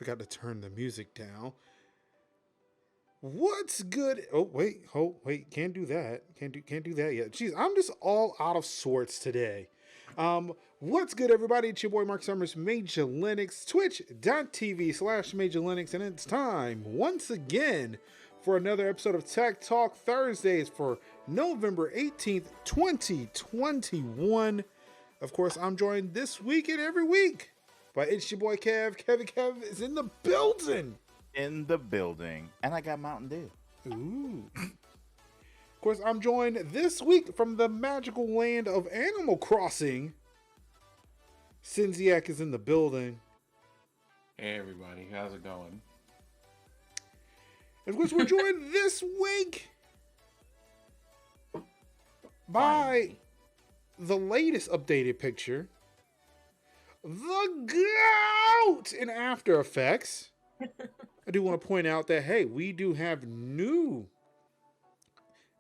Forgot to turn the music down. What's good? Oh wait, can't do that. Can't do that yet. Jeez, I'm just all out of sorts today. What's good, everybody? It's your boy Mark Summers, Major Linux, twitch.tv/Major Linux, and it's time once again for another episode of Tech Talk Thursdays for November 18th, 2021. Of course, I'm joined this week and every week by it's your boy Kev. Kev is in the building. In the building. And I got Mountain Dew. Ooh. Of course, I'm joined this week from the magical land of Animal Crossing. Cinziak is in the building. Hey everybody, how's it going? And of course, we're joined this week by the latest updated picture, the GOAT in After Effects. I do want to point out that, hey, we do have new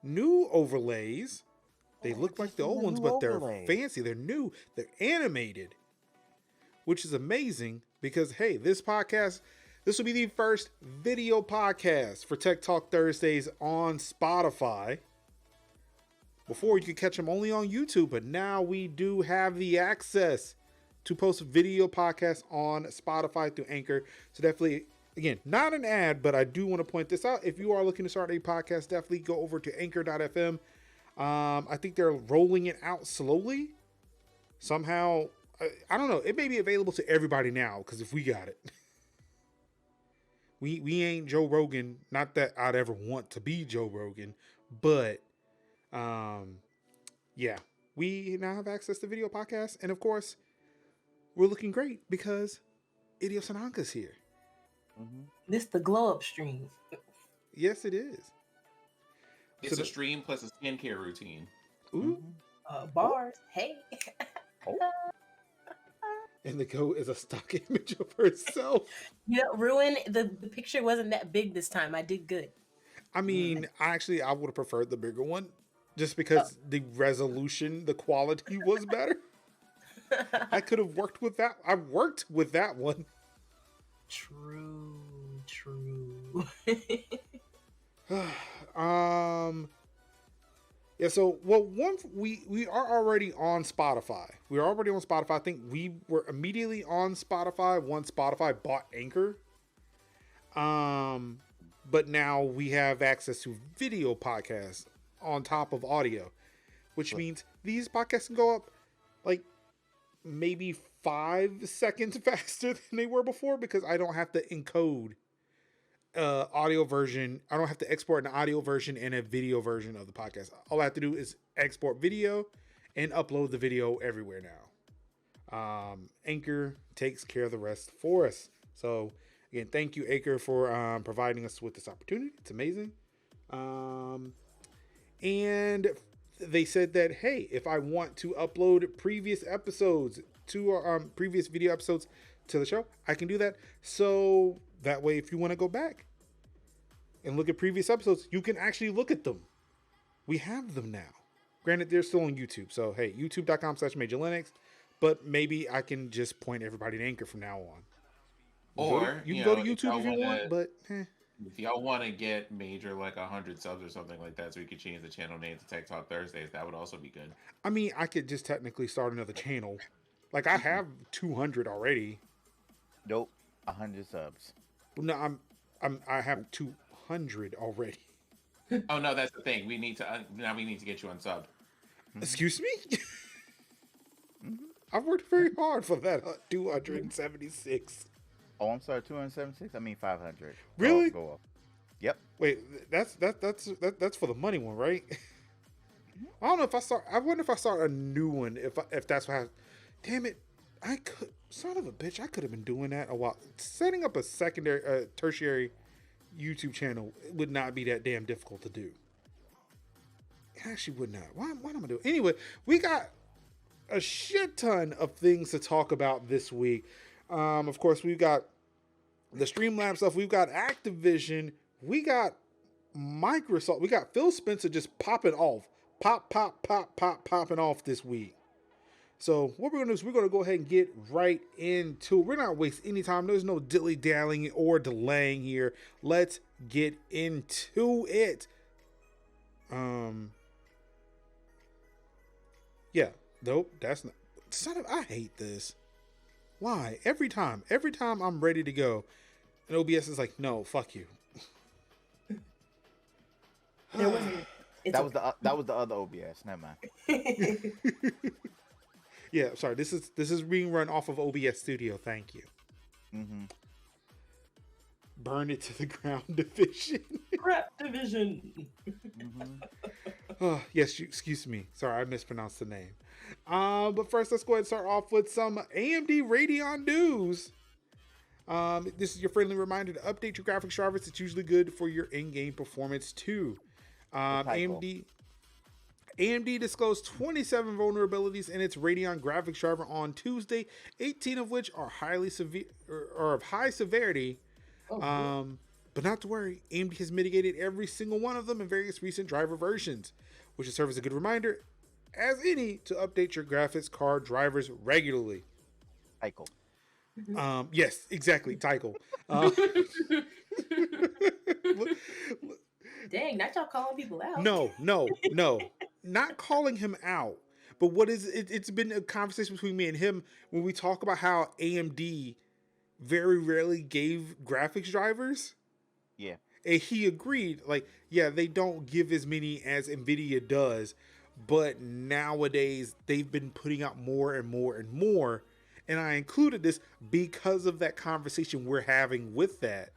overlays. They look like the old ones, but they're fancy. They're new. They're animated, which is amazing because, hey, this will be the first video podcast for Tech Talk Thursdays on Spotify. Before, you could catch them only on YouTube, but now we do have the access to post video podcasts on Spotify through Anchor. So definitely, again, not an ad, but I do want to point this out. If you are looking to start a podcast, definitely go over to anchor.fm. I think they're rolling it out slowly. Somehow, I don't know. It may be available to everybody now, because if we got it. We ain't Joe Rogan. Not that I'd ever want to be Joe Rogan, but yeah, we now have access to video podcasts. And of course, we're looking great because Idiosananka's here. Mm-hmm. This the glow up stream. Yes, it is. It's a stream plus a skincare routine. Ooh. Bars. Hey. Oh. And the goat is a stock image of herself. You know, ruin the picture wasn't that big this time. I did good. I mean, I would have preferred the bigger one just because the resolution, the quality was better. I could have worked with that. I worked with that one. True. Yeah, so we are already on Spotify. We're already on Spotify. I think we were immediately on Spotify once Spotify bought Anchor. But now we have access to video podcasts on top of audio, which means these podcasts can go up like maybe 5 seconds faster than they were before because I don't have to encode audio version. I don't have to export an audio version and a video version of the podcast. All I have to do is export video and upload the video everywhere now. Anchor takes care of the rest for us. So again, thank you, Anchor, for providing us with this opportunity. It's amazing. And they said that, hey, if I want to upload previous episodes to previous video episodes to the show, I can do that. So that way, if you want to go back and look at previous episodes, you can actually look at them. We have them now. Granted, they're still on YouTube. So, hey, youtube.com/Major Linux. But maybe I can just point everybody to Anchor from now on. Or you can go to YouTube if you want, but if y'all want to get Major like 100 subs or something like that, so we could change the channel name to Tech Talk Thursdays, that would also be good. I mean, I could just technically start another channel. Like I have 200 already. Nope, 100 subs. No, I have 200 already. Oh no, that's the thing. We need to get you unsubbed. Excuse me? I've worked very hard for that 276. Oh, I'm sorry, 276. I mean 500. Really? Go up. Yep. Wait, that's for the money one, right? I don't know if I start. I wonder if I start a new one. If that's what. Damn it! I could. Son of a bitch! I could have been doing that a while. Setting up a secondary, tertiary YouTube channel would not be that damn difficult to do. It actually would not. Why am I doing? Anyway, we got a shit ton of things to talk about this week. Of course, we've got the Streamlabs stuff. We've got Activision. We got Microsoft. We got Phil Spencer just popping off. Popping off this week. So what we're going to do is we're going to go ahead and get right into it. We're not wasting any time. There's no dilly-dallying or delaying here. Let's get into it. Yeah. Nope, that's not. I hate this. Why? Every time I'm ready to go, and OBS is like, no, fuck you. There wasn't. That was the other OBS. Never mind. Yeah, sorry. This is being run off of OBS Studio. Thank you. Mm-hmm. Burn it to the ground division. Crap division. Oh, yes, excuse me. Sorry, I mispronounced the name. But first, let's go ahead and start off with some AMD Radeon news. This is your friendly reminder to update your graphics drivers. It's usually good for your in-game performance too. AMD disclosed 27 vulnerabilities in its Radeon graphics driver on Tuesday, 18 of which are highly severe or of high severity. But not to worry, AMD has mitigated every single one of them in various recent driver versions, which should serve as a good reminder, as any, to update your graphics card drivers regularly. Tycho. Yes, exactly, Tycho. Dang, not y'all calling people out. No, not calling him out. But what is it? It's been a conversation between me and him when we talk about how AMD very rarely gave graphics drivers. Yeah. And he agreed, like, yeah, they don't give as many as NVIDIA does, but nowadays they've been putting out more and more and more. And I included this because of that conversation we're having with that.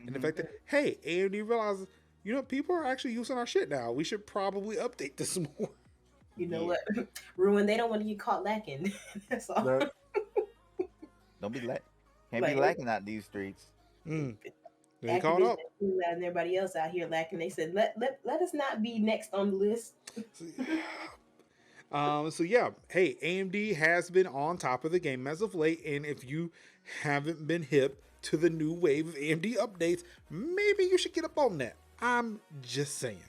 And the fact that, hey, AMD realizes, you know, people are actually using our shit now. We should probably update this more. You know what? Ruin, they don't want to get caught lacking. That's all. No. Don't be can't be lacking out these streets. They caught up. And everybody else out here lacking. They said, let us not be next on the list. So yeah, hey, AMD has been on top of the game as of late, and if you haven't been hip to the new wave of AMD updates, maybe you should get up on that. I'm just saying.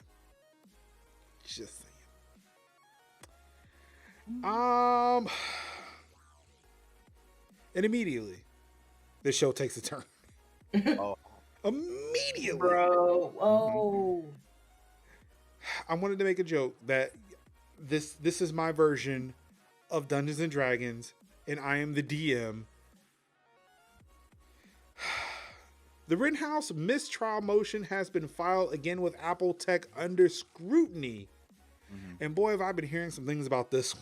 And immediately, the show takes a turn. Oh. Immediately, bro. Oh. I wanted to make a joke that this is my version of Dungeons and Dragons, and I am the DM. The Rittenhouse mistrial motion has been filed again with Apple Tech under scrutiny. And boy, have I been hearing some things about this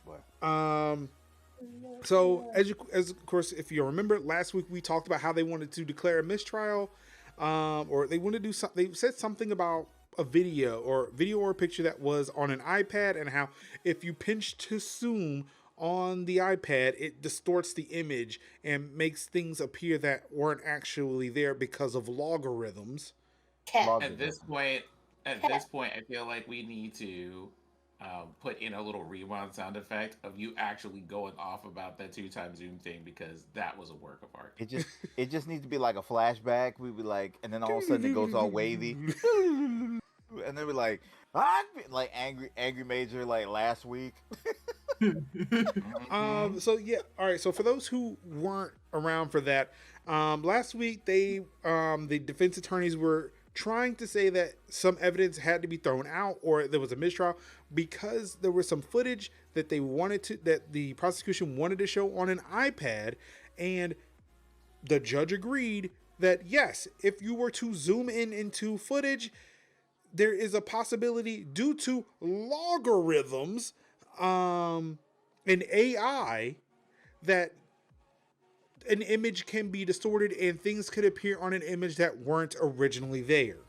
one. So as of course, if you remember last week, we talked about how they wanted to declare a mistrial, or they wanted to do something. They said something about a video or a picture that was on an iPad, and how if you pinch to zoom on the iPad, it distorts the image and makes things appear that weren't actually there because of logarithms. At this point, I feel like we need to put in a little rewind sound effect of you actually going off about that 2x zoom thing, because that was a work of art. It just needs to be like a flashback. We'd be like, and then all of a sudden it goes all wavy, and then we're like angry major like last week. So yeah, all right. So for those who weren't around for that, last week the defense attorneys were trying to say that some evidence had to be thrown out, or there was a mistrial because there was some footage that that the prosecution wanted to show on an iPad, and the judge agreed that yes, if you were to zoom into footage, there is a possibility due to logarithms and AI that an image can be distorted and things could appear on an image that weren't originally there.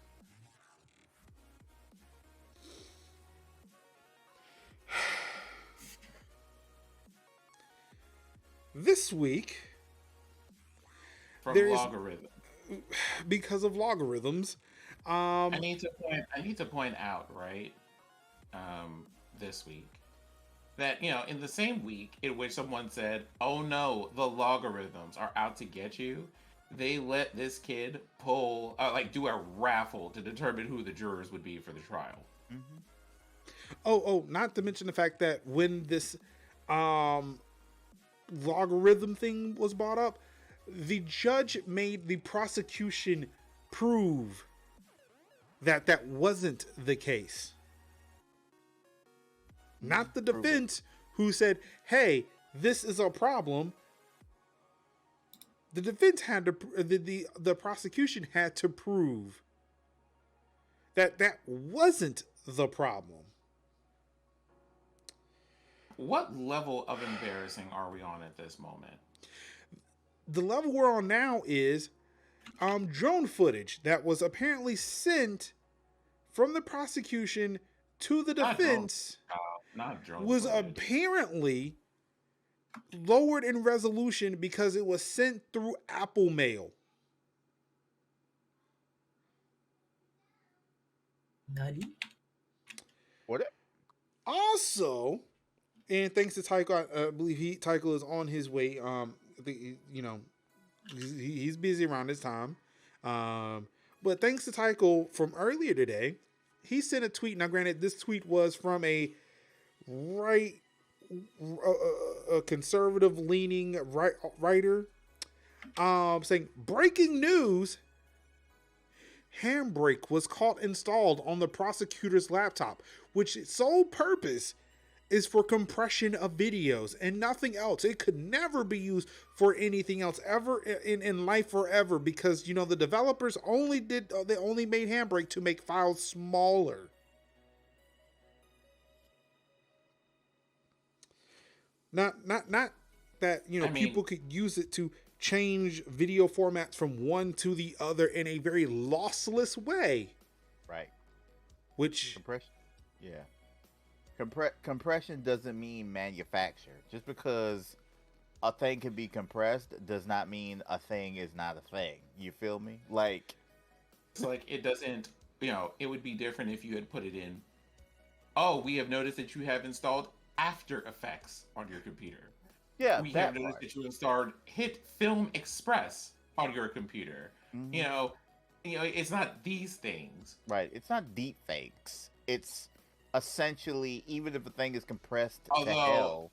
This week, because of logarithms, I need to point out, right, this week, that, in the same week in which someone said, oh no, the logarithms are out to get you, they let this kid do a raffle to determine who the jurors would be for the trial. Oh, not to mention the fact that when this logarithm thing was brought up, the judge made the prosecution prove that that wasn't the case. Not the defense who said, hey, this is a problem. The defense had to, the prosecution had to prove that that wasn't the problem. What level of embarrassing are we on at this moment? The level we're on now is drone footage that was apparently sent from the prosecution to the defense not drone was footage. apparently lowered in resolution because it was sent through Apple Mail. Nutty. What? Also, and thanks to Tycho, I believe Tycho is on his way. He's busy around this time. But thanks to Tycho from earlier today, he sent a tweet. Now, granted, this tweet was from a conservative-leaning writer, saying, "Breaking news: handbrake was caught installed on the prosecutor's laptop, which its sole purpose is for compression of videos and nothing else. It could never be used for anything else ever in life forever, because, you know, the developers only made handbrake to make files smaller." Not that, you know, people could use it to change video formats from one to the other in a very lossless way. Right. Which compression, yeah. Compression doesn't mean manufacture. Just because a thing can be compressed does not mean a thing is not a thing. You feel me? Like, it's like it doesn't, you know, it would be different if you had put it in, oh, we have noticed that you have installed After Effects on your computer. Yeah, we have noticed that you installed Hit Film Express on your computer. Mm-hmm. You know, it's not these things. Right. It's not deep fakes. It's essentially, even if a thing is compressed to hell.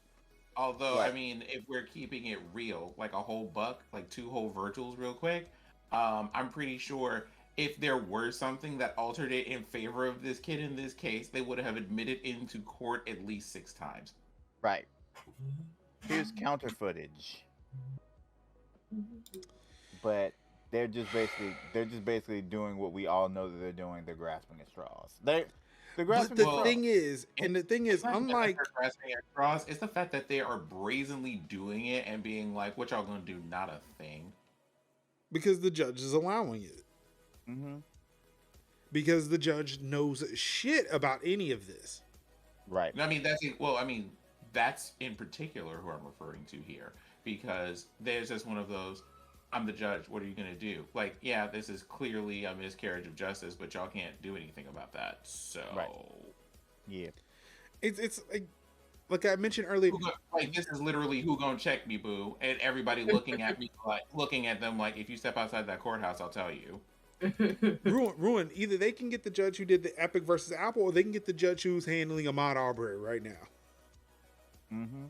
Although, right. I mean, if we're keeping it real, like a whole buck, like 2 whole Virgils real quick, I'm pretty sure if there were something that altered it in favor of this kid in this case, they would have admitted into court at least 6 times. Right. Here's counter footage. But they're just basically doing what we all know that they're doing. They're grasping at straws. The thing is, unlike grasping at straws, it's the fact that they are brazenly doing it and being like, "What y'all gonna do? Not a thing." Because the judge is allowing it. Mm-hmm. Because the judge knows shit about any of this. Right. I mean, that's in particular who I'm referring to here, because there's just one of those, I'm the judge, what are you going to do? Like, yeah, this is clearly a miscarriage of justice, but y'all can't do anything about that. So, right. Yeah. It's like I mentioned earlier. Like, this is literally who gonna check me, boo? And everybody looking at me, like, looking at them like, if you step outside that courthouse, I'll tell you. Ruin. Either they can get the judge who did the Epic versus Apple, or they can get the judge who's handling Ahmaud Arbery right now. Mm-hmm.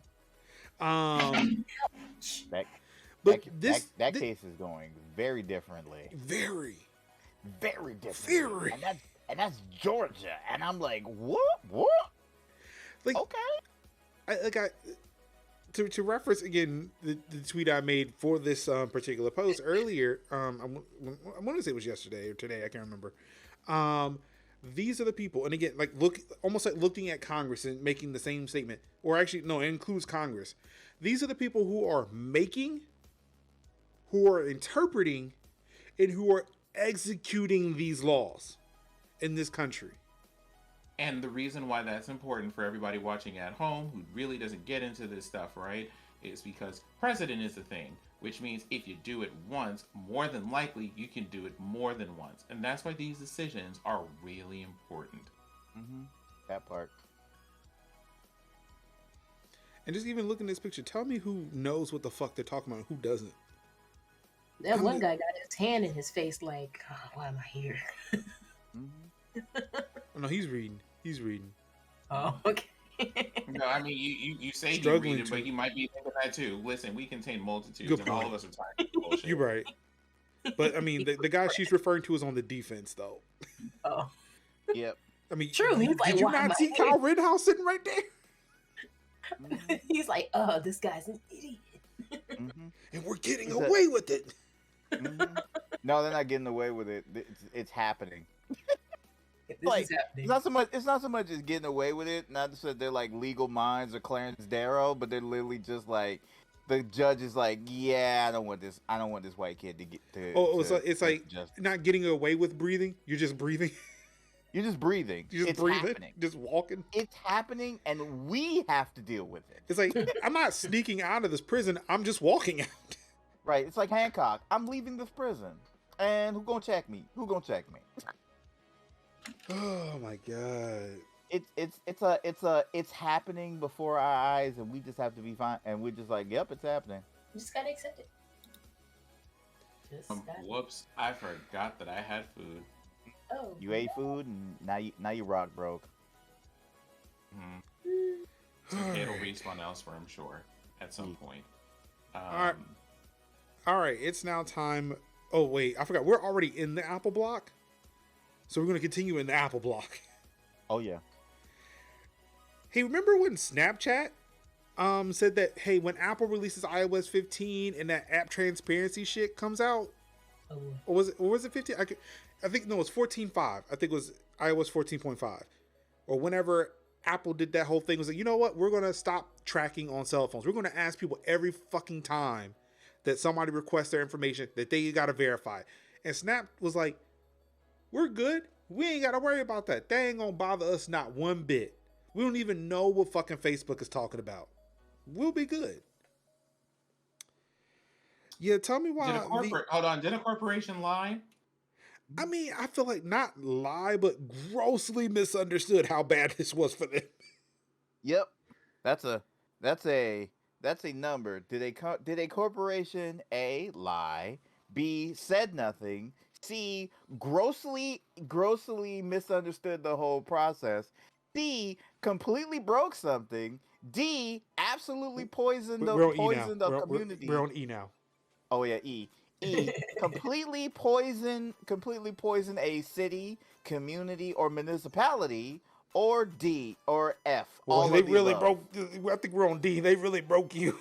That case is going very differently. Very different. And that's Georgia. And I'm like, what? Like, okay. To reference again the tweet I made for this particular post earlier, I want to say it was yesterday or today, I can't remember. These are the people, and again, almost like looking at Congress and making the same statement, or actually, no, it includes Congress. These are the people who are making, who are interpreting, and who are executing these laws in this country. And the reason why that's important for everybody watching at home who really doesn't get into this stuff, right, is because precedent is the thing, which means if you do it once, more than likely you can do it more than once. And that's why these decisions are really important. Mm-hmm. That part. And just even looking at this picture, tell me who knows what the fuck they're talking about and who doesn't. That one guy got his hand in his face like, oh, why am I here? Mm-hmm. Oh, no, he's reading. Oh, okay. No, I mean you say you Struggling read it, to. but you might be thinking that too. Listen, we contain multitudes, Good and all point. of us are tired of bullshit. You're right. But I mean, the guy she's referring to is on the defense, though. Oh, Yep. I mean, true. He's like, did you why am not I see here? Kyle Rittenhouse sitting right there? Mhm. He's like, oh, this guy's an idiot. Mhm. And we're getting He's a- away with it. Mhm. No, they're not getting away with it. It's happening. This Like, is happening. It's not so much as getting away with it. Not so they're like legal minds or Clarence Darrow, but they're literally just like the judge is like, yeah, I don't want this white kid to get to. It's like not getting away with breathing. You're just breathing. You're just breathing. You're just It's breathing. happening. Just walking. It's happening, and we have to deal with it. It's like I'm not sneaking out of this prison. I'm just walking out. Right? It's like Hancock. I'm leaving this prison, and who gonna check me? Oh my god. It's happening before our eyes, and we just have to be fine. And we're just like, yep, it's happening. You just gotta accept it. Whoops! I forgot that I had food. Oh, You ate food, and now you rock broke. Okay, it'll respawn elsewhere, I'm sure, at some point. Alright. Alright, it's now time. Oh wait, I forgot. We're already in the Apple block. So we're gonna continue in the Apple block. Oh yeah. Hey, remember when Snapchat said that, hey, when Apple releases iOS 15 and that app transparency shit comes out, or was it 15? I think no, it was 14.5. I think it was iOS 14.5. Or whenever Apple did that whole thing, it was like, you know what? We're gonna stop tracking on cell phones. We're gonna ask people every fucking time that somebody requests their information that they gotta verify. And Snap was like, we're good. We ain't gotta worry about that. They ain't gonna bother us not one bit. We don't even know what fucking Facebook is talking about. We'll be good. Yeah, tell me why. Did a corporation lie? I mean, I feel like not lie, but grossly misunderstood how bad this was for them. Yep. That's a number. Did a corporation A lie, B said nothing, C grossly misunderstood the whole process, C completely broke something, D absolutely poisoned the community. We're on E now. Oh yeah, E. Completely poison a city, community, or municipality, or D or F. Well, all they of the really above. broke. I think we're on D. They really broke you.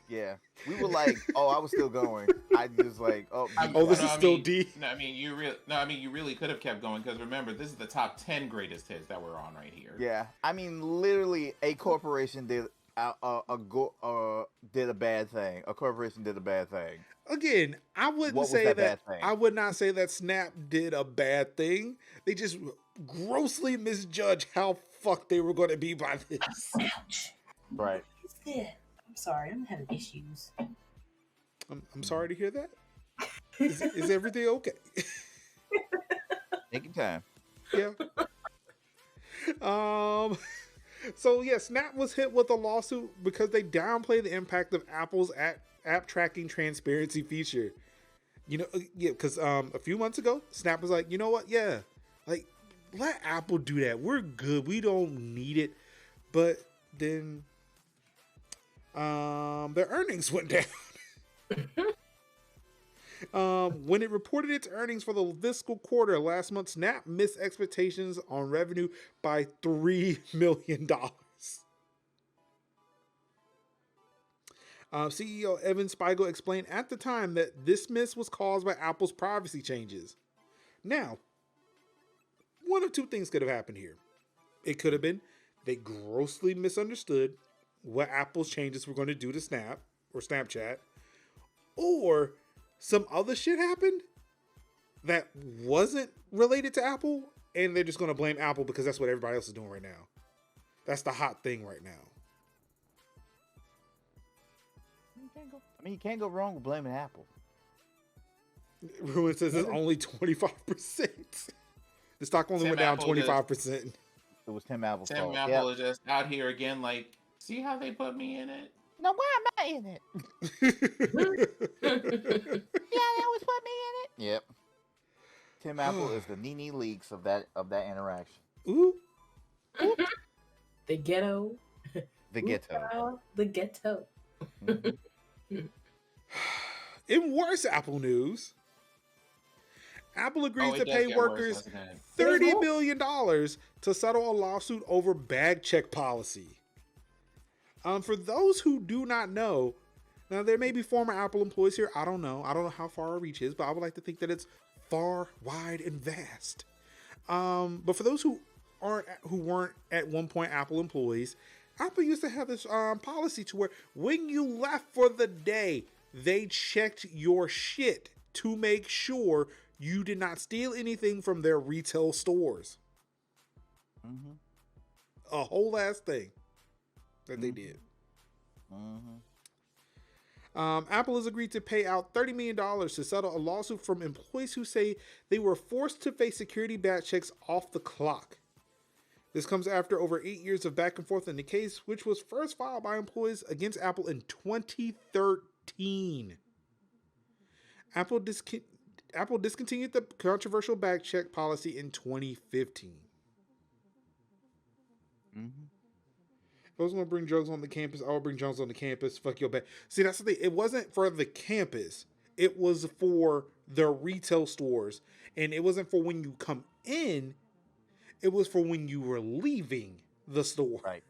Yeah, we were like, oh, I was still going. I just like, this is still D. No, I mean you really could have kept going because remember, this is the top 10 greatest hits that we're on right here. Yeah, I mean, literally, a corporation did a bad thing. A corporation did a bad thing. Again, I wouldn't say that. I would not say that Snap did a bad thing. They just grossly misjudged how fucked they were going to be by this. Ouch. Right. I'm sorry. I'm having issues. I'm sorry to hear that. Is everything okay? Take your time. Yeah. So yeah, Snap was hit with a lawsuit because they downplay the impact of Apple's app tracking transparency feature. You know, yeah, because a few months ago, Snap was like, you know what? Yeah, like let Apple do that. We're good. We don't need it. But then their earnings went down. When it reported its earnings for the fiscal quarter last month, Snap missed expectations on revenue by $3 million. CEO Evan Spiegel explained at the time that this miss was caused by Apple's privacy changes. Now, one of two things could have happened here. It could have been they grossly misunderstood what Apple's changes were going to do to Snap or Snapchat, or some other shit happened that wasn't related to Apple, and they're just going to blame Apple because that's what everybody else is doing right now. That's the hot thing right now. You can't go wrong with blaming Apple. Ruin says it's only 25%. The stock only went down 25%. It was Tim Apple's Tim fault. Apple is just out here again, like, see how they put me in it? No, why am I in it? Yeah, they always put me in it. Yep. Tim Apple is the Nene Leaks of that interaction. Ooh. The ghetto. The Ooh, ghetto. child, the ghetto. Mhm. In worse Apple news, Apple agrees Oh, to it does pay get worse, workers doesn't it? There's $30 more. million to settle a lawsuit over bag check policy. For those who do not know, now there may be former Apple employees here. I don't know. I don't know how far our reach is, but I would like to think that it's far, wide, and vast. But for those who weren't at one point Apple employees, Apple used to have this policy to where when you left for the day, they checked your shit to make sure you did not steal anything from their retail stores. Mhm. A whole ass thing that they did. Mhm. Apple has agreed to pay out $30 million to settle a lawsuit from employees who say they were forced to face security badge checks off the clock. This comes after over 8 years of back and forth in the case, which was first filed by employees against Apple in 2013. Apple discontinued the controversial back check policy in 2015. Mhm. If I was going to bring drugs on the campus, I would bring drugs on the campus. Fuck your back. See, that's the thing. It wasn't for the campus. It was for the retail stores. And it wasn't for when you come in. It was for when you were leaving the store. Right.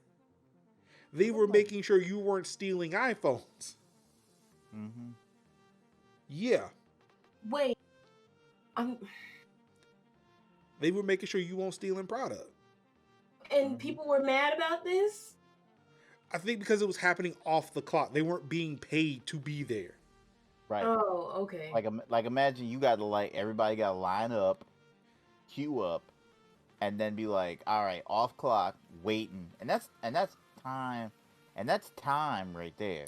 They were making sure you weren't stealing iPhones. Mhm. Yeah. Wait, They were making sure you weren't stealing product. and people were mad about this? I think because it was happening off the clock. They weren't being paid to be there. Right. Oh, okay. Like imagine you got to everybody got to line up, queue up, and then be like, all right, off clock, waiting, and that's time, right there.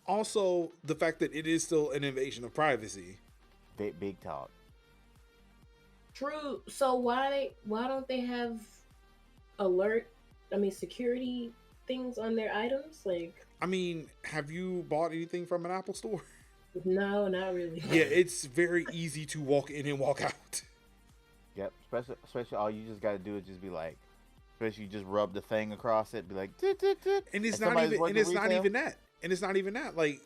Also, the fact that it is still an invasion of privacy. Big talk. True. So why don't they have security things on their items? Like, I mean, have you bought anything from an Apple store? no, not really. Yeah, it's very easy to walk in and walk out. Yep. Especially all you just got to do is just be like, especially you just rub the thing across it, be like, And it's not even that. Like,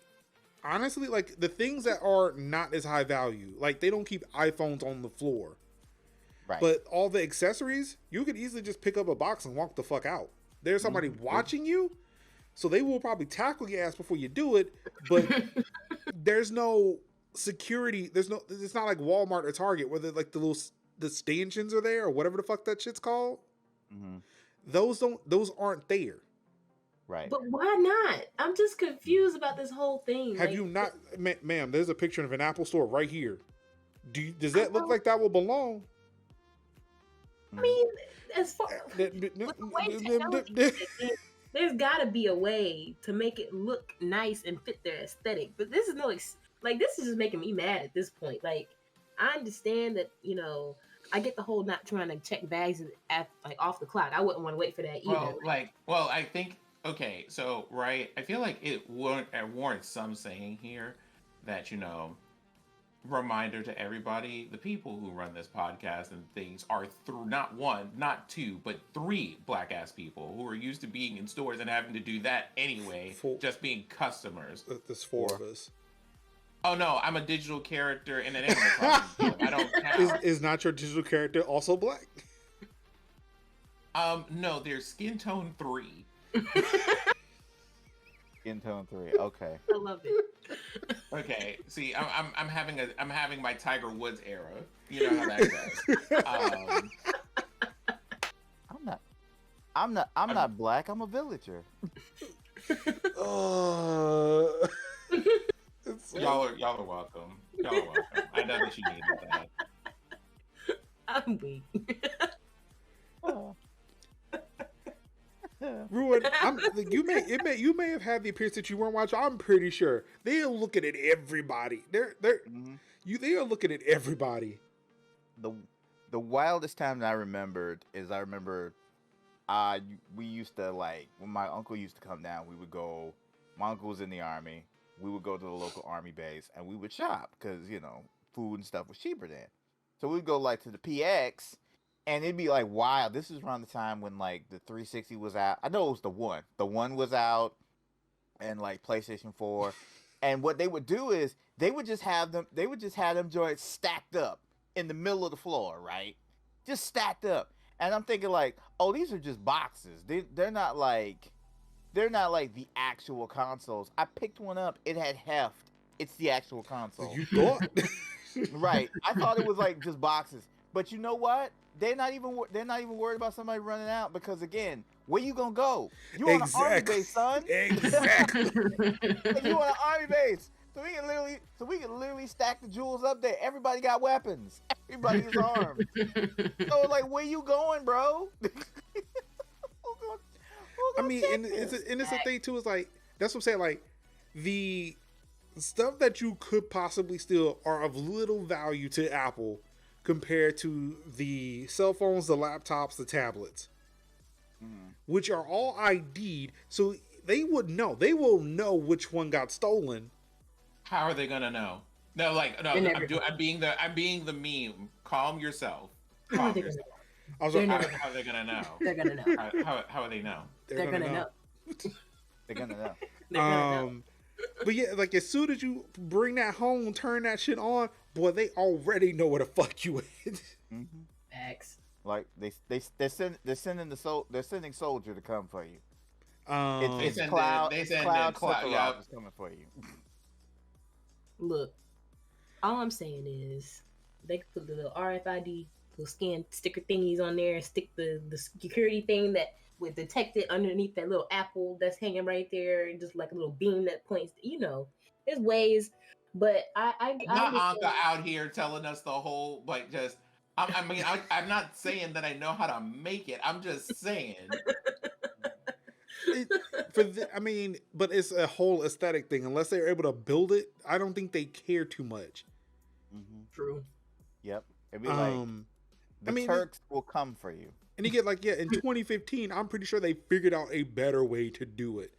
honestly, like the things that are not as high value, like they don't keep iPhones on the floor. Right. But all the accessories, you could easily just pick up a box and walk the fuck out. There's somebody watching you, so they will probably tackle your ass before you do it. But there's no security. It's not like Walmart or Target where the stanchions are there or whatever the fuck that shit's called. Mm-hmm. Those aren't there. Right. But why not? I'm just confused about this whole thing. Have you not, ma'am? There's a picture of an Apple store right here. Does that look like that will belong? I mean, as far with the way technology is, there's got to be a way to make it look nice and fit their aesthetic. But this is this is just making me mad at this point. Like, I understand that I get the whole not trying to check bags off the clock. I wouldn't want to wait for that either. Well, I think okay. So right, I feel like it warrants some saying here that reminder to everybody: the people who run this podcast and things are through not one, not two, but three black ass people who are used to being in stores and having to do that anyway, just being customers. There's four of us. Oh no, I'm a digital character in an Animal Crossing game. I don't count. Is not your digital character also black? No, there's skin tone 3. Skin tone 3. Okay. I love it. Okay, see, I'm having my Tiger Woods era. You know how that goes. I'm not black. I'm a villager. Y'all are welcome. Y'all are welcome. I know that you needed that. I'm weak. Ruin. You may have had the appearance that you weren't watching. I'm pretty sure they are looking at everybody. They are looking at everybody. The wildest time that I remembered is we used to when my uncle used to come down. We would go. My uncle was in the army. We would go to the local army base and we would shop because food and stuff was cheaper then. So we'd go to the PX And it'd be like, wow, this is around the time when like the 360 was out. I know it was the one. The one was out, and like PlayStation 4. And what they would do is they would just have them joints stacked up in the middle of the floor, right? Just stacked up. And I'm thinking like, oh, these are just boxes. They're not like the actual consoles. I picked one up. It had heft. It's the actual console. You thought? Right. I thought it was like just boxes. But you know what? They're not even worried about somebody running out, because again, where you gonna go? You on an army base, son. Exactly. You on an army base. So we can literally stack the jewels up there. Everybody got weapons. Everybody's armed. So like, where you going, bro? I mean, and it's a thing too. Is like, that's what I'm saying. Like, the stuff that you could possibly steal are of little value to Apple compared to the cell phones, the laptops, the tablets, which are all ID'd, so they would know. They will know which one got stolen. How are they gonna know? No, like, no, I'm being the meme. Calm yourself. Calm yourself. How are they gonna know? They're gonna know. How are they know? They're gonna know. They're gonna know. They're gonna know. But yeah, like, as soon as you bring that home, turn that shit on, boy, they already know where the fuck you is. Facts. Like they're sending soldier to come for you. They send Cloud is coming for you. Look, all I'm saying is they could put the little RFID, little scan sticker thingies on there, and stick the security thing that would detect it underneath that little apple that's hanging right there, and just like a little beam that points. There's ways, but I not Anka out here telling us the whole, like, just. I'm not saying that I know how to make it. I'm just saying. But it's a whole aesthetic thing. Unless they're able to build it, I don't think they care too much. True. Yep. It'd be like Turks will come for you. And you get like, in 2015, I'm pretty sure they figured out a better way to do it.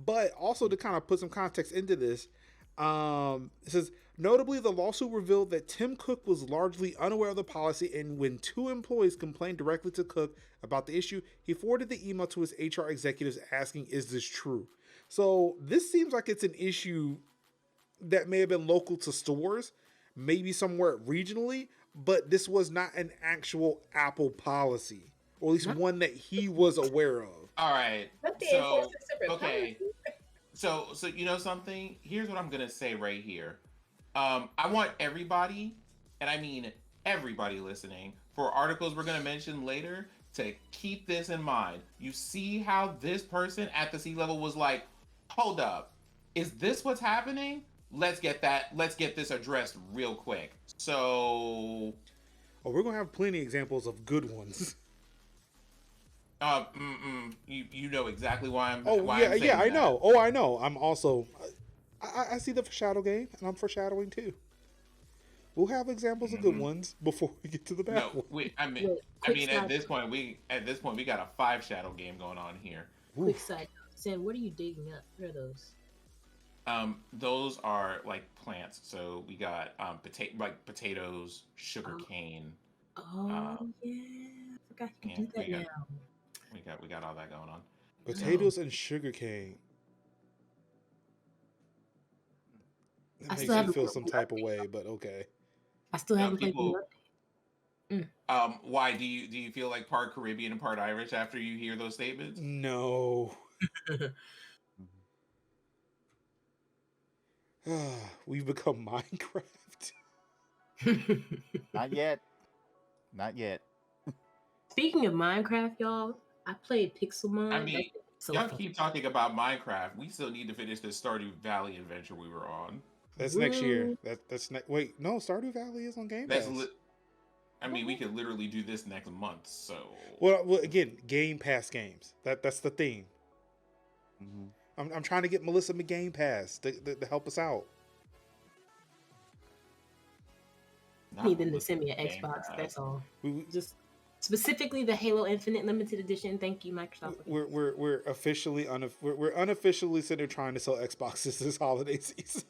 But also, to kind of put some context into this, it says, notably, the lawsuit revealed that Tim Cook was largely unaware of the policy, and when two employees complained directly to Cook about the issue, he forwarded the email to his HR executives asking, is this true? So this seems like it's an issue that may have been local to stores, maybe somewhere regionally, but this was not an actual Apple policy, or at least one that he was aware of. All right. So, okay. So you know something? Here's what I'm gonna say right here. I want everybody, and I mean everybody listening, for articles we're gonna mention later, to keep this in mind. You see how this person at the C-level was like, hold up, is this what's happening? Let's get this addressed real quick. So, we're gonna have plenty of examples of good ones. You know exactly why I'm. I know. Oh, I know. I'm also. I see the foreshadow game, and I'm foreshadowing too. We'll have examples of good ones before we get to the bad ones. At this point we got a 5 shadow game going on here. Quick side note, Sam, what are you digging up? What are those? Those are like plants. So we got potatoes, sugar cane. Oh yeah, I forgot you can do that now. We got all that going on. Potatoes and sugar cane. That makes me feel some type of way, but okay. I still haven't played the why do you feel like part Caribbean and part Irish after you hear those statements? No. We've become Minecraft. Not yet. Not yet. Speaking of Minecraft, y'all, I played Pixelmon. I mean, y'all keep talking about Minecraft. We still need to finish the Stardew Valley adventure we were on. That's next year. That's wait, no, Stardew Valley is on Game Pass. We could literally do this next month. So well, again, Game Pass games. That's the theme. I'm trying to get Melissa a Game Pass to help us out. Need them to send me an Xbox. That's all. Just specifically the Halo Infinite Limited Edition. Thank you, Microsoft. We're officially we're unofficially sitting there trying to sell Xboxes this holiday season.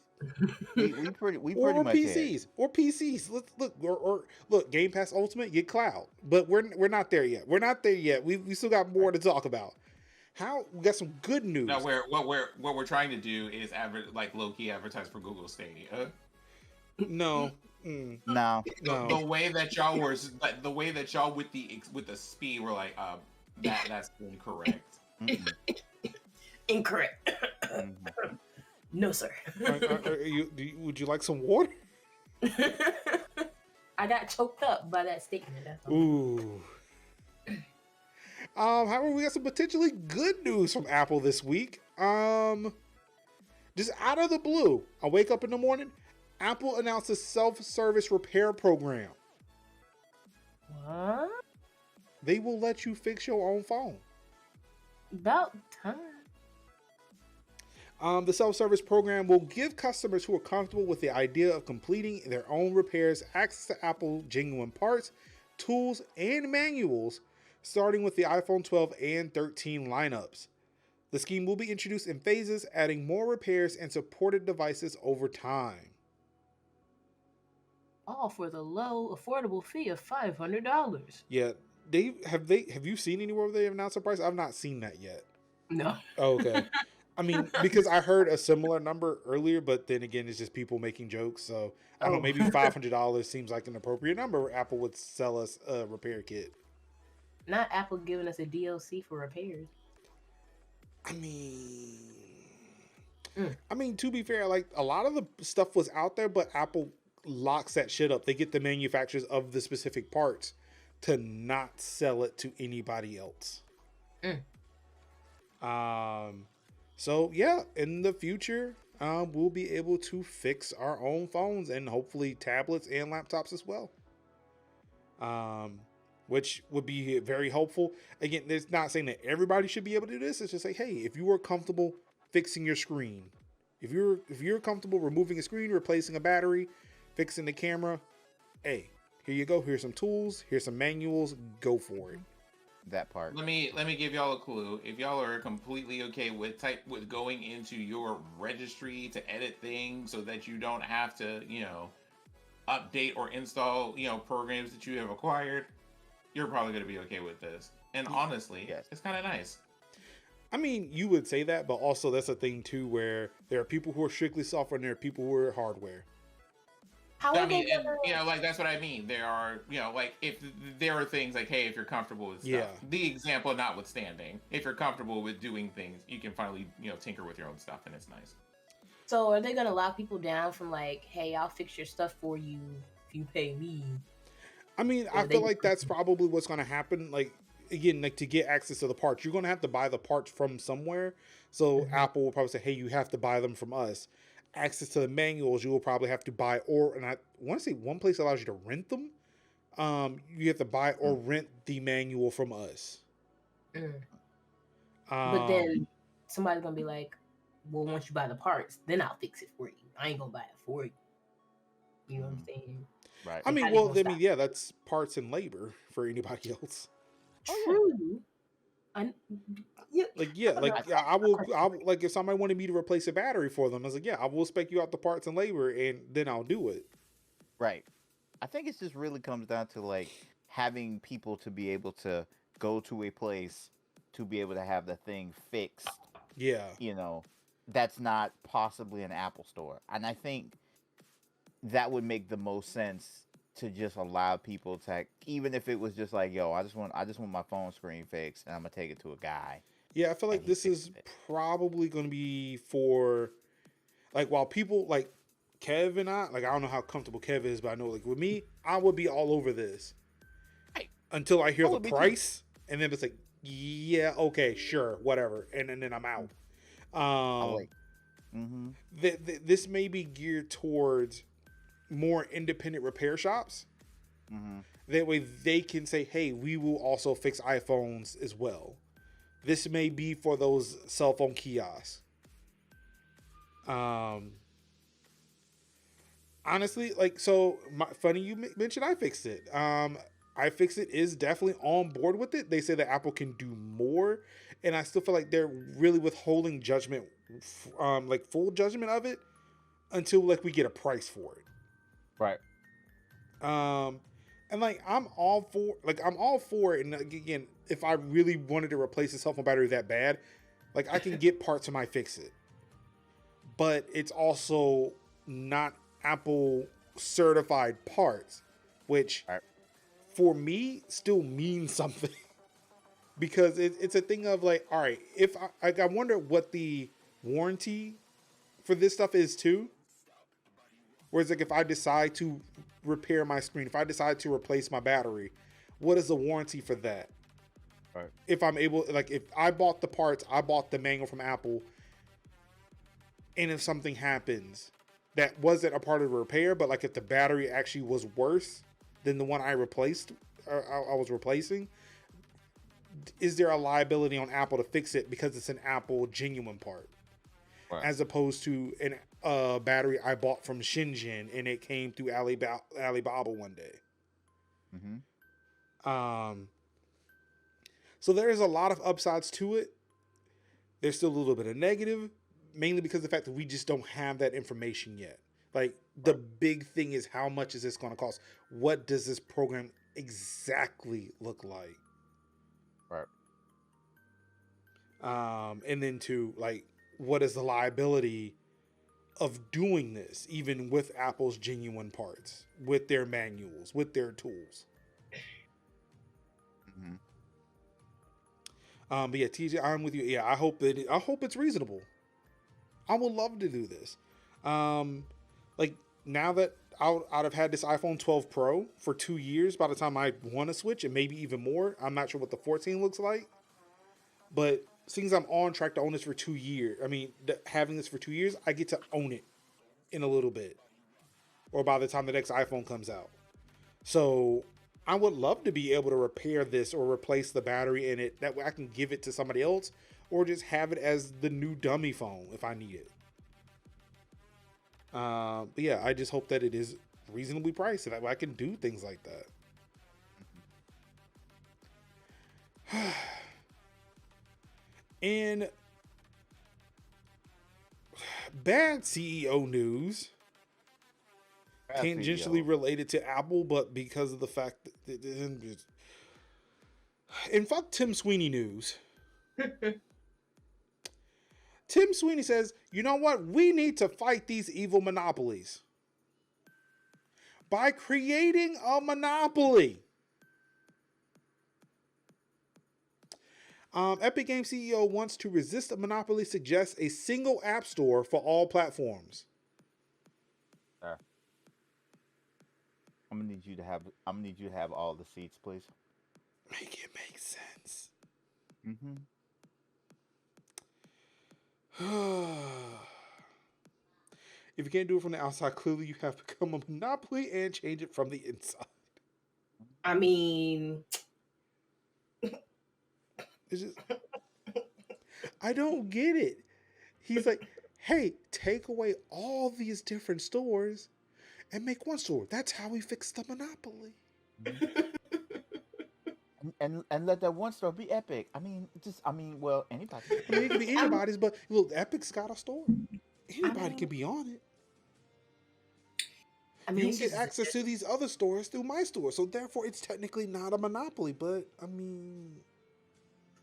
We pretty or much PCs, or PCs. Let's look, or look, Game Pass Ultimate, get cloud, but we're not there yet. We're not there yet. We still got more to talk about. We got some good news. No, what we're trying to do is like low key advertise for Google Stadia. No. No. The way that y'all were, the way that y'all with the speed were like, that's incorrect. Incorrect. No, sir. Would you like some water? I got choked up by that statement. That's all. Ooh. However, we got some potentially good news from Apple this week. Just out of the blue, I wake up in the morning, Apple announced a self-service repair program. What? They will let you fix your own phone. About time. The self-service program will give customers who are comfortable with the idea of completing their own repairs access to Apple genuine parts, tools, and manuals, starting with the iPhone 12 and 13 lineups. The scheme will be introduced in phases, adding more repairs and supported devices over time. All for the low, affordable fee of $500. Yeah, have you seen anywhere where they have announced a price? I've not seen that yet. No. Oh, okay. I mean, because I heard a similar number earlier, but then again, it's just people making jokes. So I don't know, maybe $500 seems like an appropriate number where Apple would sell us a repair kit. Not Apple giving us a DLC for repairs. I mean, to be fair, like a lot of the stuff was out there, but Apple locks that shit up. They get the manufacturers of the specific parts to not sell it to anybody else. So yeah, in the future, we'll be able to fix our own phones and hopefully tablets and laptops as well. Which would be very helpful. Again, it's not saying that everybody should be able to do this. It's just like, hey, if you are comfortable fixing your screen, if you're comfortable removing a screen, replacing a battery, fixing the camera, hey, here you go. Here's some tools. Here's some manuals. Go for it. That part. Let me give y'all a clue. If y'all are completely okay with going into your registry to edit things so that you don't have to, update or install, programs that you have acquired, you're probably going to be okay with this. And honestly, yes, it's kind of nice. I mean, you would say that, but also that's a thing too where there are people who are strictly software and there are people who are hardware. Like that's what I mean. There are, like if there are things like, hey, if you're comfortable with stuff, the example notwithstanding, if you're comfortable with doing things, you can finally, tinker with your own stuff, and it's nice. So are they going to lock people down from like, hey, I'll fix your stuff for you if you pay me? I mean, I feel like that's probably what's going to happen. Like, again, like to get access to the parts, you're going to have to buy the parts from somewhere. So Apple will probably say, hey, you have to buy them from us. Access to the manuals, you will probably have to buy, and I want to say one place allows you to rent them. You have to buy or rent the manual from us. But then somebody's going to be like, well, once you buy the parts, then I'll fix it for you. I ain't going to buy it for you. You know what I'm saying? Right. I mean, that's parts and labor for anybody else. True. I will like if somebody wanted me to replace a battery for them, I was like, yeah, I will spec you out the parts and labor, and then I'll do it. Right. I think it just really comes down to like having people to be able to go to a place to be able to have the thing fixed. Yeah. That's not possibly an Apple store, and I think that would make the most sense to just allow people to, even if it was just like, yo, I just want my phone screen fixed, and I'm gonna take it to a guy. Yeah, I feel like this is probably going to be for, like, while people like Kev and I don't know how comfortable Kev is, but I know like with me, I would be all over this until I hear the price, and then it's like, yeah, okay, sure, whatever, and then I'm out. This may be geared towards more independent repair shops. That way they can say, hey, we will also fix iPhones as well. This may be for those cell phone kiosks. Honestly, like, so funny you mentioned iFixit. iFixit is definitely on board with it. They say that Apple can do more, and I still feel like they're really withholding judgment, like full judgment of it, until like we get a price for it. Right. And like I'm all for it. And again, if I really wanted to replace the cell phone battery that bad, like I can get parts of my iFixit. But it's also not Apple certified parts, which for me still means something. Because it's a thing of like, all right, if I wonder what the warranty for this stuff is too. Whereas like if I decide to repair my screen, if I decide to replace my battery, what is the warranty for that? Right. If I'm able, like if I bought the parts, I bought the manual from Apple, and if something happens that wasn't a part of the repair, but like if the battery actually was worse than the one I replaced, or I was replacing, is there a liability on Apple to fix it because it's an Apple genuine part, as opposed to a battery I bought from Shenzhen and it came through Alibaba one day. So there's a lot of upsides to it. There's still a little bit of negative, mainly because of the fact that we just don't have that information yet. Like the big thing is, how much is this going to cost? What does this program exactly look like? And then to like, what is the liability of doing this, even with Apple's genuine parts, with their manuals, with their tools? But yeah, TJ, I'm with you. Yeah, I hope it's reasonable. I would love to do this. Like now that I'd have had this iPhone 12 Pro for 2 years by the time I want to switch, and maybe even more. I'm not sure what the 14 looks like, but since I'm on track to own this for 2 years, I mean, having this for 2 years, I get to own it in a little bit, or by the time the next iPhone comes out. So I would love to be able to repair this or replace the battery in it. That way I can give it to somebody else, or just have it as the new dummy phone if I need it. But yeah, I just hope that it is reasonably priced so that way I can do things like that. And bad CEO news, tangentially related to Apple, but because of the fact that and fuck Tim Sweeney news. Tim Sweeney says, you know what? We need to fight these evil monopolies by creating a monopoly. Epic Games CEO wants to resist a monopoly, suggests a single app store for all platforms. I'm gonna need you to have all the seats, please. Make it make sense. If you can't do it from the outside, clearly you have become a monopoly and change it from the inside. I mean, it's just, I don't get it. He's like, hey, take away all these different stores and make one store. That's how we fix the monopoly. And let that one store be Epic. Well, anybody. I mean, it could be anybody's, but look, Epic's got a store. Anybody can be on it. I mean, you can get access to these other stores through my store, so therefore it's technically not a monopoly. But I mean,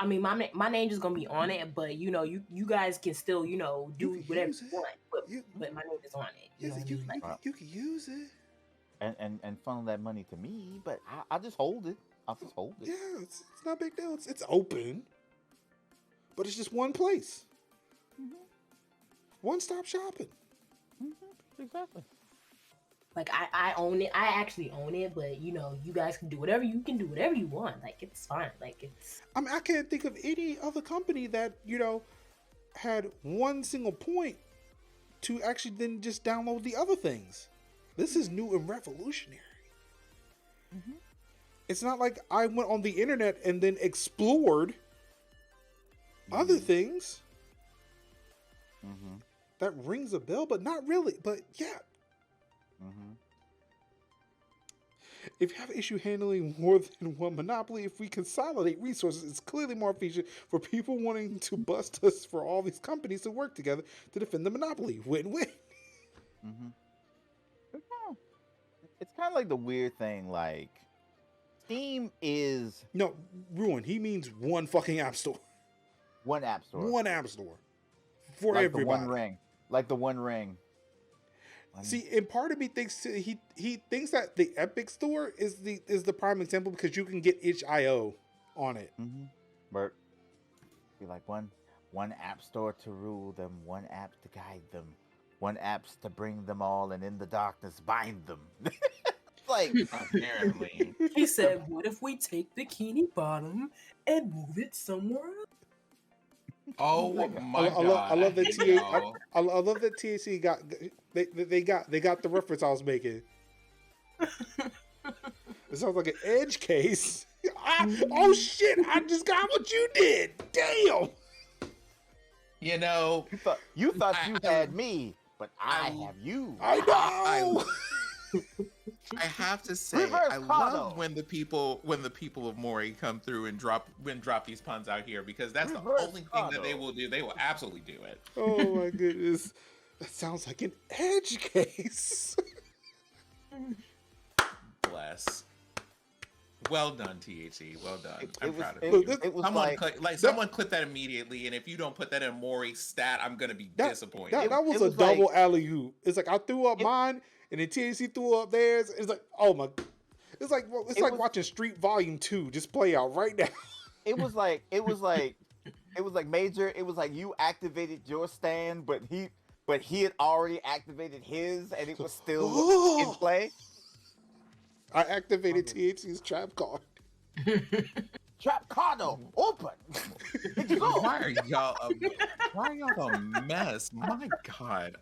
my name is gonna be on it, but you guys can still do whatever you want. But my name is on it. You can use it and funnel that money to me, but I'll just hold it. Yeah, it's not a big deal. It's open, but it's just one place. One-stop shopping. Exactly. Like I own it. I actually own it, but you guys can do whatever you want. Like it's fine. Like it's. I mean, I can't think of any other company that had one single point to actually then just download the other things. This is new and revolutionary. It's not like I went on the internet and then explored other things. That rings a bell, but not really. But yeah. If you have an issue handling more than one monopoly, if we consolidate resources, it's clearly more efficient for people wanting to bust us for all these companies to work together to defend the monopoly. Win-win. Mm-hmm. It's kind of like the weird thing, like Steam is No, Ruin. He means one fucking app store. one app store. One app store for like everybody. The One Ring. Like the One Ring. See, and part of me thinks he thinks that the Epic Store is the prime example because you can get itch.io on it. Mm-hmm. But be like one app store to rule them, one app to guide them, one apps to bring them all, and in the darkness bind them. Like apparently, he said, "What if we take Bikini Bottom and move it somewhere else?" Oh my god! I love that I love that THC got they got the reference I was making. It sounds like an edge case. Oh shit! I just got what you did. Damn. You know, you thought you had me, but I have you. I know. I have to say, I love when the people of Mori come through and drop these puns out here, because that's the only thing that they will do. They will absolutely do it. Oh my goodness, that sounds like an edge case. Bless. Well done, THC. Well done. I'm proud of you. It was someone clip that immediately, and if you don't put that in Maury's stat, I'm gonna be disappointed. That was a double alley-oop. It's like I threw up mine, and then THC threw up theirs. It's like, oh my, it's like watching Street Volume 2 just play out right now. It was like Major. It was like you activated your stand, but he had already activated his, and it was still in play. I activated THC's trap card. Trap card open. Why are y'all a mess? My God.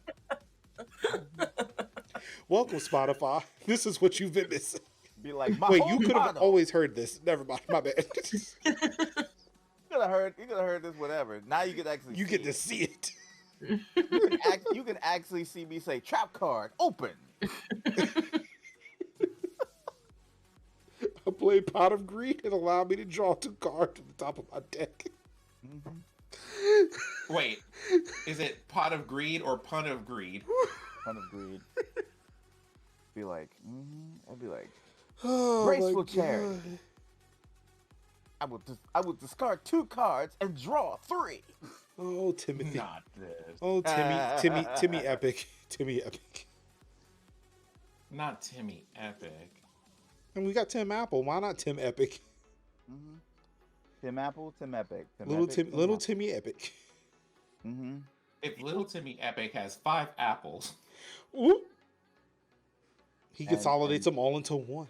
Welcome, Spotify. This is what you've been missing. Be like, wait, you could have always heard this. Never mind, my bad. You could have heard this. Whatever. Now you can actually. You get to see it. You can actually see me say trap card open. I played Pot of Greed and allowed me to draw 2 cards to the top of my deck. Mm-hmm. Wait, is it Pot of Greed or Pun of Greed? Pun of Greed. Be like, I'd be like, oh, graceful charity. I will discard 2 cards and draw 3. Oh, Timothy. Not this. Oh, Timmy Epic. Timmy Epic. Not Timmy Epic. And we got Tim Apple. Why not Tim Epic? Mm-hmm. Tim Apple, Tim Epic. Little Timmy Epic. Mm-hmm. If Little Timmy Epic has 5 apples, ooh, he consolidates them all into one.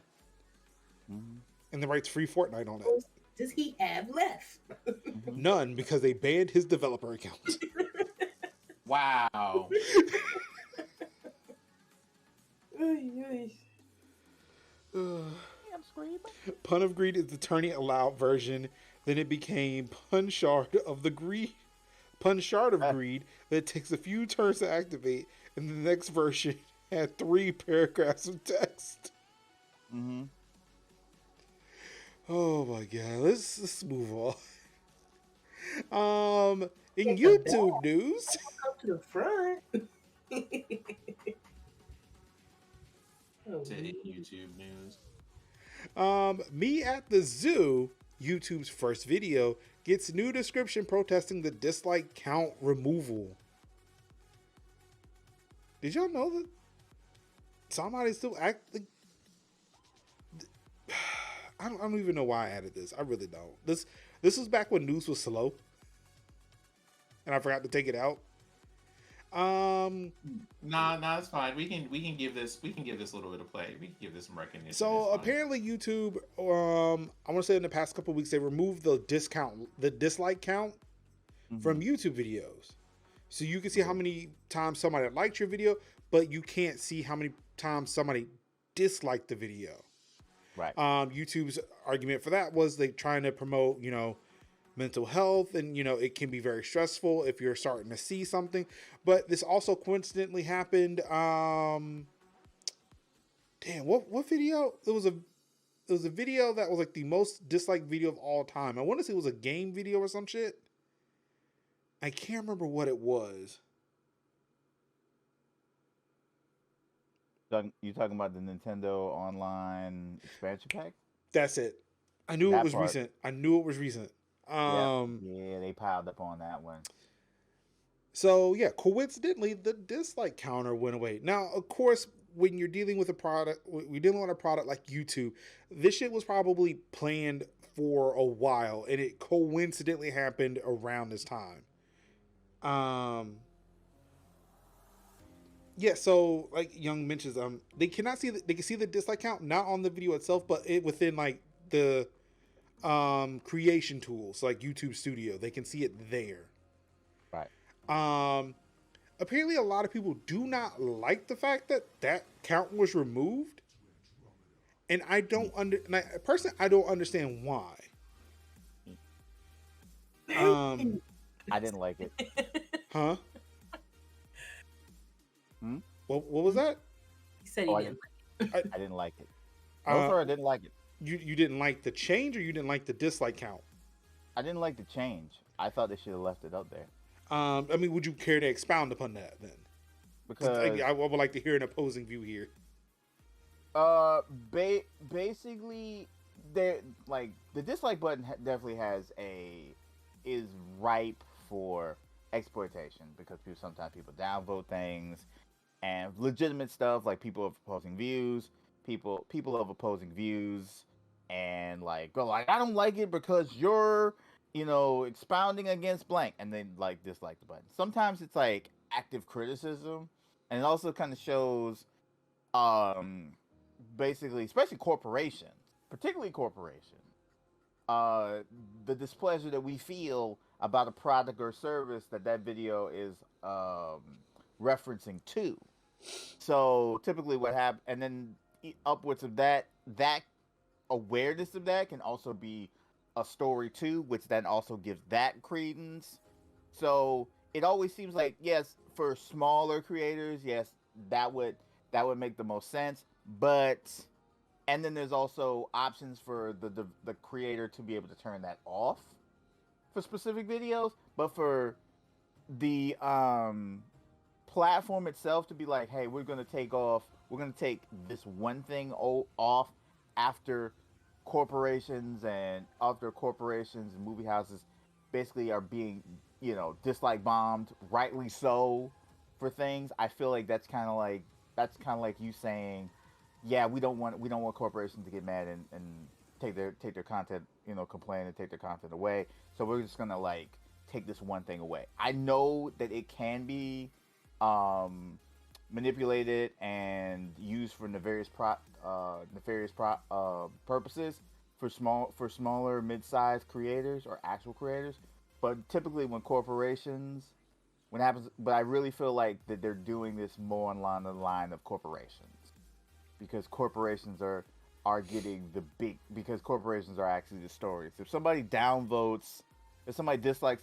Mm-hmm. And then writes free Fortnite on it. Does he have left? None, because they banned his developer account. Wow. I'm screaming. Pun of Greed is the turning allowed version. Then it became Pun Shard of Greed that takes a few turns to activate, and the next version had 3 paragraphs of text. Mm-hmm. Oh my god, let's move on. In YouTube news, come to the front. To YouTube news. Me at the Zoo, YouTube's first video, gets new description protesting the dislike count removal. Did y'all know that somebody still acting? I don't even know why I added this. I really don't. This was back when news was slow, and I forgot to take it out. Nah, it's fine. We can give this a little bit of play. We can give this some recognition. So apparently YouTube, I want to say in the past couple of weeks, they removed the dislike count from YouTube videos. So you can see how many times somebody liked your video, but you can't see how many times somebody disliked the video. Right. YouTube's argument for that was they trying to promote, mental health, and it can be very stressful if you're starting to see something. But this also coincidentally happened. What video? It was a video that was like the most disliked video of all time. I want to say it was a game video or some shit. I can't remember what it was. You talking about the Nintendo Online expansion pack? That's it. I knew it That was part. recent. I knew it was recent. Yeah, they piled up on that one. So yeah, coincidentally, the dislike counter went away. Now, of course, when you're dealing with a product, we're dealing with a product like YouTube, this shit was probably planned for a while, and it coincidentally happened around this time. Yeah, so like Young mentions, they cannot see they can see the dislike count not on the video itself, but it within like the creation tools like YouTube Studio. They can see it there. Right. Apparently a lot of people do not like the fact that that count was removed, and I don't personally I don't understand why. I didn't like it. Huh? What was that? He said he didn't like it. I didn't like it. No, sir, I didn't like it. You didn't like the change, or you didn't like the dislike count? I didn't like the change. I thought they should have left it up there. I mean, would you care to expound upon that then? Because I would like to hear an opposing view here. Basically, they like the dislike button definitely is ripe for exploitation because sometimes people downvote things and legitimate stuff like people of opposing views, people of opposing views, and like go like I don't like it because you're expounding against blank, and then like dislike the button. Sometimes it's like active criticism, and it also kind of shows basically, especially corporations, particularly corporations, the displeasure that we feel about a product or service that video is referencing to. So typically what happens, and then upwards of that awareness of that can also be a story too, which then also gives that credence. So it always seems like, yes, for smaller creators, yes, that would make the most sense. But and then there's also options for the creator to be able to turn that off for specific videos. But for the platform itself to be like, hey, we're gonna take this one thing off after corporations and movie houses basically are being dislike bombed, rightly so, for things. I feel like that's kind of like you saying, yeah, we don't want corporations to get mad and take their content, complain and take their content away. So we're just gonna like take this one thing away. I know that it can be manipulated and used for nefarious purposes for smaller mid-sized creators or actual creators. But typically when happens, but I really feel like that they're doing this more along the line of corporations, because corporations are getting because corporations are actually the stories. If somebody dislikes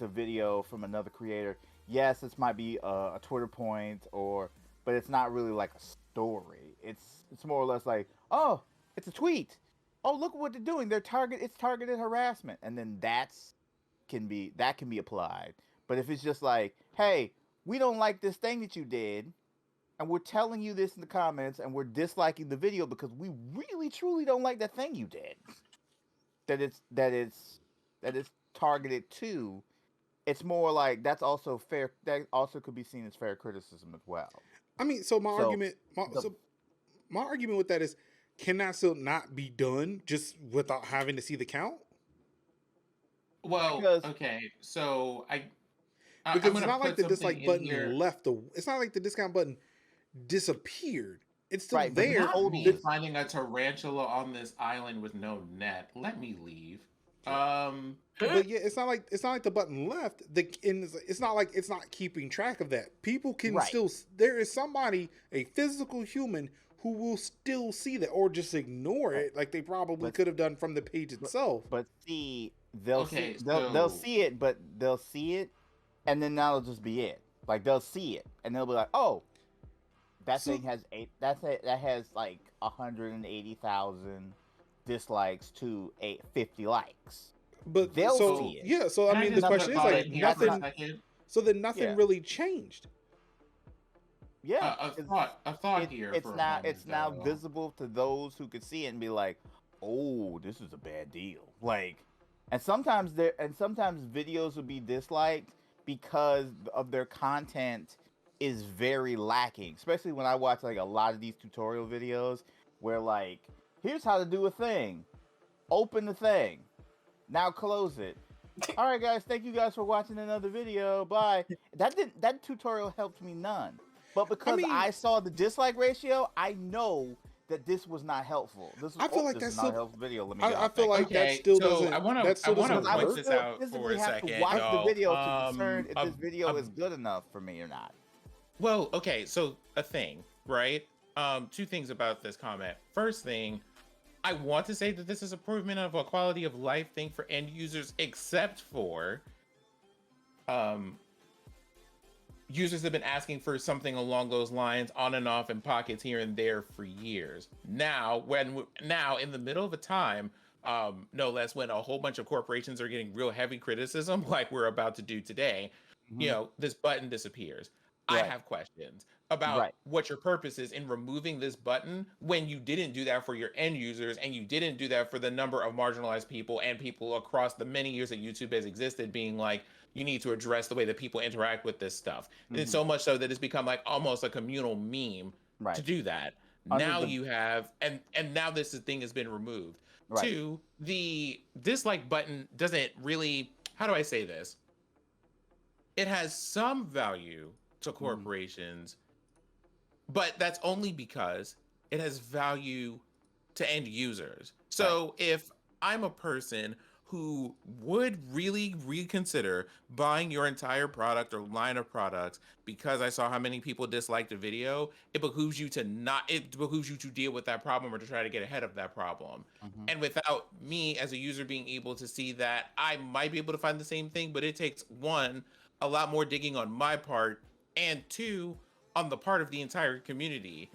a video from another creator, yes, this might be a Twitter point, but it's not really like a story. It's more or less like, oh, it's a tweet. Oh, look what they're doing. It's targeted harassment, and then that can be applied. But if it's just like, hey, we don't like this thing that you did, and we're telling you this in the comments, and we're disliking the video because we really truly don't like that thing you did, that it's targeted to, it's more like that's also fair. That also could be seen as fair criticism as well. I mean, so my argument with that is, can that still not be done just without having to see the count? Well, okay, so because it's not like the dislike button left. It's not like the discount button disappeared. It's still there. Finding a tarantula on this island with no net. Let me leave. But yeah, it's not like the button left. It's not like it's not keeping track of that. People can still. There is somebody, a physical human, who will still see that or just ignore it, like they probably could have done from the page itself. But see, they'll see it, but they'll see it, and then that'll just be it. Like they'll see it, and they'll be like, "Oh, that thing has that has like 180,000 dislikes to 50 likes." But they'll see it. Yeah, so I mean, the question is like nothing. So then nothing really changed. Yeah, a thought here. It's now visible to those who could see it and be like, "Oh, this is a bad deal." Like, and sometimes videos will be disliked because of their content is very lacking. Especially when I watch like a lot of these tutorial videos where like, here's how to do a thing. Open the thing. Now close it. All right, guys. Thank you guys for watching another video. Bye. That tutorial helped me none. But because I saw the dislike ratio, I know that this was not helpful. I feel like that's not a helpful video. Let me. I feel like that still doesn't. I want to point this out for a second. To watch the video to discern if this video is good enough for me or not. Well, okay. So a thing, right? Two things about this comment. First thing, I want to say that this is improvement of a quality of life thing for end users, except for users have been asking for something along those lines on and off in pockets here and there for years. Now, in the middle of a time, no less, when a whole bunch of corporations are getting real heavy criticism, like we're about to do today, this button disappears. Right. I have questions about what your purpose is in removing this button when you didn't do that for your end users and you didn't do that for the number of marginalized people and people across the many years that YouTube has existed, being like, you need to address the way that people interact with this stuff. And so much so that it's become like almost a communal meme to do that. Now you have, and now this thing has been removed. Right. Two, the dislike button doesn't really, how do I say this? It has some value to corporations, but that's only because it has value to end users. So if I'm a person who would really reconsider buying your entire product or line of products because I saw how many people disliked a video, it behooves you to deal with that problem or to try to get ahead of that problem. And without me as a user being able to see that, I might be able to find the same thing, but it takes one, a lot more digging on my part, and two, on the part of the entire community.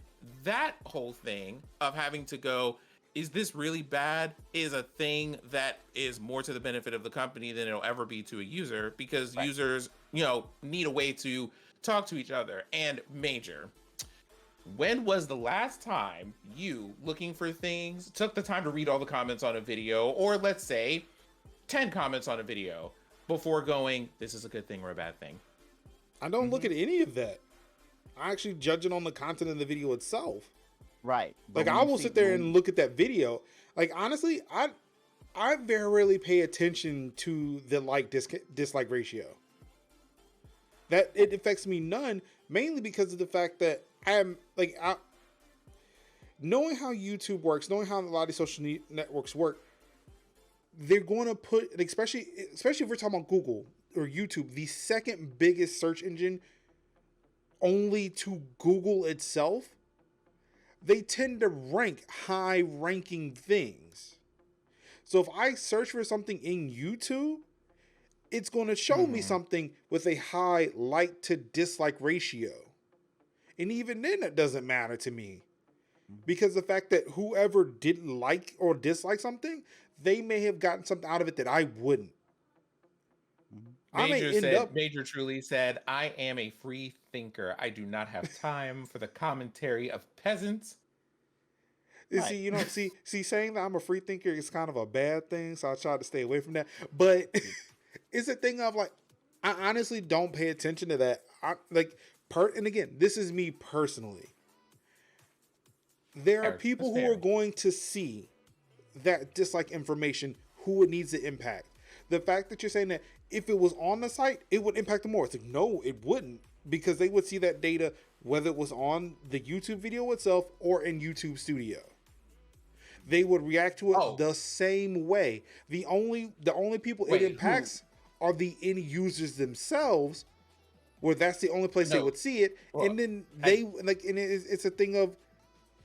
That whole thing of having to go, is this really bad, is a thing that is more to the benefit of the company than it'll ever be to a user, because users, need a way to talk to each other. And Major, when was the last time you, looking for things, took the time to read all the comments on a video, or let's say 10 comments on a video, before going, this is a good thing or a bad thing? I don't look at any of that. I actually judge it on the content of the video itself. Right. Like, I will sit there and look at that video. Like, honestly, I very rarely pay attention to the dislike ratio. That it affects me none, mainly because of the fact that knowing how YouTube works, knowing how a lot of social networks work, they're going to put, especially if we're talking about Google or YouTube, the second biggest search engine only to Google itself, they tend to rank high-ranking things. So if I search for something in YouTube, it's going to show me something with a high like to dislike ratio. And even then, it doesn't matter to me. Because the fact that whoever didn't like or dislike something, they may have gotten something out of it that I wouldn't. Major truly said, I am a free thinker. I do not have time for the commentary of peasants. See, saying that I'm a free thinker is kind of a bad thing, so I try to stay away from that. But it's a thing of like, I honestly don't pay attention to that. And again, this is me personally. There are people who are going to see that dislike information who it needs to impact. The fact that you're saying that if it was on the site, it would impact them more. It's like, no, it wouldn't, because they would see that data whether it was on the YouTube video itself or in YouTube Studio. They would react to it the same way. The only people it impacts are the end users themselves, where that's the only place they would see it. Well, and then it's a thing of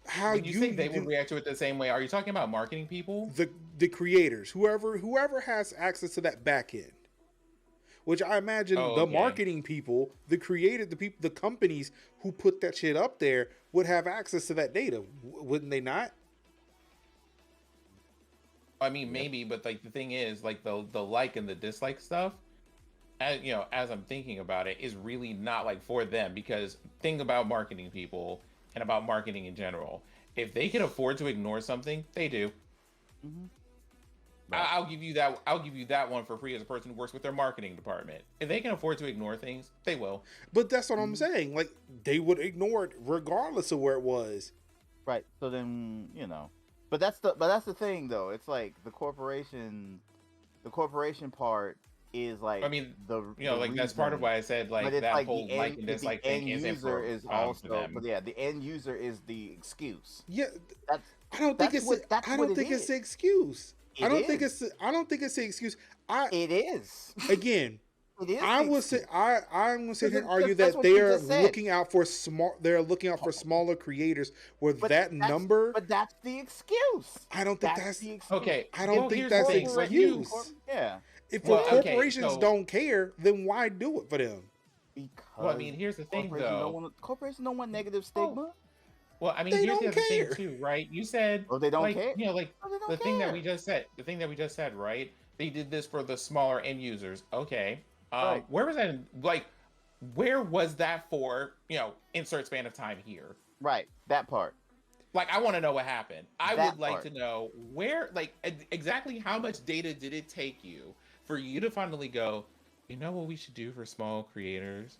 how when you think they would react to it the same way. Are you talking about marketing people? The creators, whoever has access to that back end. Which I imagine the marketing people, the creator, the people, the companies who put that shit up there would have access to that data, wouldn't they not? I mean, maybe, but like the thing is, like the like and the dislike stuff, as I'm thinking about it, is really not like for them, because think about marketing people and about marketing in general. If they can afford to ignore something, they do. Mm-hmm. Right. I'll give you that. I'll give you that one for free as a person who works with their marketing department. If they can afford to ignore things, they will. But that's what I'm saying. Like, they would ignore it regardless of where it was. Right. So then, but that's the thing though. It's like the corporation part is like, I mean, the like that's part of why I said like that like whole like and dislike thing isn't for them. But yeah, the end user is the excuse. Yeah, That's I don't think it's an excuse. I don't think it's an excuse. It is. Again, it is. I'm gonna sit here and argue that they are looking out for smaller creators where number. But that's the excuse. I don't think that's the excuse. Okay. I don't think that's an excuse. Yeah. If corporations don't care, then why do it for them? Well, I mean, here's the thing, though. Corporations don't want negative stigma. Well, I mean, here's the other thing too, right? You said, they don't care. The thing that we just said, right? They did this for the smaller end users. Okay. Right. Where was that? Where was that for? Insert span of time here. Right. That part. Like, I want to know what happened. I would like to know where, exactly how much data did it take you for you to finally go, you know what we should do for small creators?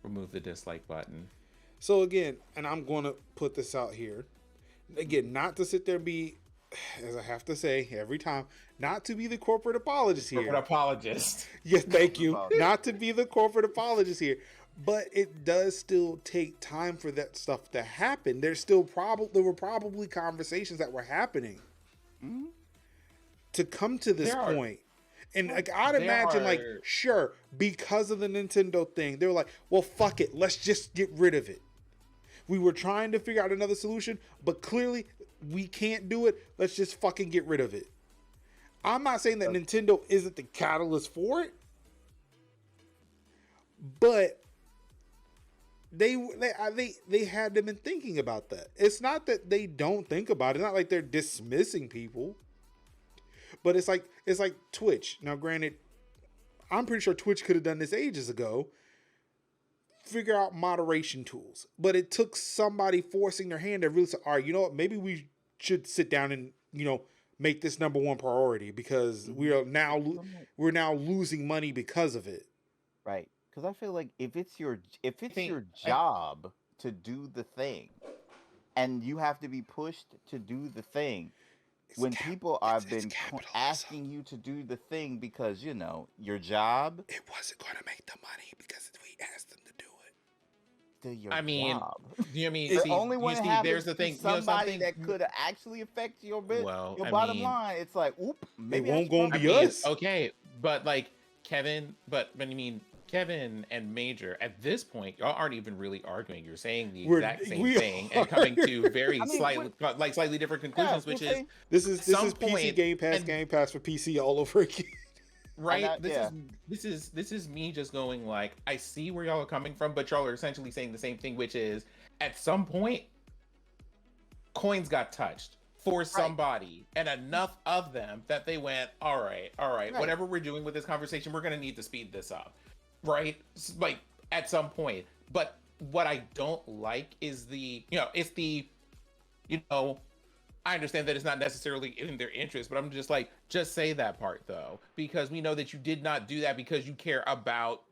Remove the dislike button. So again, and I'm going to put this out here, again, not to sit there and be, as I have to say every time, not to be the corporate apologist here. Corporate apologist. Yes, thank you. Not to be the corporate apologist here. But it does still take time for that stuff to happen. There were probably conversations that were happening to come to this point. And I'd imagine, sure, because of the Nintendo thing, they were like, well, fuck it. Let's just get rid of it. We were trying to figure out another solution, but clearly we can't do it. Let's just fucking get rid of it. I'm not saying that Nintendo isn't the catalyst for it, but they had them in thinking about that. It's not that they don't think about it. It's not like they're dismissing people. But it's like Twitch. Now, granted, I'm pretty sure Twitch could have done this ages ago. Figure out moderation tools. But it took somebody forcing their hand to really say, all right, you know what? Maybe we should sit down and, make this number one priority because we're now losing money because of it. Right. Because I feel like if it's your job to do the thing, and you have to be pushed to do the thing, when people have been asking you to do the thing because your job, it wasn't going to make the money because we asked them to do it. The only one there's the thing. Somebody that could actually affect your bottom line. It's like, maybe it won't go and be us. Okay, but Kevin and Major, at this point, y'all aren't even really arguing. You're saying the exact same thing and coming to very slightly different conclusions, which is this is PC Game Pass for PC all over again. Right? This is me just going I see where y'all are coming from, but y'all are essentially saying the same thing, which is at some point coins got touched for somebody and enough of them that they went, all right, whatever we're doing with this conversation, we're gonna need to speed this up. Right? At some point. But what I don't like is I understand that it's not necessarily in their interest, but I'm just say that part though, because we know that you did not do that because you care about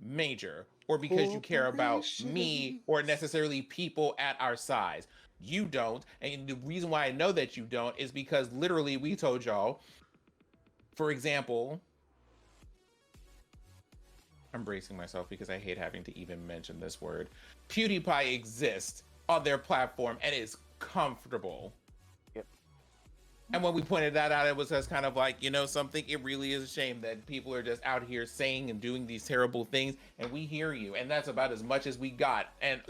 Major or because you care about me or necessarily people at our size. You don't. And the reason why I know that you don't is because literally we told y'all, for example, I'm bracing myself because I hate having to even mention this word. PewDiePie exists on their platform and is comfortable. Yep. And when we pointed that out, it was just kind of something, it really is a shame that people are just out here saying and doing these terrible things, and we hear you, and that's about as much as we got. And,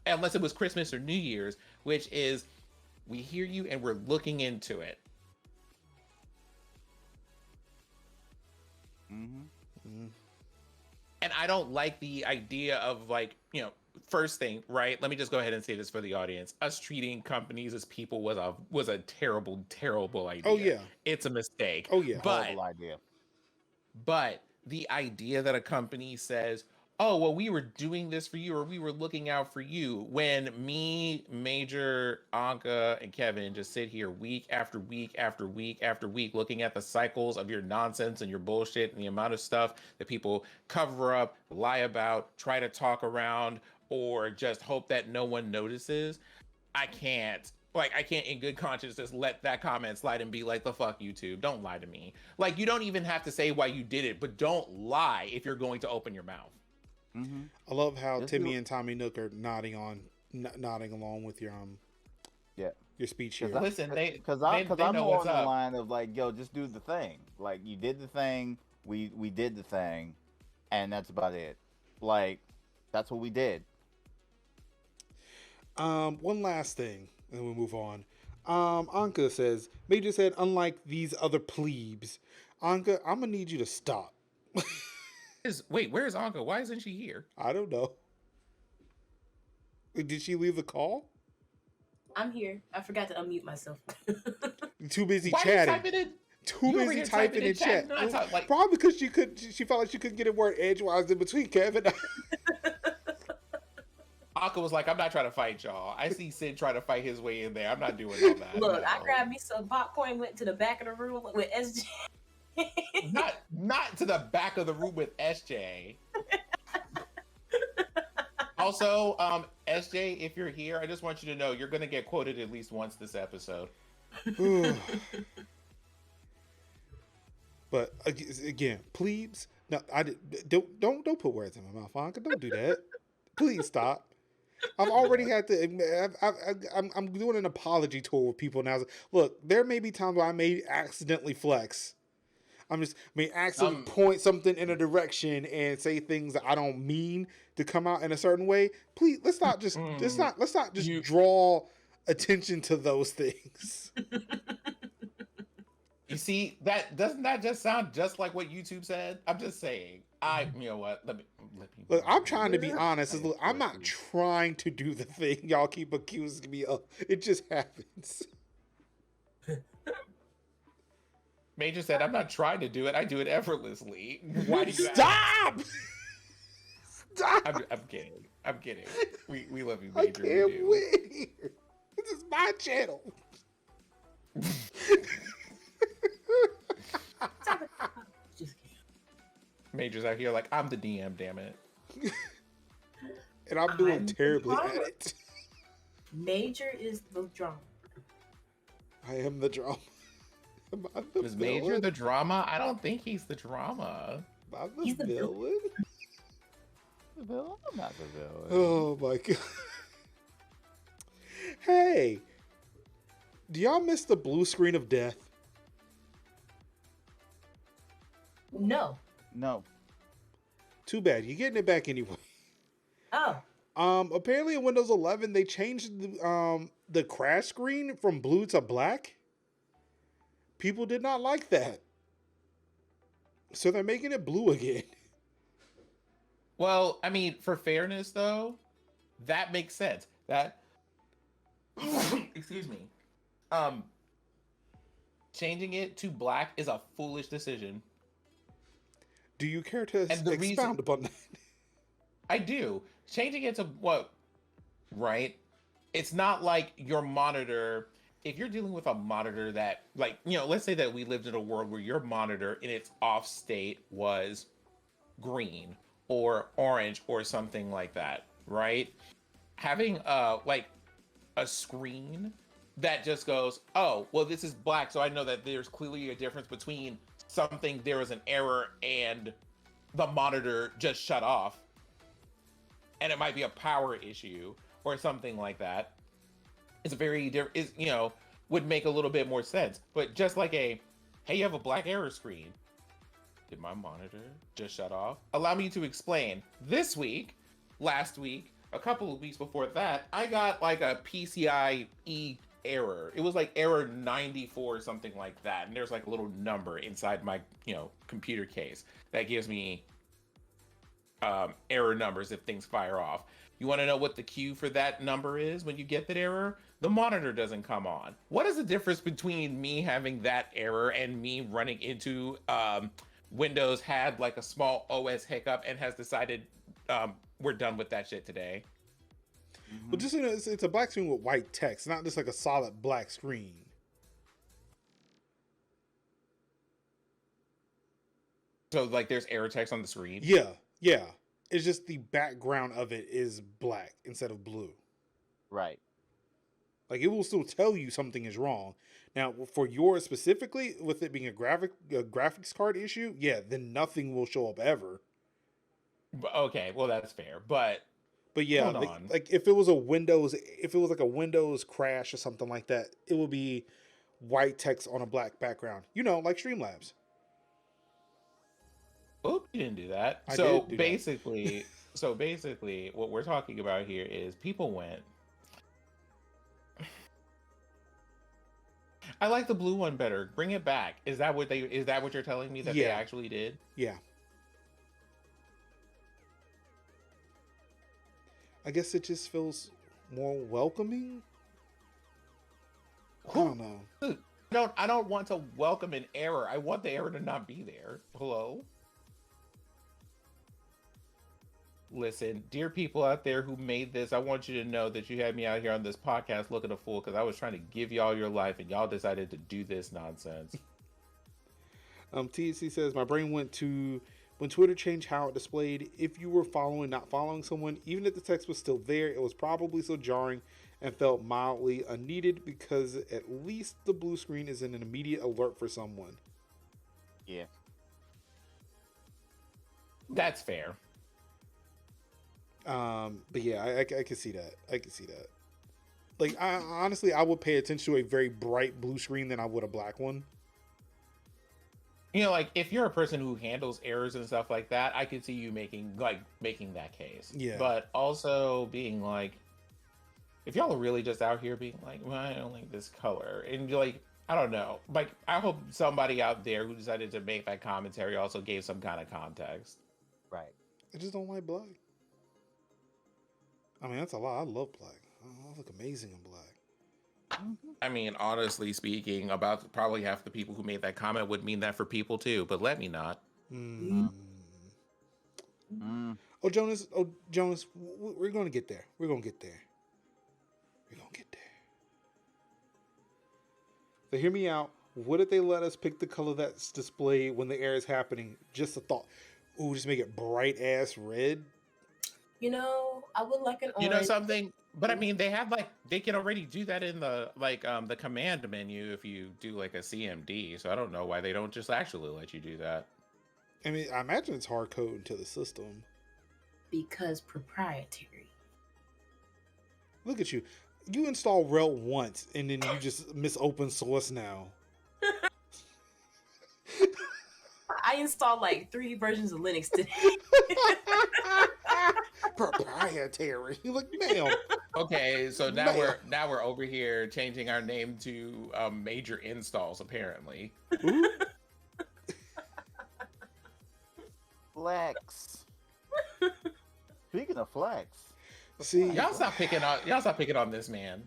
unless it was Christmas or New Year's, which is, we hear you and we're looking into it. And I don't like the idea of first thing, right? Let me just go ahead and say this for the audience. Us treating companies as people was a terrible, terrible idea. Oh yeah. It's a mistake. Oh yeah. Horrible idea. But the idea that a company says, oh, well, we were doing this for you, or we were looking out for you, when me, Major, Anka, and Kevin just sit here week after week after week after week looking at the cycles of your nonsense and your bullshit and the amount of stuff that people cover up, lie about, try to talk around, or just hope that no one notices. I can't in good conscience just let that comment slide and be like, the fuck, YouTube, don't lie to me. Like, you don't even have to say why you did it, but don't lie if you're going to open your mouth. Mm-hmm. I love how Timmy and Tommy Nook are nodding along with your speech here. Listen, because I'm more on the line of like, yo, just do the thing. Like, you did the thing, we did the thing, and that's about it. Like, that's what we did. One last thing, and then we'll move on. Anka says, Major said, unlike these other plebes, Anka, I'm gonna need you to stop. Wait, where's Anka? Why isn't she here? I don't know. Did she leave the call? I'm here. I forgot to unmute myself. Too busy chatting. Too busy typing in chat. Probably because she felt like she couldn't get a word edgewise in between Kevin. Anka was like, I'm not trying to fight y'all. I see Sid trying to fight his way in there. I'm not doing all that. Look, I grabbed me some popcorn, went to the back of the room with SJ. Not to the back of the room with SJ. Also, SJ, if you're here, I just want you to know you're going to get quoted at least once this episode. But again, plebes, no, don't put words in my mouth, Anka. Don't do that. Please stop. I've already had to. I'm doing an apology tour with people now. Look, there may be times where I may accidentally flex. Accidentally point something in a direction and say things that I don't mean to come out in a certain way. Please, let's not just draw attention to those things. You see, doesn't that just sound just like what YouTube said? I'm just saying. You know what? Let me look, I'm trying to be honest. Look, I'm not trying to do the thing y'all keep accusing me of. It just happens. Major said, I'm not trying to do it. I do it effortlessly. Why do you Stop! Stop! I'm kidding. I'm kidding. We love you, Major. I can't win here. This is my channel. Major's out here like, I'm the DM, damn it. And I'm doing terribly at it. Major is the drama. I am the drama. Is Major the drama? I don't think he's the drama. He's the villain. The villain? I'm not the villain. Oh my god. Hey, do y'all miss the blue screen of death? No. Too bad. You're getting it back anyway. Oh. Apparently in Windows 11 they changed the crash screen from blue to black. People did not like that. So they're making it blue again. Well, I mean, for fairness though, that makes sense. That excuse me. Changing it to black is a foolish decision. Do you care to expound upon that? I do. Changing it to what? Right? It's not like your monitor. If you're dealing with a monitor that, like, let's say that we lived in a world where your monitor in its off state was green or orange or something like that, right? Having a screen that just goes, oh, well, this is black, so I know that there's clearly a difference between something, there was an error and the monitor just shut off, and it might be a power issue or something like that. It's would make a little bit more sense. But just like hey, you have a black error screen. Did my monitor just shut off? Allow me to explain. This week, last week, a couple of weeks before that, I got like a PCIe error. It was like error 94 or something like that. And there's like a little number inside my, computer case that gives me error numbers if things fire off. You want to know what the cue for that number is when you get that error? The monitor doesn't come on. What is the difference between me having that error and me running into Windows had like a small OS hiccup and has decided we're done with that shit today. Well, just it's a black screen with white text, not just like a solid black screen. So like there's error text on the screen. Yeah. It's just the background of it is black instead of blue. Right. Like it will still tell you something is wrong. Now, for yours specifically, with it being a graphics card issue, yeah, then nothing will show up ever. Okay, well that's fair, but yeah, like if it was like a Windows crash or something like that, it would be white text on a black background. Like Streamlabs. Oop, you didn't do that. Basically, what we're talking about here is people went. I like the blue one better. Bring it back. Is that what you're telling me that they actually did? Yeah. I guess it just feels more welcoming. I don't know. I don't want to welcome an error. I want the error to not be there. Hello? Listen, dear people out there who made this, I want you to know that you had me out here on this podcast looking a fool because I was trying to give y'all your life and y'all decided to do this nonsense. THC says, my brain went to when Twitter changed how it displayed if you were following, not following someone. Even if the text was still there, it was probably so jarring and felt mildly unneeded because at least the blue screen is an immediate alert for someone. Yeah. That's fair. But yeah, I can see that. Like, honestly, I would pay attention to a very bright blue screen than I would a black one. Like if you're a person who handles errors and stuff like that, I could see you making that case. Yeah. But also being like, if y'all are really just out here being like, well, I don't like this color, and you're like, I don't know. Like, I hope somebody out there who decided to make that commentary also gave some kind of context. Right. I just don't like black. I mean, that's a lot. I love black. I look amazing in black. I mean, honestly speaking, about probably half the people who made that comment would mean that for people too, but let me not. Oh, Jonas, we're going to get there. We're going to get there. So hear me out. What if they let us pick the color that's displayed when the error is happening? Just a thought. Ooh, just make it bright ass red. I would like an orange. Something, but I mean, they can already do that in the the command menu if you do like a CMD. So I don't know why they don't just actually let you do that. I mean, I imagine it's hard coded into the system. Because proprietary. Look at you. You install RHEL once and then you just miss open source now. I installed like 3 versions of Linux today. Proprietary. You look, ma'am. Okay, so now we're over here changing our name to major installs apparently. Flex. Speaking of flex. See, y'all stop picking on this man.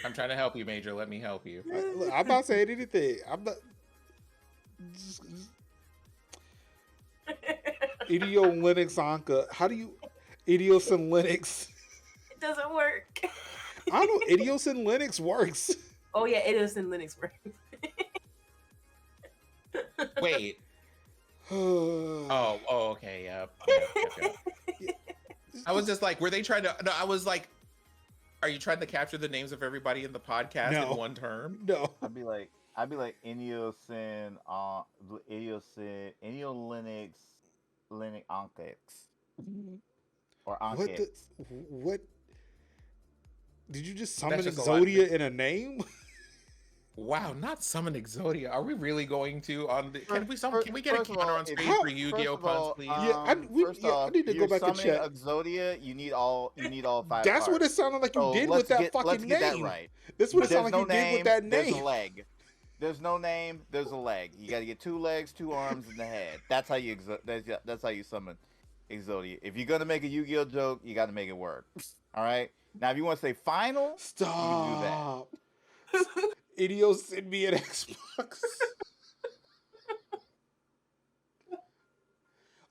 I'm trying to help you, Major. Let me help you. I'm not saying anything. I'm not. Idio Linux Anka. How do you Idios and Linux? It doesn't work. I don't know. Idios and Linux works. Oh yeah, Idios and Linux works. Wait. Okay, yeah. I was just like, were they trying to? No, I was like, are you trying to capture the names of everybody in the podcast in one term? No. I'd be like Iniosin, Inio Linux Onkex. Or Onkex. What? Did you just summon just Exodia in a name? Wow, not summon Exodia. Are we really going to on the? Can we get a counter on screen for Yu-Gi-Oh puns, please? I need to go back and check. Exodia, you need all 5. That's cards. what it sounded like you did with that fucking name. That right. That's what it sounded like you did with that name. There's a leg. There's no name. There's a leg. You got to get 2 legs, 2 arms, and the head. That's how you that's how you summon Exodia. If you're gonna make a Yu-Gi-Oh joke, you got to make it work. All right. Now, if you want to say final, stop. you can do that. Idio, send me an Xbox.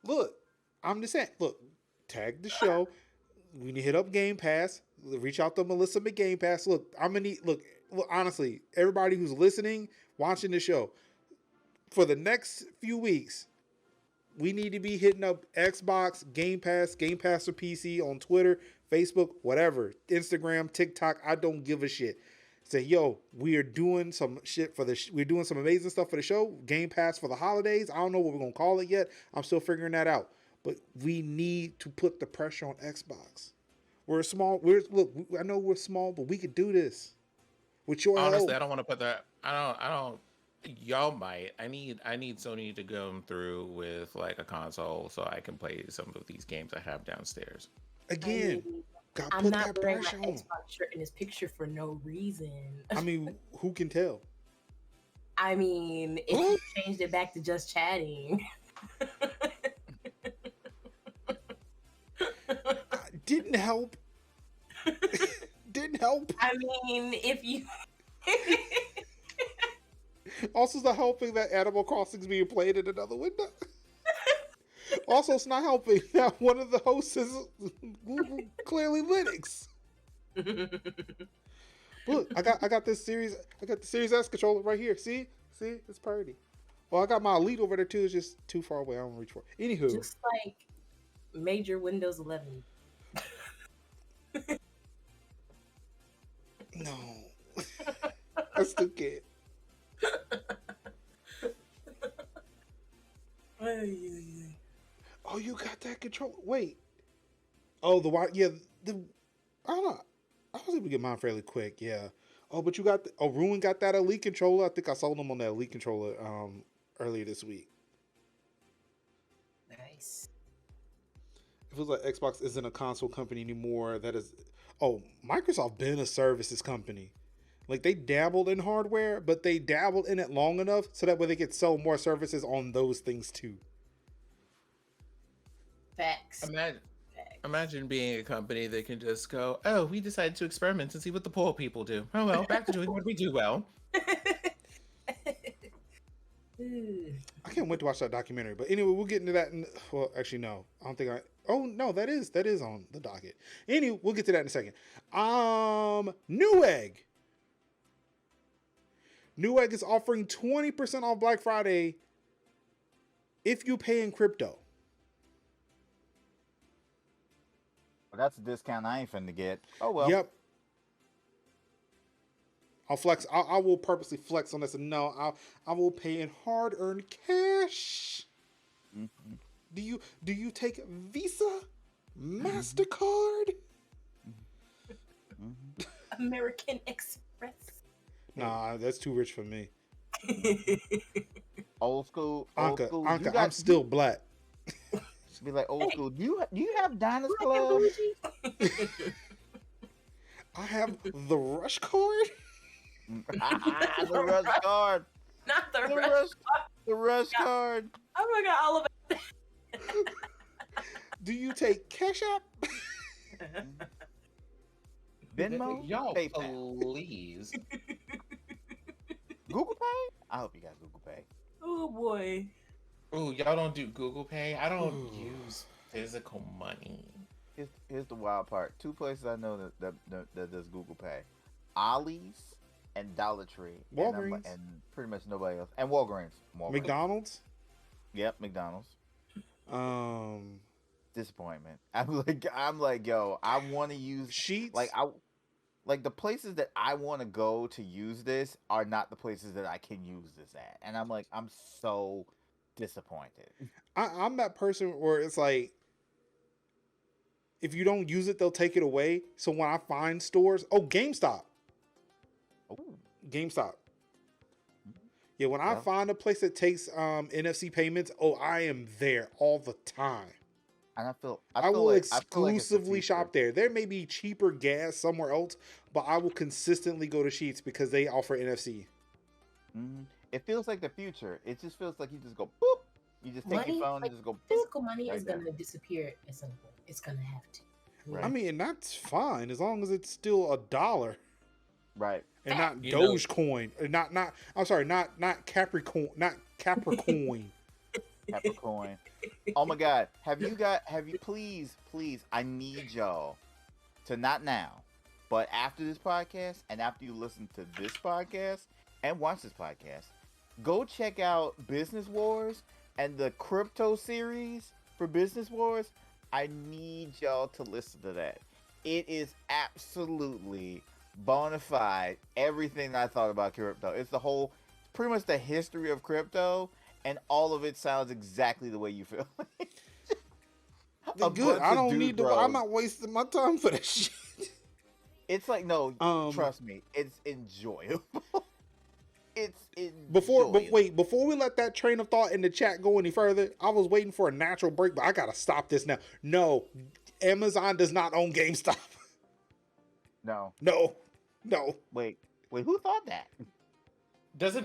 Look, I'm just saying. Look, tag the show. We need to hit up Game Pass. Reach out to Melissa at Game Pass. Look, I'm gonna need. Look, honestly, everybody who's listening, watching the show, for the next few weeks, we need to be hitting up Xbox, Game Pass for PC on Twitter, Facebook, whatever, Instagram, TikTok. I don't give a shit. Say, yo, we are doing some shit for we're doing some amazing stuff for the show. Game Pass for the holidays. I don't know what we're gonna call it yet. I'm still figuring that out. But we need to put the pressure on Xbox. We're small. Look. I know we're small, but we could do this with your Honestly, help. I don't want to put that. I don't. Y'all might. I need Sony to go through with like a console so I can play some of these games I have downstairs. Again, I'm not wearing my Xbox shirt in this picture for no reason. I mean, who can tell? I mean, if you changed it back to just chatting. Didn't help. Didn't help. I mean, if you... Also, it's not helping that Animal Crossing is being played in another window. Also, it's not helping that one of the hosts is clearly Linux. Look, I got this series. I got the Series S controller right here. See, it's pretty. Well, I got my Elite over there too. It's just too far away. I don't reach for it. Anywho, just like major Windows 11. No, I still can't. Oh, you got that controller? Wait. Oh, the wire. Yeah, I don't know. I was able to get mine fairly quick. Yeah. Oh, but you got Ruin got that Elite controller. I think I sold them on that Elite controller earlier this week. Nice. It feels like Xbox isn't a console company anymore. That is. Oh, Microsoft been a services company. Like, they dabbled in hardware, but they dabbled in it long enough so that way they could sell more services on those things too. Facts. Imagine being a company that can just go, oh, we decided to experiment and see what the poor people do. Oh, well, back to doing what we do well. I can't wait to watch that documentary. But anyway, we'll get into that. Well, actually, no. I don't think Oh, no, that is on the docket. Anyway, we'll get to that in a second. Newegg. Newegg is offering 20% off Black Friday if you pay in crypto. Well, that's a discount I ain't finna get. Oh, well. Yep. I'll flex. I will purposely flex on this. And no, I will pay in hard-earned cash. Mm-hmm. Do you take Visa, MasterCard? Mm-hmm. American Express. Nah, that's too rich for me. Old school. Anka, I'm still black. Be like old school. Do you have Diners Club? I have the Rush card. The Rush card. Not the Rush card. The Rush card. Oh my god, all of it. Do you take Cash App? Venmo? Y'all, PayPal. please. Google Pay? I hope you got Google Pay. Oh boy. Ooh, y'all don't do Google Pay? I don't use physical money. Here's the wild part. Two places I know that does Google Pay. Ollie's and Dollar Tree. Walgreens. And pretty much nobody else. And Walgreens. McDonald's? Yep, McDonald's. Disappointment. I'm like, yo, I want to use Sheets. Like the places that I want to go to use this are not the places that I can use this at, and I'm like, I'm so disappointed. I'm that person where it's like, if you don't use it, they'll take it away. So when I find stores, GameStop. Ooh. GameStop. Yeah, when I find a place that takes NFC payments, I am there all the time. And I will exclusively shop there. There may be cheaper gas somewhere else, but I will consistently go to Sheets because they offer NFC. Mm-hmm. It feels like the future. It just feels like you just go boop. You just take your phone and just go boop. Physical money is going to disappear at some point. It's going to have to. Right. I mean, and that's fine as long as it's still $1. Right. And not Dogecoin. I'm sorry, not Capricorn, not Capricorn. Capricorn. Oh my God. Have you please, I need y'all to, not now, but after this podcast and after you listen to this podcast and watch this podcast, go check out Business Wars and the crypto series for Business Wars. I need y'all to listen to that. It is absolutely bona fide everything that I thought about crypto. It's pretty much the history of crypto, and all of it sounds exactly the way you feel. Good. I don't need to. I'm not wasting my time for that shit. It's like, no, trust me, it's enjoyable. It's enjoyable. Before we let that train of thought in the chat go any further, I was waiting for a natural break, but I gotta stop this now. No, Amazon does not own GameStop. No. Wait, who thought that? Does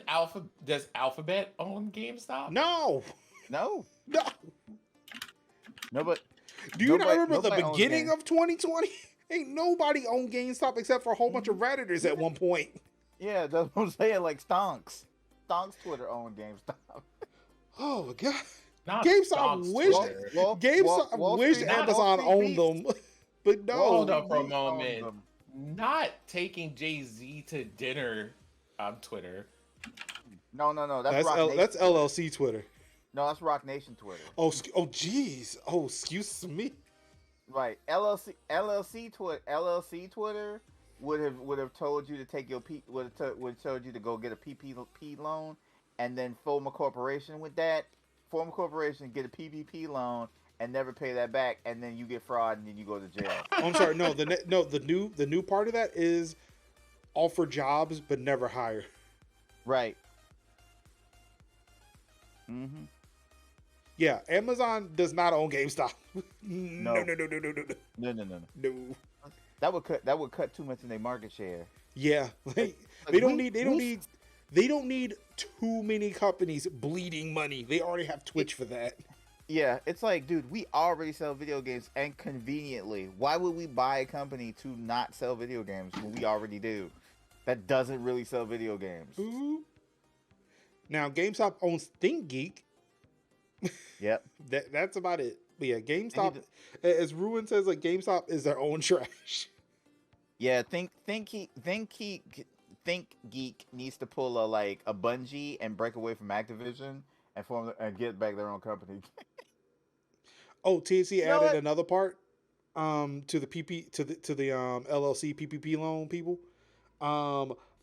Alphabet own GameStop? No. No, but do you not remember the beginning of 2020? Ain't nobody owned GameStop except for a whole bunch of Redditors at one point. Yeah, that's what I'm saying. Like Stonks Twitter owned GameStop. Oh my God. Not GameStop wished Amazon owned them, but no. Hold up for a moment. Not taking Jay-Z to dinner on Twitter. No. That's LLC Twitter. No, that's Rock Nation Twitter. Oh, jeez. Oh, excuse me. Right, LLC Twitter would have told you to take your would have told you to go get a PPP loan, and then form a corporation with that. Form a corporation, get a PPP loan, and never pay that back, and then you get fraud, and then you go to jail. Oh, I'm sorry. No, the new part of that is offer jobs but never hire. Right. Mm-hmm. Yeah, Amazon does not own GameStop. No. No. That would cut too much in their market share. Yeah, they don't need too many companies bleeding money. They already have Twitch for that. Yeah, it's like, dude, we already sell video games, and conveniently, why would we buy a company to not sell video games when we already do? That doesn't really sell video games. Ooh. Now, GameStop owns ThinkGeek. Yep. That's about it. But yeah, GameStop, as Ruin says, like GameStop is their own trash. Yeah, ThinkGeek needs to pull a Bungie and break away from Activision and get back their own company. Oh, THC added another part to the LLC PPP loan people.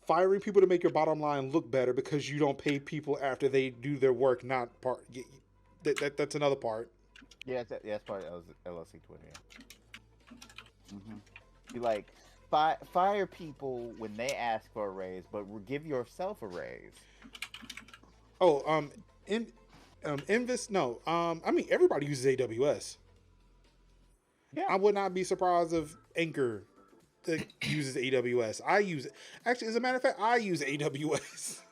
Firing people to make your bottom line look better because you don't pay people after they do their work, not part. That's another part. Yeah, that's part of LLC Twitter. Yeah. Mm-hmm. Be like, fire people when they ask for a raise, but give yourself a raise. Oh, Invis, no. I mean, everybody uses AWS. Yeah. I would not be surprised if Anchor uses AWS. I use it. Actually, as a matter of fact, I use AWS.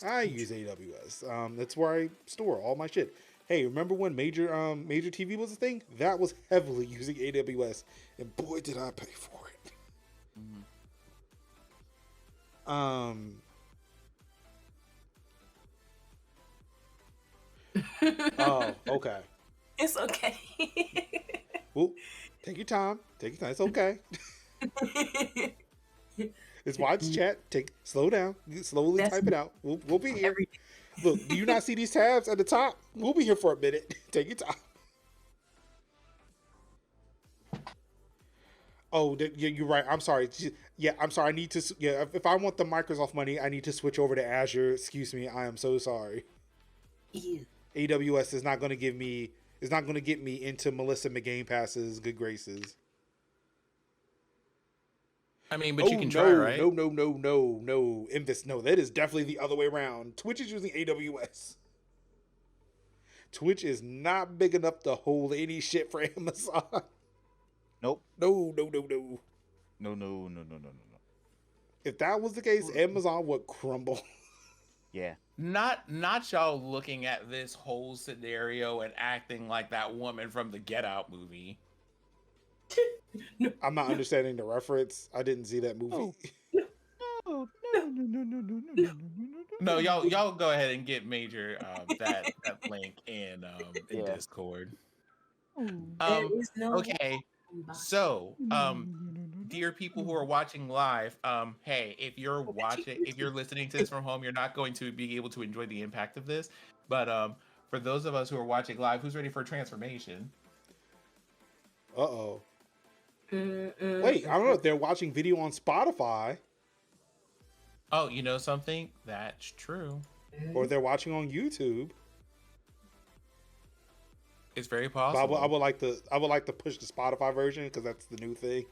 I use AWS. That's where I store all my shit. Hey, remember when major TV was a thing? That was heavily using AWS, and boy, did I pay for it. Oh, okay. It's okay. Well, take your time. It's okay. It's watch chat. Slow down. Slowly type it out. We'll be here. Look, do you not see these tabs at the top? We'll be here for a minute. Take your time. Oh, you're right. I'm sorry. Yeah, I'm sorry. I need to. Yeah, if I want the Microsoft money, I need to switch over to Azure. Excuse me. I am so sorry. Ew. AWS is not going to give me. Is not going to get me into Melissa McGame Pass's good graces. I mean, but you can try, right? No. Invis, no. That is definitely the other way around. Twitch is using AWS. Twitch is not big enough to hold any shit for Amazon. Nope. No. No. If that was the case, Amazon would crumble. Yeah. Not y'all looking at this whole scenario and acting like that woman from the Get Out movie. I'm not understanding the reference. I didn't see that movie. No, y'all go ahead and get Major that link in Discord. There is no Okay. So, dear people who are watching live, hey, if you're listening to this from home, you're not going to be able to enjoy the impact of this. But for those of us who are watching live, who's ready for a transformation? Uh-oh. Wait, I don't know if they're watching video on Spotify. Oh, you know something? That's true. Or they're watching on YouTube. It's very possible. But I would like to push the Spotify version because that's the new thing.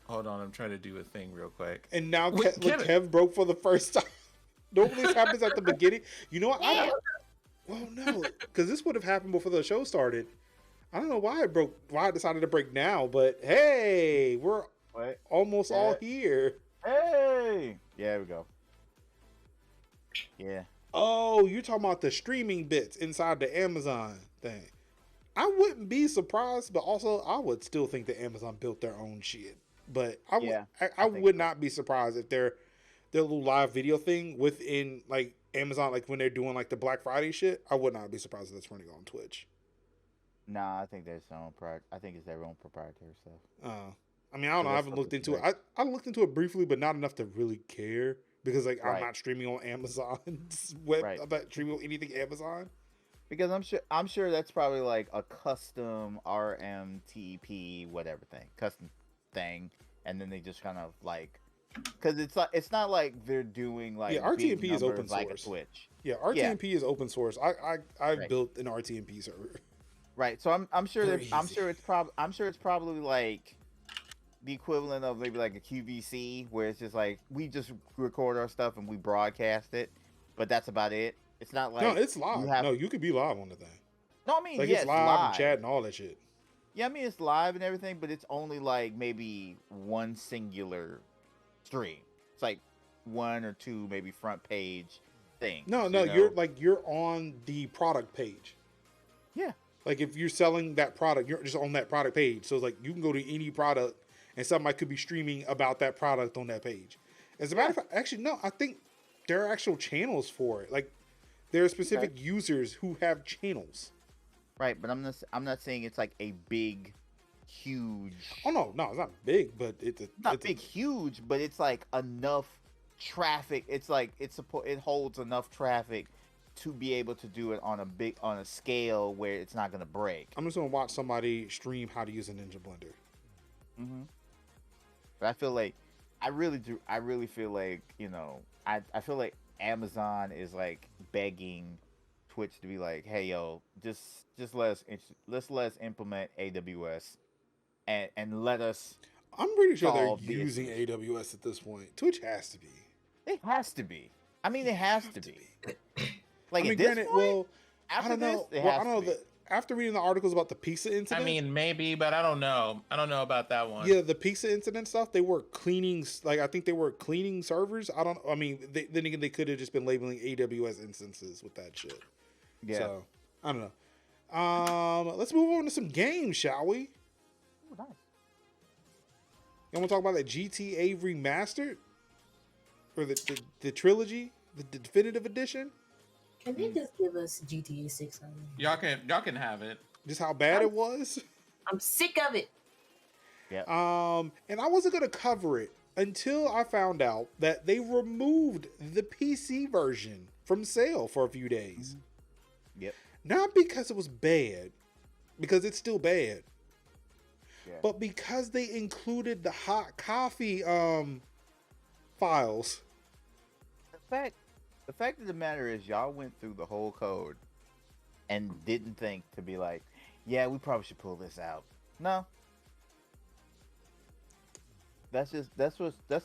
Hold on, I'm trying to do a thing real quick. And now Kev broke for the first time. Normally this happens at the beginning. You know what? Well, no, because this would have happened before the show started. I don't know why I decided to break now, but hey, we're almost all here. Hey! Yeah, there we go. Yeah. Oh, you're talking about the streaming bits inside the Amazon thing. I wouldn't be surprised, but also I would still think that Amazon built their own shit. But I would not be surprised if their little live video thing within like Amazon, like when they're doing like the Black Friday shit, I would not be surprised if that's running on Twitch. Nah, I think there's some I think it's their own proprietary stuff. I mean, I don't know. I haven't looked into it. I looked into it briefly, but not enough to really care because like I'm not streaming on Amazon's web. I'm not streaming on anything Amazon. Because I'm sure that's probably like a custom RMTP whatever thing, custom thing, and then they just kind of like, because it's not like they're doing like RTMP is open source like a Twitch. Yeah, RTMP is open source. I built an RTMP server. Right, so I'm sure it's probably like the equivalent of maybe like a QVC where it's just like we just record our stuff and we broadcast it, but that's about it. It's not like it's live. You could be live on the thing. No, I mean like it's live and chat and all that shit. Yeah, I mean it's live and everything, but it's only like maybe one singular stream. It's like one or two maybe front page things. No, you're on the product page. Yeah. Like if you're selling that product, you're just on that product page. So it's like you can go to any product and somebody could be streaming about that product on that page. As a matter of fact, actually, no, I think there are actual channels for it. Like there are specific users who have channels. Right, but I'm not saying it's like a big, huge. Oh no, it's not big, but it's huge, but it's like enough traffic. It's like it holds enough traffic to be able to do it on a scale where it's not gonna break. I'm just gonna watch somebody stream how to use a Ninja Blender. Mm-hmm. But I feel like I really feel like I feel like Amazon is like begging Twitch to be like, hey yo, just let us implement AWS and let us. I'm pretty sure they're using AWS at this point. Twitch has to be. It has to be. I mean, it has to be. Like, I mean, granted, I don't know. After reading the articles about the pizza incident, I mean, maybe, but I don't know. I don't know about that one. Yeah, the pizza incident stuff. They were cleaning, I think they were cleaning servers. Then again, they could have just been labeling AWS instances with that shit. Yeah. So I don't know. Let's move on to some games, shall we? Oh, nice. You want to talk about that GTA remastered or the trilogy, the definitive edition? Can they just give us GTA 6 already? Y'all can have it. Just how bad it was. I'm sick of it. Yeah. And I wasn't gonna cover it until I found out that they removed the PC version from sale for a few days. Yep. Not because it was bad, because it's still bad. Yeah. But because they included the hot coffee files. The fact of the matter is, y'all went through the whole code and didn't think to be like, yeah, we probably should pull this out. No. That's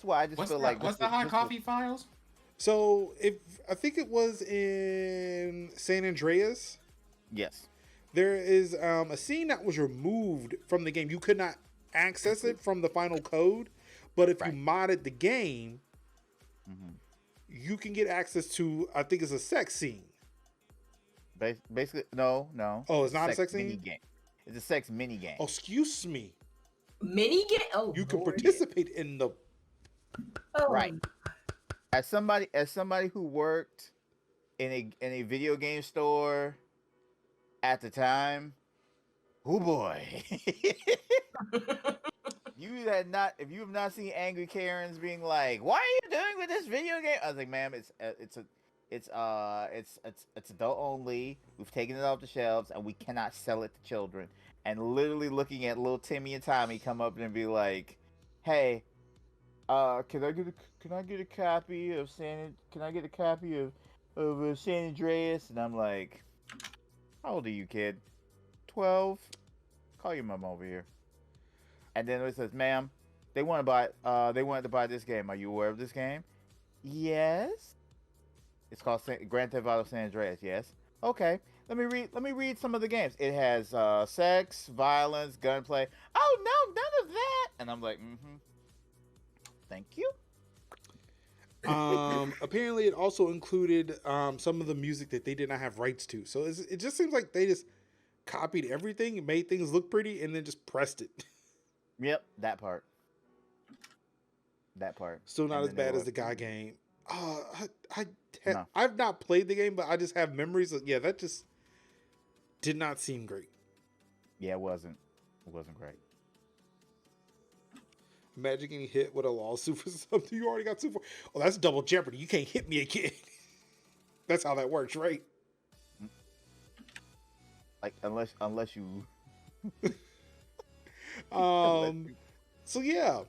why I just feel like. What's the hot coffee files? So I think it was in San Andreas. Yes. There is a scene that was removed from the game. You could not access it from the final code, but if you modded the game, you can get access to, I think it's a sex scene. Basically, no. Oh, it's not a sex mini scene? game. It's a sex mini game. Oh, excuse me. Mini game? Oh, you can Lord. participate in the. Oh. Right. As somebody who worked in a video game store at the time, oh boy. If you have not seen angry Karens being like, "What are you doing with this video game?" I was like, "Ma'am, it's adult only. We've taken it off the shelves and we cannot sell it to children." And literally looking at little Timmy and Tommy come up and be like, "Hey, can I get a copy of San Andreas?" And I'm like, "How old are you, kid? 12? Call your mom over here." And then it says, "Ma'am, they wanted to buy this game. Are you aware of this game?" "Yes." It's called Grand Theft Auto San Andreas. "Yes." "Okay. Let me read some of the games. It has sex, violence, gunplay." "Oh no, none of that." And I'm like, "Thank you." Apparently, it also included some of the music that they did not have rights to. So it just seems like they just copied everything and made things look pretty, and then just pressed it. Yep, that part. Still not as bad as the guy game. I've not played the game, but I just have memories of, yeah, that just did not seem great. Yeah, it wasn't great. Imagine getting hit with a lawsuit for something you already got sued for. Oh, that's double jeopardy. You can't hit me again. That's how that works, right? Like unless you. So yeah,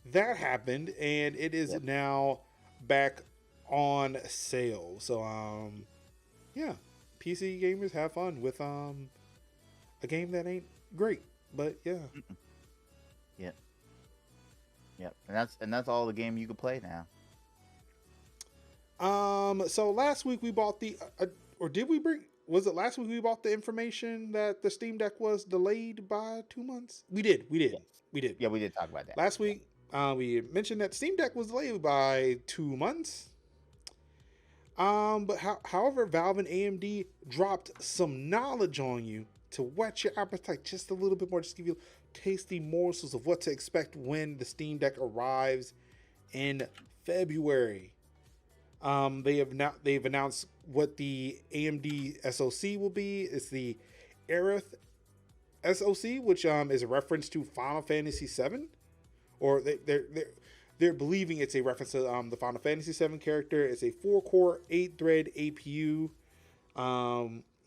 that happened, and it is now back on sale. So yeah, PC gamers have fun with a game that ain't great, but yeah. Yep, and that's all the game you can play now. So last week we bought or did we bring? Was it last week we bought the information that the Steam Deck was delayed by 2 months? We did. Yes. We did. Yeah, we did talk about that. Last week, we mentioned that Steam Deck was delayed by 2 months. But however, Valve and AMD dropped some knowledge on you to whet your appetite just a little bit more, just give you tasty morsels of what to expect when the Steam Deck arrives in February. They've announced what the AMD SoC will be. It's the Aerith SoC, which is a reference to Final Fantasy VII, or they're believing it's a reference to the Final Fantasy VII character. It's a 4-core, 8-thread APU,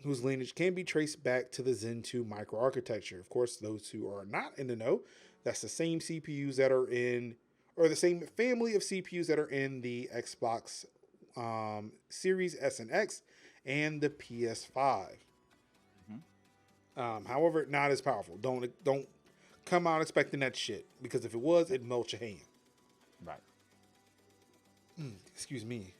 whose lineage can be traced back to the Zen 2 microarchitecture. Of course, those who are not in the know, that's the same CPUs that are in, or the same family of CPUs that are in the Xbox Series S and X and the PS5. However, not as powerful. Don't come out expecting that shit, because if it was, it'd melt your hand. Right. Excuse me.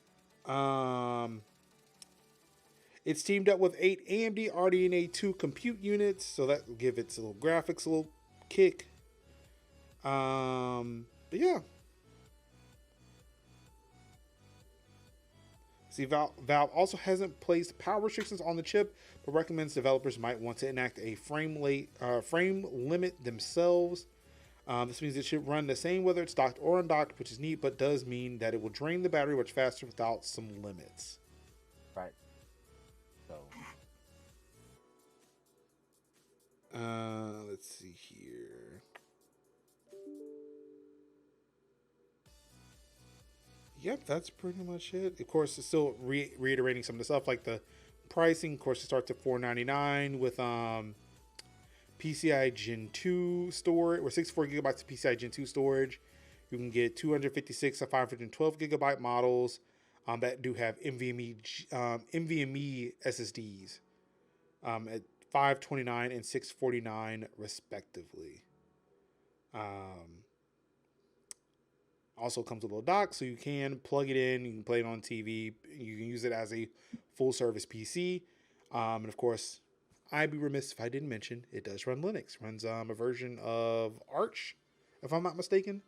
It's teamed up with 8 AMD RDNA 2 compute units, so that will give its little graphics a little kick. But yeah. See, Valve also hasn't placed power restrictions on the chip, but recommends developers might want to enact a frame limit themselves. This means it should run the same whether it's docked or undocked, which is neat, but does mean that it will drain the battery much faster without some limits. Right. So. Let's see here. Yep, that's pretty much it. Of course, it's still reiterating some of the stuff, like the pricing. Of course, it starts at $499 with PCI Gen 2 storage, or 64 gigabytes of PCI Gen 2 storage. You can get 256 and 512 gigabyte models that do have NVMe SSDs at 529 and 649 respectively. Also comes with a little dock, so you can plug it in. You can play it on TV. You can use it as a full service PC. And of course, I'd be remiss if I didn't mention it does run Linux. Runs a version of Arch, if I'm not mistaken.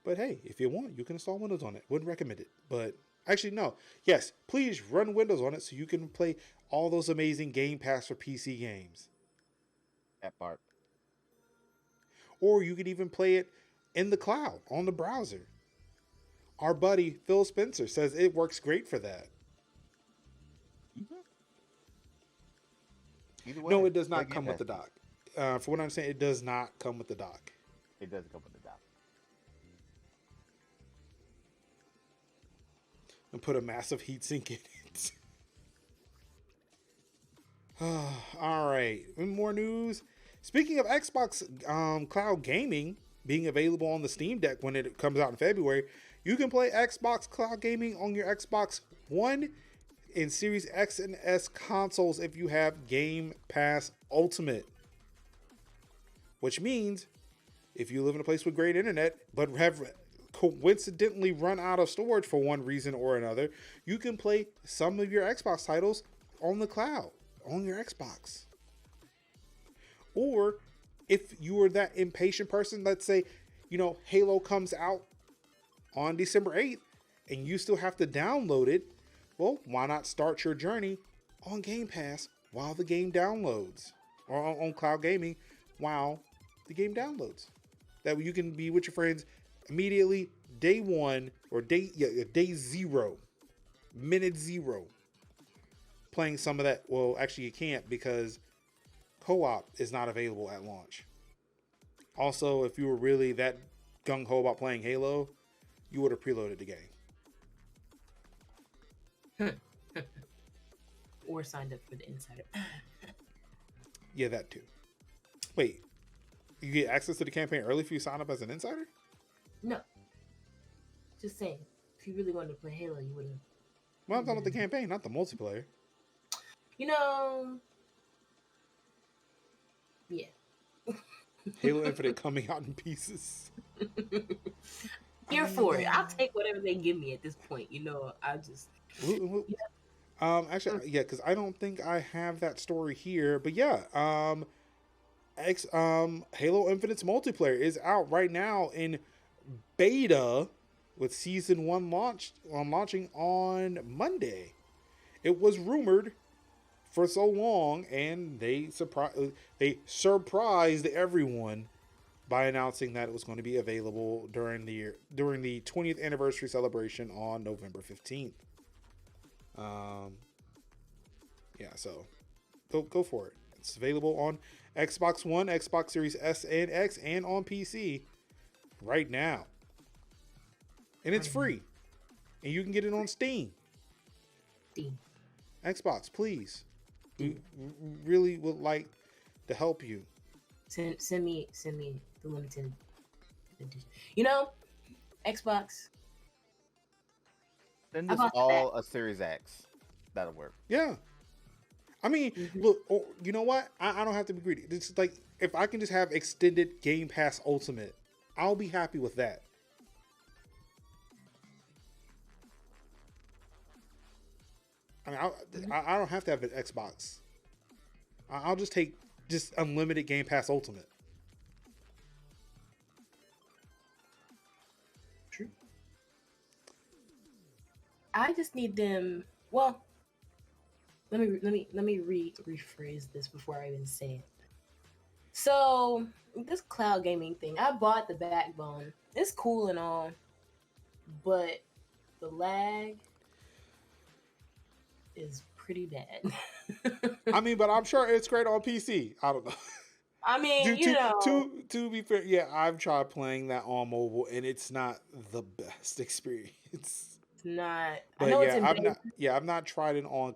But hey, if you want, you can install Windows on it. Wouldn't recommend it. But actually, no. Yes, please run Windows on it so you can play all those amazing Game Pass for PC games. That part. Or you can even play it in the cloud, on the browser. Our buddy Phil Spencer says it works great for that. Either way, No, it does not play come Game with the Pass. dock. For what I'm saying, it does not come with the dock. It doesn't come with the dock. And put a massive heatsink in it. All right. More news. Speaking of Xbox Cloud Gaming being available on the Steam Deck when it comes out in February, you can play Xbox Cloud Gaming on your Xbox One and Series X and S consoles if you have Game Pass Ultimate. Which means if you live in a place with great internet but have coincidentally run out of storage for one reason or another, you can play some of your Xbox titles on the cloud on your Xbox. Or if you are that impatient person, let's say, Halo comes out on December 8th and you still have to download it, well, why not start your journey on Game Pass while the game downloads, or on cloud gaming while the game downloads? That way you can be with your friends immediately, day one, or day zero, minute zero, playing some of that. Well, actually you can't because co-op is not available at launch. Also, if you were really that gung-ho about playing Halo, you would have preloaded the game. Or signed up for the Insider. Yeah, that too. Wait, you get access to the campaign early if you sign up as an insider? No. Just saying. If you really wanted to play Halo, you would have. Well, I'm talking about the campaign, not the multiplayer. Yeah. Halo Infinite coming out in pieces. Here for it. I'll take whatever they give me at this point. I just. Actually, yeah, because I don't think I have that story here. But yeah, Halo Infinite's multiplayer is out right now in beta with Season 1 launching on Monday. It was rumored for so long, and they surprised everyone by announcing that it was going to be available during the 20th anniversary celebration on November 15th. Yeah, so go for it. It's available on Xbox One, Xbox Series S and X, and on PC right now. And it's free. And you can get it on Steam. Xbox, please. We really would like to help you. Send me the limited edition. Xbox. Send us all a Series X. That'll work. Yeah. I mean, look, you know what? I don't have to be greedy. It's like, if I can just have extended Game Pass Ultimate, I'll be happy with that. I mean, I don't have to have an Xbox. I'll just take unlimited Game Pass Ultimate. True. I just need them. Well, let me rephrase this before I even say it. So this cloud gaming thing, I bought the backbone. It's cool and all, but the lag is pretty bad. I mean, but I'm sure it's great on PC. I don't know. I mean, to be fair, yeah, I've tried playing that on mobile, and it's not the best experience. It's not. But I know I've not tried it on.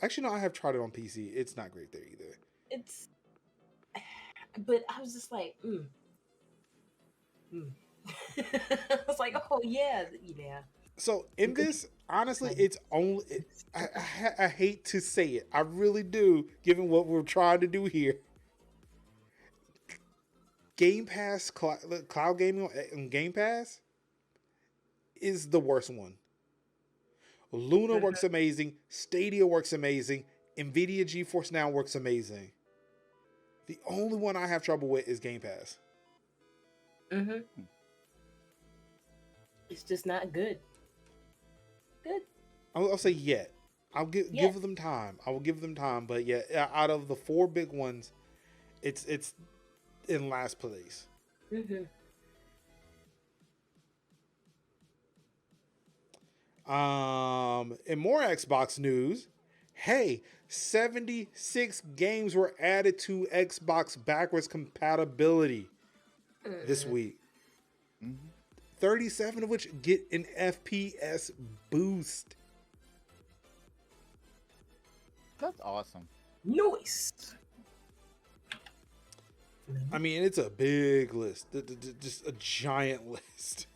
Actually, no, I have tried it on PC. It's not great there either. But I was just like, I was like, oh yeah. So in this, honestly, it's only. I hate to say it, I really do. Given what we're trying to do here, Game Pass cloud gaming on Game Pass is the worst one. Luna works amazing. Stadia works amazing. Nvidia GeForce Now works amazing. The only one I have trouble with is Game Pass. It's just not good. Good. I'll say yet. I'll give them time. I will give them time, but yeah, out of the 4 big ones, it's in last place. Mm-hmm. In more Xbox news, hey, 76 games were added to Xbox backwards compatibility this week. 37 of which get an FPS boost. That's awesome. Nice. I mean, it's a big list. Just a giant list.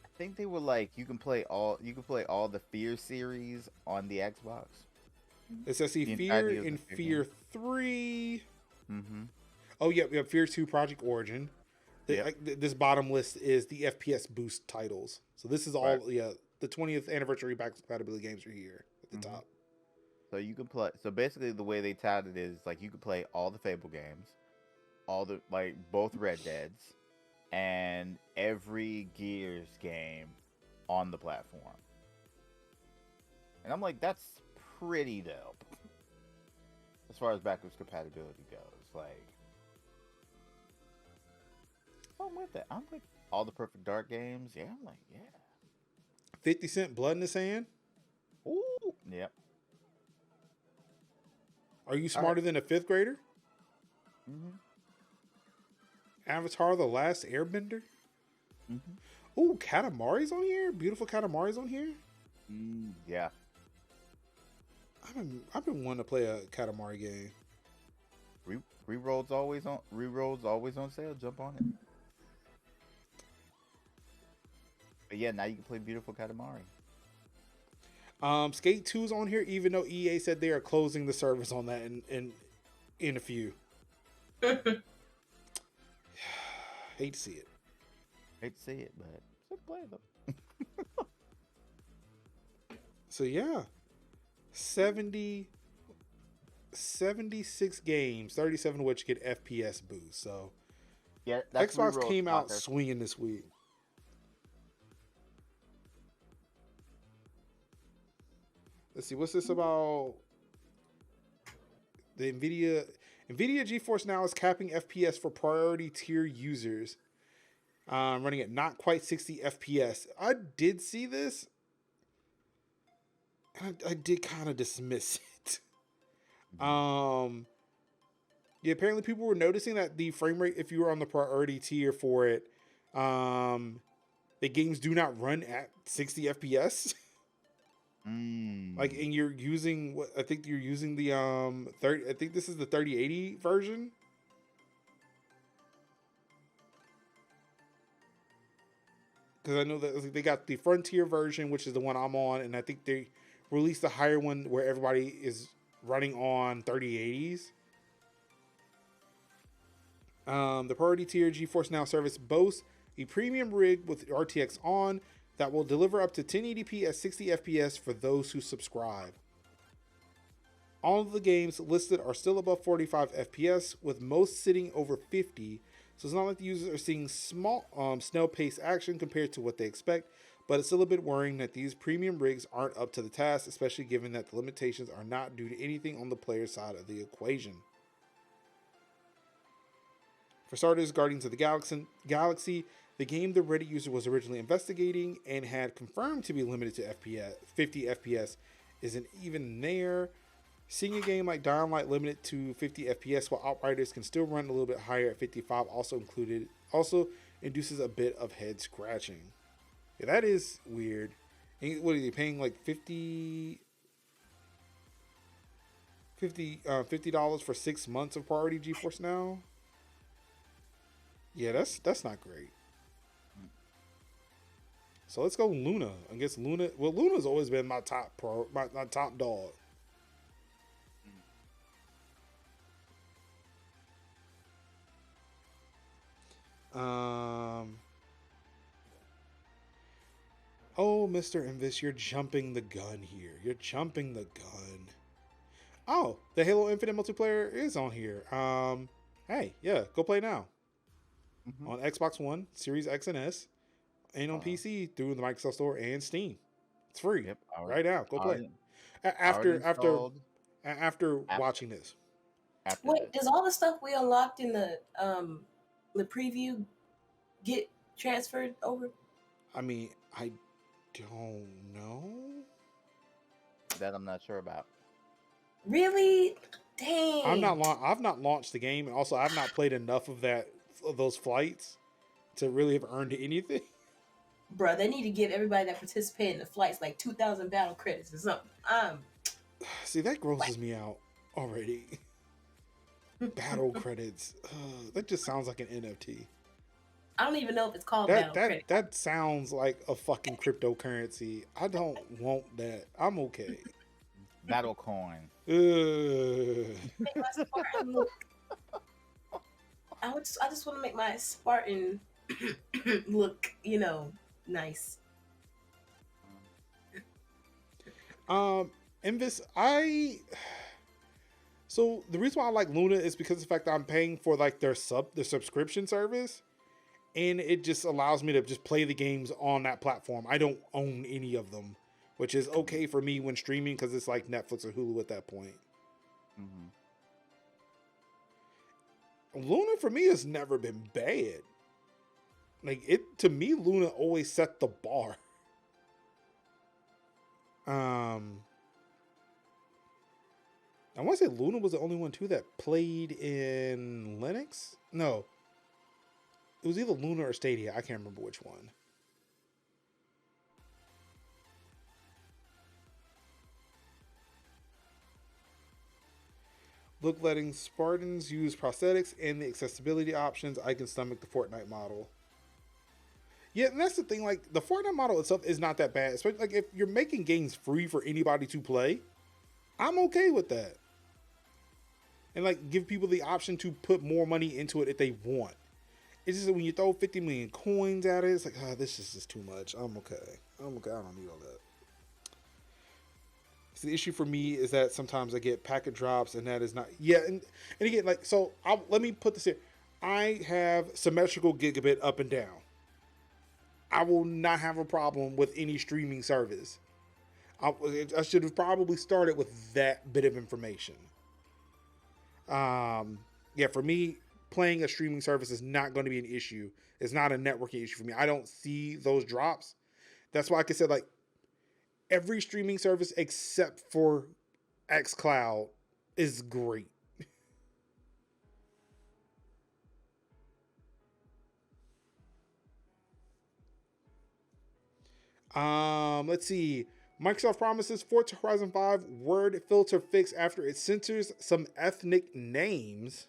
I think they were like you can play all the Fear series on the Xbox. It says Fear and Fear 3. Oh yeah, we have Fear 2 Project Origin. This bottom list is the FPS boost titles. So this is all the 20th anniversary backwards compatibility games are here at the top. So you can play. So basically, the way they touted it is like you can play all the Fable games, all the both Red Deads, and every Gears game on the platform. And I'm like, that's pretty dope. As far as backwards compatibility goes, like, I'm with that. I'm with all the Perfect Dark games. Yeah, I'm like, yeah. 50 Cent Blood in His Hand. Ooh, yep. Are you smarter than a 5th grader? Avatar: The Last Airbender. Ooh, Katamari's on here. Beautiful Katamari's on here. Yeah. I've been wanting to play a Katamari game. Rerolls always on sale. Jump on it. But yeah, now you can play Beautiful Katamari. Skate 2's on here, even though EA said they are closing the service on that in a few. Hate to see it. But still play them. So yeah, 76 games, 37 of which get FPS boost. So yeah, Xbox came out swinging this week. Let's see, what's this about? The NVIDIA GeForce Now is capping FPS for priority tier users, running at not quite 60 FPS. I did see this, and I did kind of dismiss it. Yeah, apparently people were noticing that the frame rate, if you were on the priority tier for it, the games do not run at 60 FPS. Like, and you're using what I think you're using the 30. I think this is the 3080 version. Because I know that they got the Frontier version, which is the one I'm on, and I think they released a higher one where everybody is running on 3080s. The priority tier GeForce Now service boasts a premium rig with RTX on that will deliver up to 1080p at 60 FPS for those who subscribe. All of the games listed are still above 45 FPS, with most sitting over 50, so it's not like the users are seeing small, snail-paced action compared to what they expect, but it's still a bit worrying that these premium rigs aren't up to the task, especially given that the limitations are not due to anything on the player side of the equation. For starters, Guardians of the Galaxy, the game the Reddit user was originally investigating and had confirmed to be limited to 50 FPS, isn't even there. Seeing a game like Dying Light limited to 50 FPS while Outriders can still run a little bit higher at 55 also induces a bit of head scratching. Yeah, that is weird. And what are they paying, like $50 for 6 months of priority GeForce Now? Yeah, that's not great. So let's go Luna. I guess Luna. Well, Luna's always been my top dog. Oh, Mr. Invis, you're jumping the gun here. You're jumping the gun. Oh, the Halo Infinite multiplayer is on here. Hey, yeah, go play now. On Xbox One, Series X and S. and on PC through the Microsoft Store and Steam. It's free. Yep. Right now. Go play. Already After watching this. Wait, does all the stuff we unlocked in the preview get transferred over? I mean, I don't know. That I'm not sure about. Really? Dang. I've not launched the game, and also I've not played enough of those flights to really have earned anything. Bruh, they need to give everybody that participated in the flights like 2,000 battle credits or something. See, that grosses me out already. Battle credits. That just sounds like an NFT. I don't even know if it's called battle credit. That sounds like a fucking cryptocurrency. I don't want that. I'm okay. Battle coin. Make my Spartan look. I just want to make my Spartan look, nice. Invis, so the reason why I like Luna is because of the fact that I'm paying for like their subscription service, and it just allows me to just play the games on that platform. I don't own any of them, which is okay for me when streaming because it's like Netflix or Hulu at that point. Luna for me has never been bad. Like to me, Luna always set the bar. I want to say Luna was the only one too that played in Linux. No, it was either Luna or Stadia. I can't remember which one. Look, letting Spartans use prosthetics and the accessibility options, I can stomach the Fortnite model. Yeah, and that's the thing. Like the Fortnite model itself is not that bad. Especially like if you're making games free for anybody to play, I'm okay with that. And like give people the option to put more money into it if they want. It's just that when you throw 50 million coins at it, it's like, this is just too much. I'm okay. I don't need all that. So the issue for me is that sometimes I get packet drops, and that is not. Yeah, and again, like so. Let me put this here. I have symmetrical gigabit up and down. I will not have a problem with any streaming service. I should have probably started with that bit of information. Yeah, for me, playing a streaming service is not going to be an issue. It's not a networking issue for me. I don't see those drops. That's why I can say like every streaming service except for xCloud is great. Let's see. Microsoft promises Forza Horizon 5 word filter fix after it censors some ethnic names.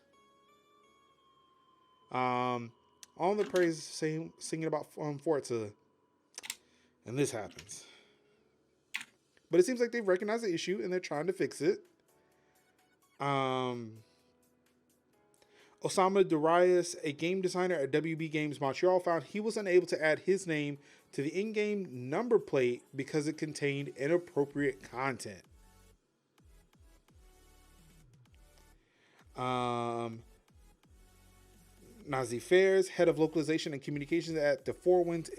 All the praise singing about Forza, and this happens. But it seems like they've recognized the issue and they're trying to fix it. Osama Darius, a game designer at WB Games Montreal, found he was unable to add his name to the in-game number plate because it contained inappropriate content. Nazi Fairs, head of localization and communications at the Four Winds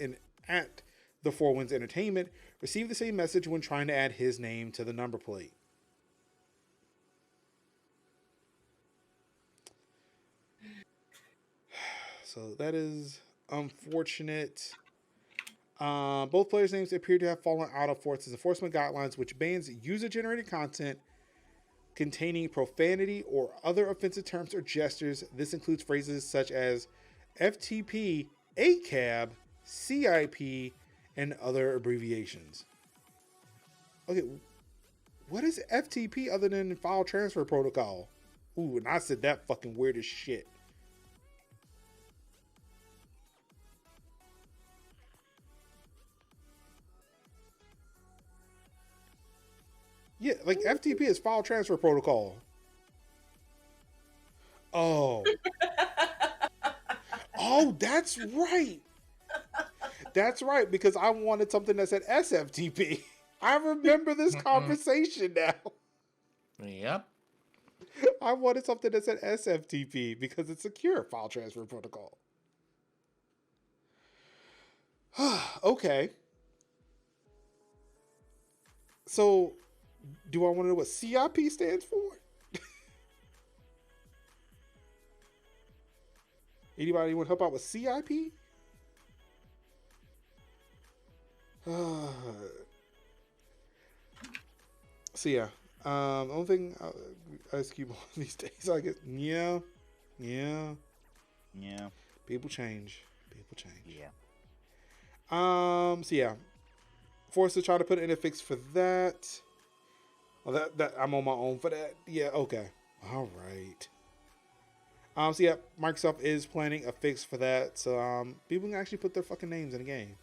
Entertainment, received the same message when trying to add his name to the number plate. So that is unfortunate. Both players' names appear to have fallen out of Forza's enforcement guidelines, which bans user-generated content containing profanity or other offensive terms or gestures. This includes phrases such as FTP, ACAB, CIP, and other abbreviations. Okay, what is FTP other than file transfer protocol? Ooh, and I said that fucking weird as shit. Yeah, like FTP is file transfer protocol. Oh. Oh, that's right. That's right, because I wanted something that said SFTP. I remember this conversation now. Yep. I wanted something that said SFTP because it's secure file transfer protocol. Okay. So, do I want to know what CIP stands for? Anybody want to help out with CIP? So yeah, the only thing I just keep on these days, I guess, yeah. People change. Yeah. So yeah, forced to try to put in a fix for that. Well, that I'm on my own for that. Yeah, okay, all right. So yeah, Microsoft is planning a fix for that, so people can actually put their fucking names in the game.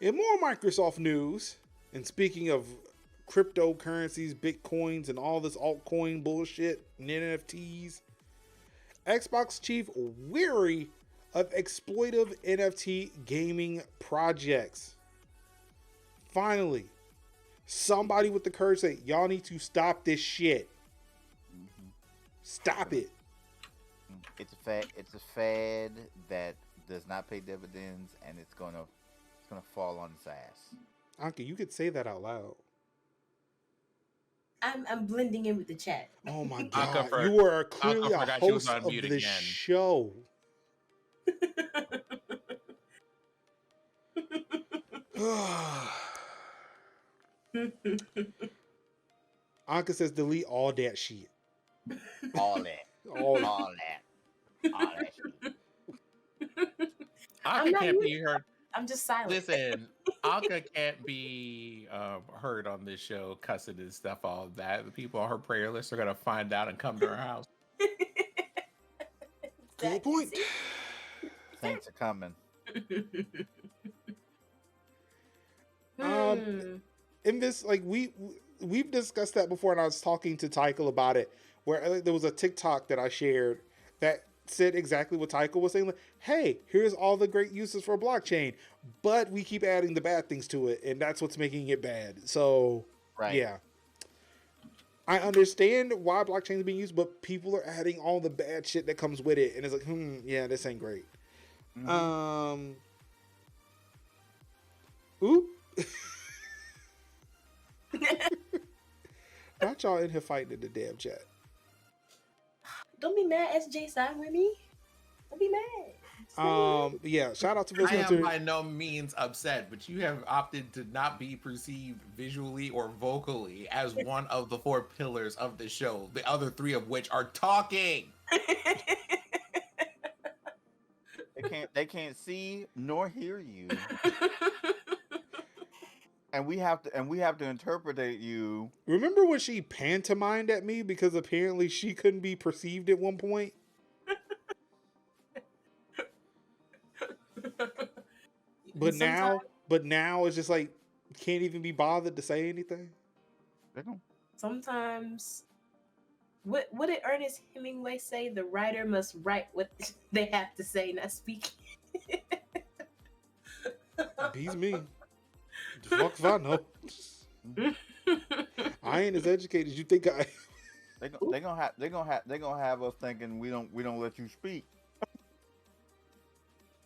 In more Microsoft news, and speaking of cryptocurrencies, bitcoins, and all this altcoin bullshit and NFTs, Xbox chief weary of exploitive NFT gaming projects. Finally, somebody with the courage say, y'all need to stop this shit. Mm-hmm. Stop it. It's a fad that does not pay dividends, and it's gonna fall on its ass. Anka, you could say that out loud. I'm blending in with the chat. Oh my god, you are clearly a host of the show. Anka says delete all that shit. All that shit. Anka can't be heard. I'm just silent. Listen, Anka can't be heard on this show cussing and stuff, all of that. The people on her prayer list are going to find out and come to her house. Good point. Saints are coming. In this, like, we've discussed that before, and I was talking to Tycho about it, where there was a TikTok that I shared that said exactly what Tycho was saying. Like, hey, here's all the great uses for blockchain, but we keep adding the bad things to it, and that's what's making it bad. So, right. Yeah. I understand why blockchain is being used, but people are adding all the bad shit that comes with it, and it's like, yeah, this ain't great. Mm-hmm. Oop. Not y'all in here fighting in the damn chat. Don't be mad, SJ, side with me. Don't be mad. Yeah, shout out to Phil Spencer. I am by no means upset, but you have opted to not be perceived visually or vocally as one of the four pillars of the show, the other three of which are talking. They can't see nor hear you. And we have to interpret you. Remember when she pantomimed at me because apparently she couldn't be perceived at one point? But now it's just like can't even be bothered to say anything. Sometimes, what did Ernest Hemingway say? The writer must write what they have to say, not speak. Beats me. The fuck if I know. I ain't as educated as you think I am. They gonna have us thinking we don't let you speak.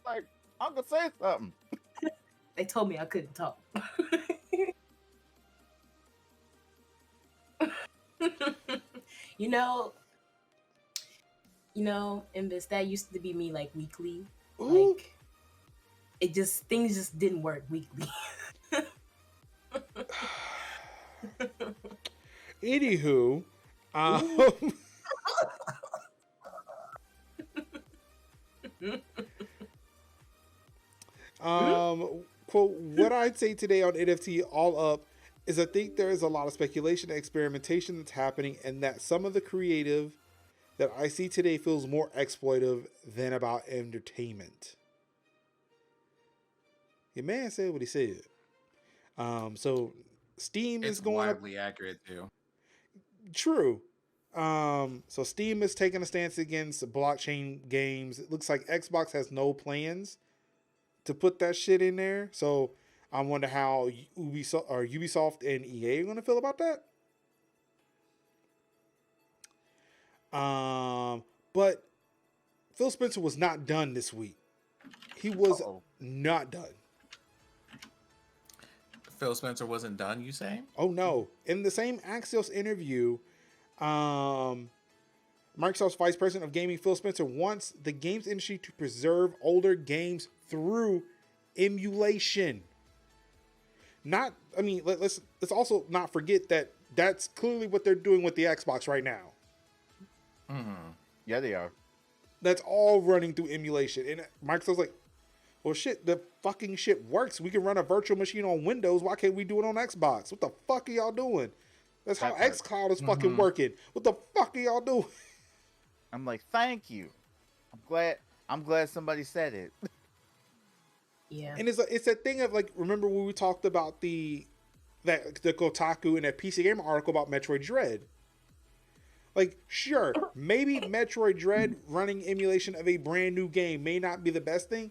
Like, I'm gonna say something. They told me I couldn't talk. you know, in this, that used to be me like weekly. Ooh. Like things just didn't work weekly. Anywho, quote, what I'd say today on NFT all up is I think there is a lot of speculation and experimentation that's happening, and that some of the creative that I see today feels more exploitive than about entertainment. Your man said what he said. So Steam is going widely accurate too. True. So Steam is taking a stance against blockchain games. It looks like Xbox has no plans to put that shit in there. So I wonder how Ubisoft and EA are going to feel about that. But Phil Spencer was not done this week. He was not done. Phil Spencer wasn't done, you say? Oh no. In the same Axios interview, Microsoft's Vice President of Gaming, Phil Spencer, wants the games industry to preserve older games through emulation. Let's also not forget that that's clearly what they're doing with the Xbox right now. Mm-hmm. Yeah, they are. That's all running through emulation. And Microsoft's like, well, shit, the fucking shit works. We can run a virtual machine on Windows. Why can't we do it on Xbox? What the fuck are y'all doing? That's how xCloud is fucking working. What the fuck are y'all doing? I'm like, thank you. I'm glad somebody said it. Yeah. And it's that thing of like, remember when we talked about the Kotaku and that PC Gamer article about Metroid Dread? Like, sure, maybe Metroid Dread running emulation of a brand new game may not be the best thing,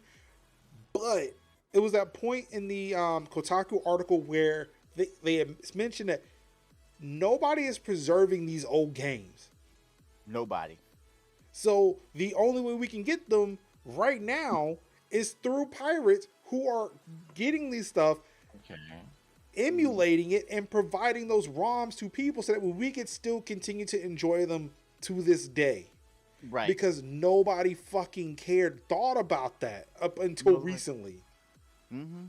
but it was that point in the Kotaku article where they had mentioned that nobody is preserving these old games. Nobody. So the only way we can get them right now is through pirates who are getting these stuff, emulating it, and providing those ROMs to people so that we could still continue to enjoy them to this day. Right. Because nobody fucking thought about that up until recently. Mm-hmm.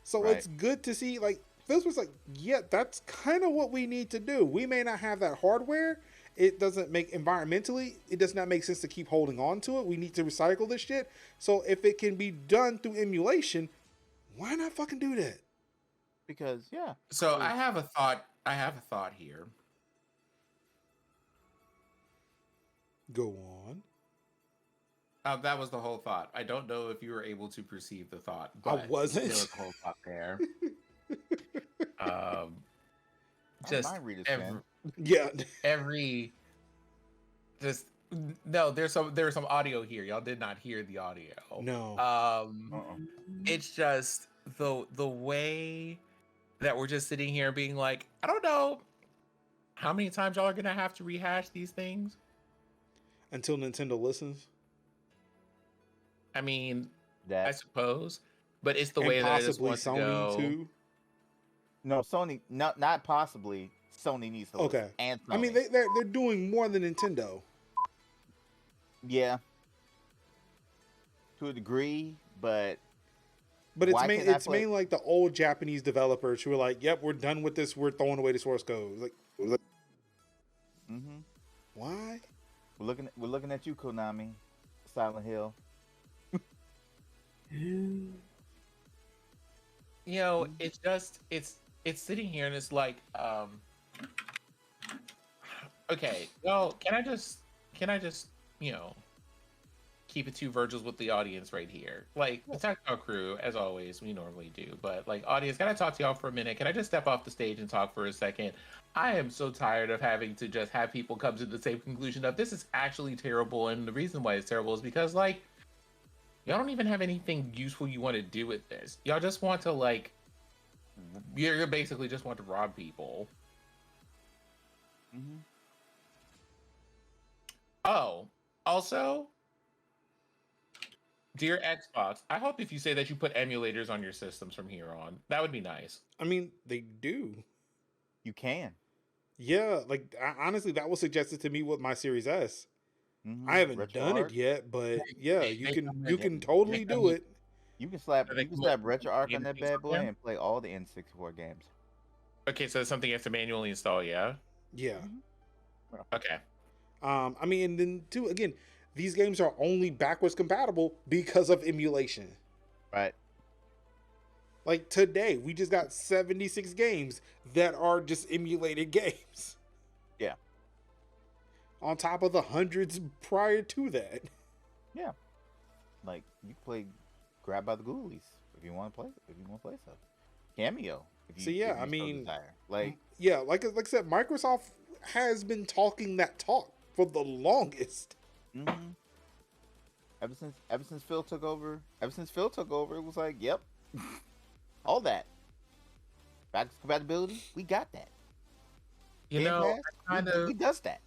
So it's good to see, like, this was like, yeah, that's kind of what we need to do. We may not have that hardware. It doesn't make environmentally, it does not make sense to keep holding on to it. We need to recycle this shit. So if it can be done through emulation, why not fucking do that? Because So I have a thought here. Go on. That was the whole thought. I don't know if you were able to perceive the thought, but I wasn't. there was a whole thought there. There's some audio here. Y'all did not hear the audio. No. It's just the way that we're just sitting here being like, I don't know how many times y'all are gonna have to rehash these things until Nintendo listens. I mean, I suppose, but it's the way that I just want to go. Too. No, Sony, not possibly. Sony needs to listen. And Sony. I mean, they're doing more than Nintendo. Yeah, to a degree, but it's mainly like the old Japanese developers who are like, "Yep, we're done with this. We're throwing away the source code." Like, why? We're looking at you, Konami, Silent Hill. You know, it's just it's sitting here and it's like, okay, well, can I just keep it two Virgils with the audience right here? Like, the Tactile Crew, as always, we normally do, but like, audience, can I talk to y'all for a minute? Can I just step off the stage and talk for a second? I am so tired of having to just have people come to the same conclusion of this is actually terrible, and the reason why it's terrible is because, like, y'all don't even have anything useful you want to do with this. Y'all just want to, like, you basically just want to rob people. Mm-hmm. Oh, also, dear Xbox, I hope if you say that you put emulators on your systems from here on, that would be nice. I mean, they do. You can. Yeah, like, honestly, that was suggested to me with my Series S. Mm-hmm. I haven't done it yet, but yeah, you can totally do it. You can slap RetroArch on that bad boy and play all the N64 games. Okay, so it's something you have to manually install, yeah? Yeah. Mm-hmm. Okay. I mean, and then too, again, these games are only backwards compatible because of emulation. Right. Like today, we just got 76 games that are just emulated games. Yeah. On top of the hundreds prior to that. Yeah. Like, you play Grab by the Ghoulies if you want to play stuff. Cameo. So yeah, I mean, like I said, Microsoft has been talking that talk for the longest. Mm-hmm. Ever since Phil took over, it was like, yep, all that backwards compatibility, we got that. You know, he does that.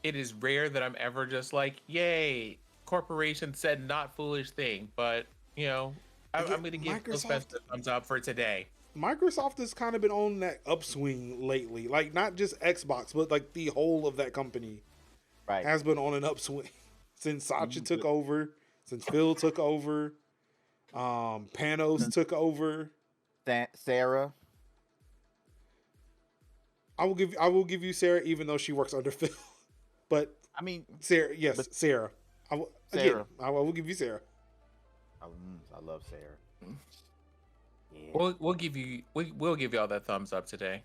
it is rare that I'm ever just like, yay, corporation said not foolish thing. But, you know, I'm going to give Phil Spencer a thumbs up for today. Microsoft has kind of been on that upswing lately. Like, not just Xbox, but like the whole of that company has been on an upswing since Satya took over, since Phil took over, Panos took over. Sarah. I will give you Sarah, even though she works under Phil. But I mean, Sarah, yes, Sarah. I will give you Sarah. I love Sarah. Yeah. We'll give y'all that thumbs up today.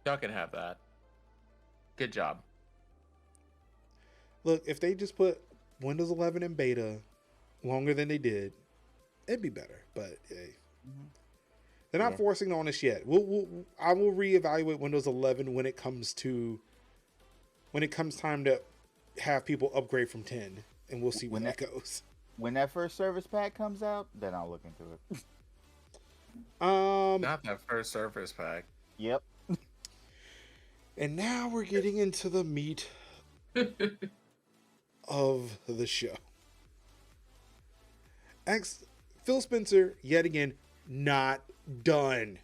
Y'all can have that. Good job. Look, if they just put Windows 11 in beta longer than they did, it'd be better. But hey. They're not forcing on us yet. I will reevaluate Windows 11 when it comes time to have people upgrade from 10, and we'll see when that goes. When that first service pack comes out, then I'll look into it. Not that first service pack. Yep. And now we're getting into the meat of the show. Phil Spencer, yet again, not done.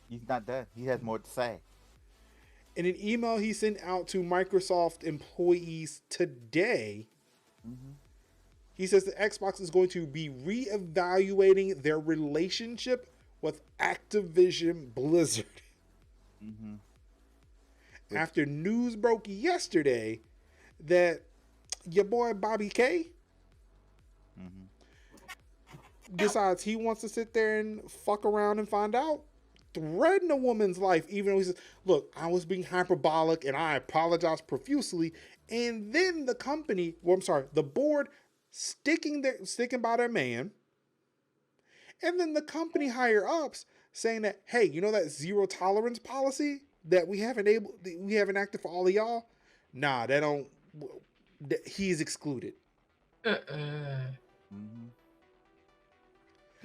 He's not done. He has more to say. In an email he sent out to Microsoft employees today, he says that Xbox is going to be reevaluating their relationship with Activision Blizzard. After news broke yesterday that your boy Bobby K decides he wants to sit there and fuck around and find out, threaten a woman's life, even though he says, look, I was being hyperbolic and I apologize profusely. And then the board sticking by their man. And then the company higher ups saying that, hey, you know that zero tolerance policy that we haven't acted for all of y'all? Nah, he's excluded.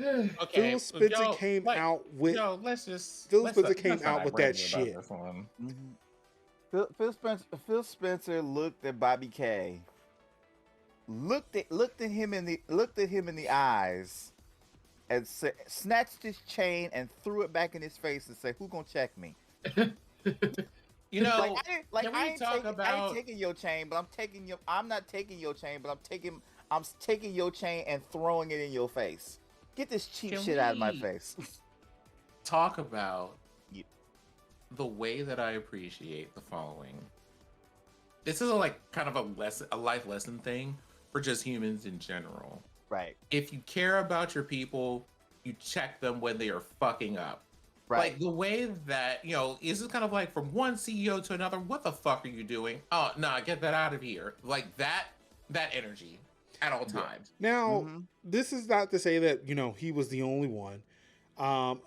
Okay, Phil Spencer came out with that shit. Phil Spencer looked at Bobby K, looked at him in the eyes, and snatched his chain and threw it back in his face and said, "Who gonna check me?" You know, I ain't taking your chain, but I'm not taking your chain, but I'm taking your chain and throwing it in your face. Get this cheap shit out of my face. Talk about the way that I appreciate the following. This is kind of a life lesson thing for just humans in general. Right. If you care about your people, you check them when they are fucking up. Right. Like the way that, this is kind of like from one CEO to another, what the fuck are you doing? Oh, nah, get that out of here. Like that energy at all times. Now, this is not to say that, he was the only one.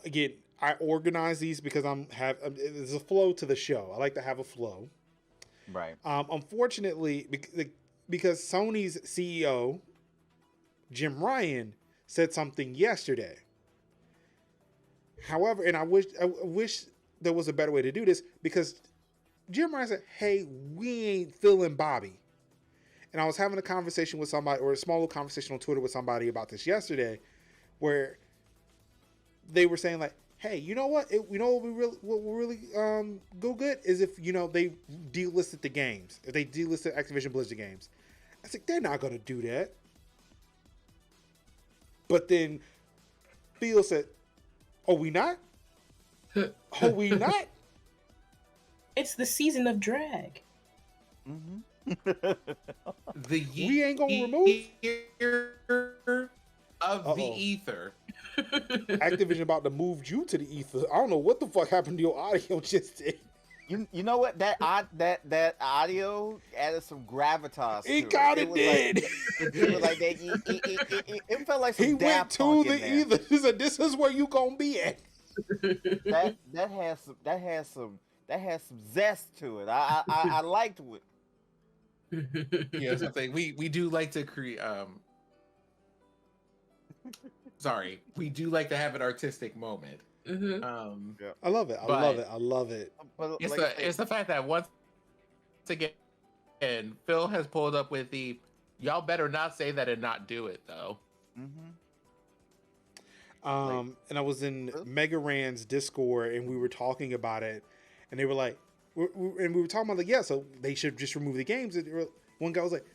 Again, I organize these because there's a flow to the show. I like to have a flow. Right. Unfortunately, because Sony's CEO, Jim Ryan, said something yesterday. However, and I wish there was a better way to do this, because Jim Ryan said, hey, we ain't feeling Bobby. And I was having a conversation with somebody, or a small little conversation on Twitter with somebody about this yesterday, where they were saying like, hey, you know what? What will really go good is if, they delisted the games. If they delisted Activision Blizzard games. I said, they're not going to do that. But then Phil said, oh, we not? Oh, we not? It's the season of drag. We ain't gonna remove of the ether. Activision about to move you to the ether. I don't know what the fuck happened to your audio just did. You know what, that audio added some gravitas. It kind of did. It felt like some he went to the ether. He said, "This is where you gonna be at." that has some zest to it. I liked it. Yeah, something we do like to create. Sorry, we do like to have an artistic moment. I love it. I love it. It's the fact that once again And Phil has pulled up with the, y'all better not say that and not do it though. And I was in Mega Ran's Discord and we were talking about it, and they were like, we were talking about like, yeah, so they should just remove the games. And one guy was like,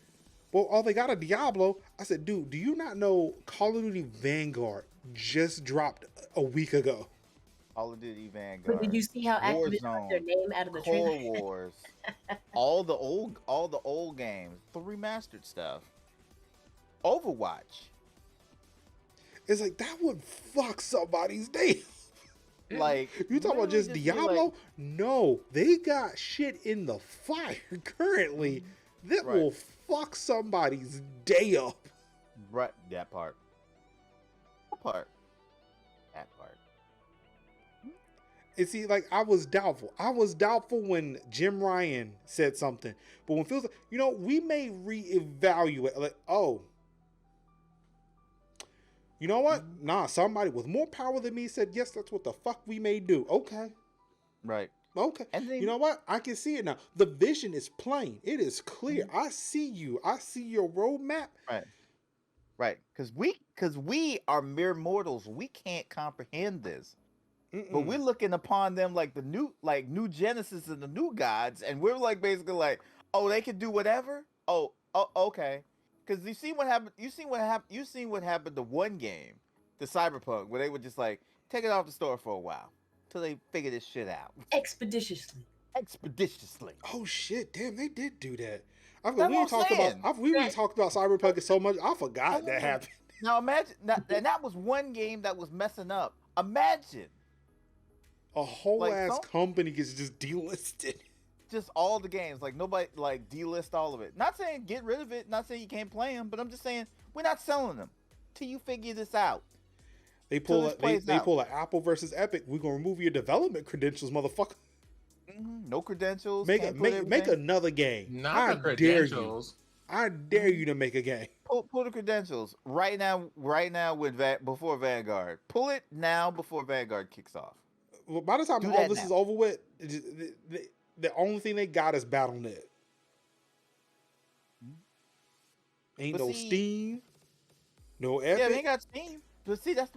well, oh, they got a Diablo. I said, dude, do you not know Call of Duty Vanguard just dropped a week ago? Call of Duty Vanguard. But did you see how Activision took their name out of the Core trailer? Wars, all the old games, the remastered stuff, Overwatch. It's like that would fuck somebody's day. Like you talking about just Diablo? Like, no, they got shit in the fire currently that will fuck somebody's day up. Right, that part. And see, like, I was doubtful. When Jim Ryan said something. But when Phil's like, you know, we may reevaluate. Like, oh. You know what? Nah, somebody with more power than me said, yes, that's what the fuck we may do. Okay. Right. Okay. And then, you know what? I can see it now. The vision is plain. It is clear. I see you. I see your roadmap. Right. Because we are mere mortals. We can't comprehend this. But we're looking upon them like the new Genesis and the new gods, and we're like basically like, oh, they can do whatever. Oh, okay. Because you seen what happened. You seen what happened to one game, the Cyberpunk, where they would just like take it off the store for a while till they figure this shit out expeditiously. Oh shit! Damn, they did do that. We talked about Cyberpunk so much. I forgot that happened. Now imagine, and that was one game that was messing up. Imagine. A whole ass company gets just delisted. Just all the games, like nobody like delist all of it. Not saying get rid of it, not saying you can't play them, but I'm just saying we're not selling them till you figure this out. They pull an Apple versus Epic. We're gonna remove your development credentials, motherfucker. No credentials. Make another game. Not the credentials. I dare you to make a game. Pull the credentials right now before Vanguard. Pull it now before Vanguard kicks off. Well, by the time all this is over with, the only thing they got is BattleNet. Ain't no Steam, no Epic. Yeah, they ain't got Steam. But see, that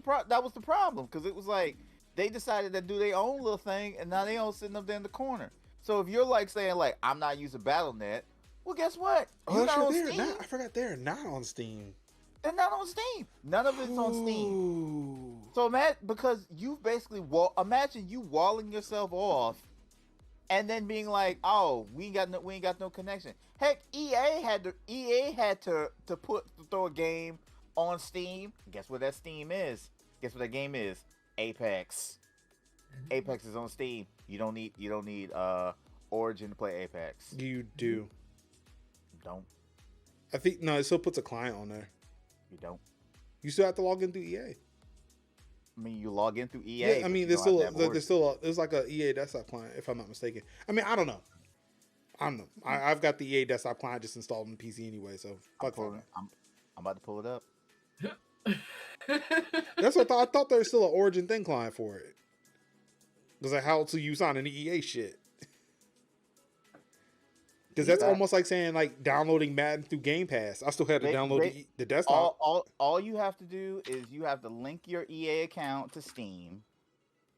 was the problem, because it was like they decided to do their own little thing, and now they all sitting up there in the corner. So if you're like saying like I'm not using BattleNet, well, guess what? You're not on Steam. I forgot they're not on Steam. They're not on Steam. None of it's on Steam. So because you've basically imagine you walling yourself off, and then being like, "Oh, we ain't got no connection." Heck, EA had to throw a game on Steam. Guess what that Steam is? Guess what that game is? Apex. Apex is on Steam. You don't need Origin to play Apex. You do. Don't. I think no. It still puts a client on there. You don't. You still have to log in through EA. I mean, you log in through EA. Yeah, I mean, there's like a EA desktop client, if I'm not mistaken. I mean, I don't know. I've got the EA desktop client just installed on the PC anyway, so fuck it. I'm about to pull it up. That's what I thought there was still an Origin thing client for it. Because like, how else do you sign any EA shit? Because that's almost like saying like downloading Madden through Game Pass. I still had to download the desktop. All you have to do is you have to link your EA account to Steam,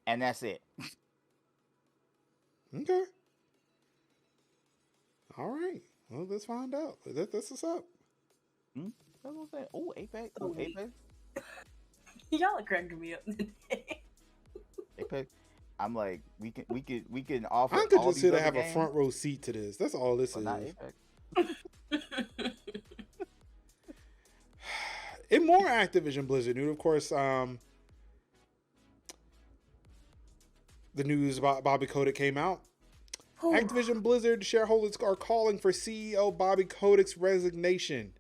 and that's it. Okay. All right. Well, let's find out. That's what's up. That's what I'm saying. Oh, Apex. Oh, Apex. Y'all are cracking me up today. Apex. I'm like, we can offer. I could just sit and have a front row seat to this. That's all this is. Not Apex. In more Activision Blizzard news, of course, the news about Bobby Kotick came out. Activision Blizzard shareholders are calling for CEO Bobby Kotick's resignation.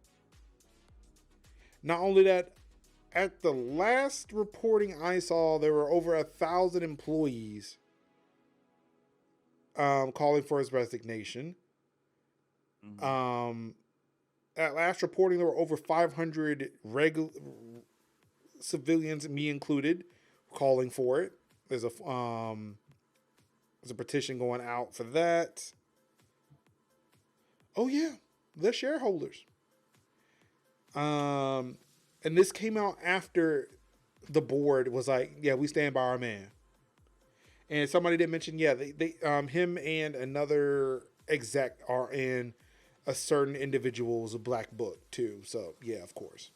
Not only that, at the last reporting I saw, there were over 1,000 employees calling for his resignation. Mm-hmm. At last reporting, there were over 500 civilians, me included, calling for it. There's a petition going out for that. Oh yeah, the shareholders. And this came out after the board was like, yeah, we stand by our man. And somebody did mention, yeah, they him and another exec are in a certain individual's black book too. So yeah, of course.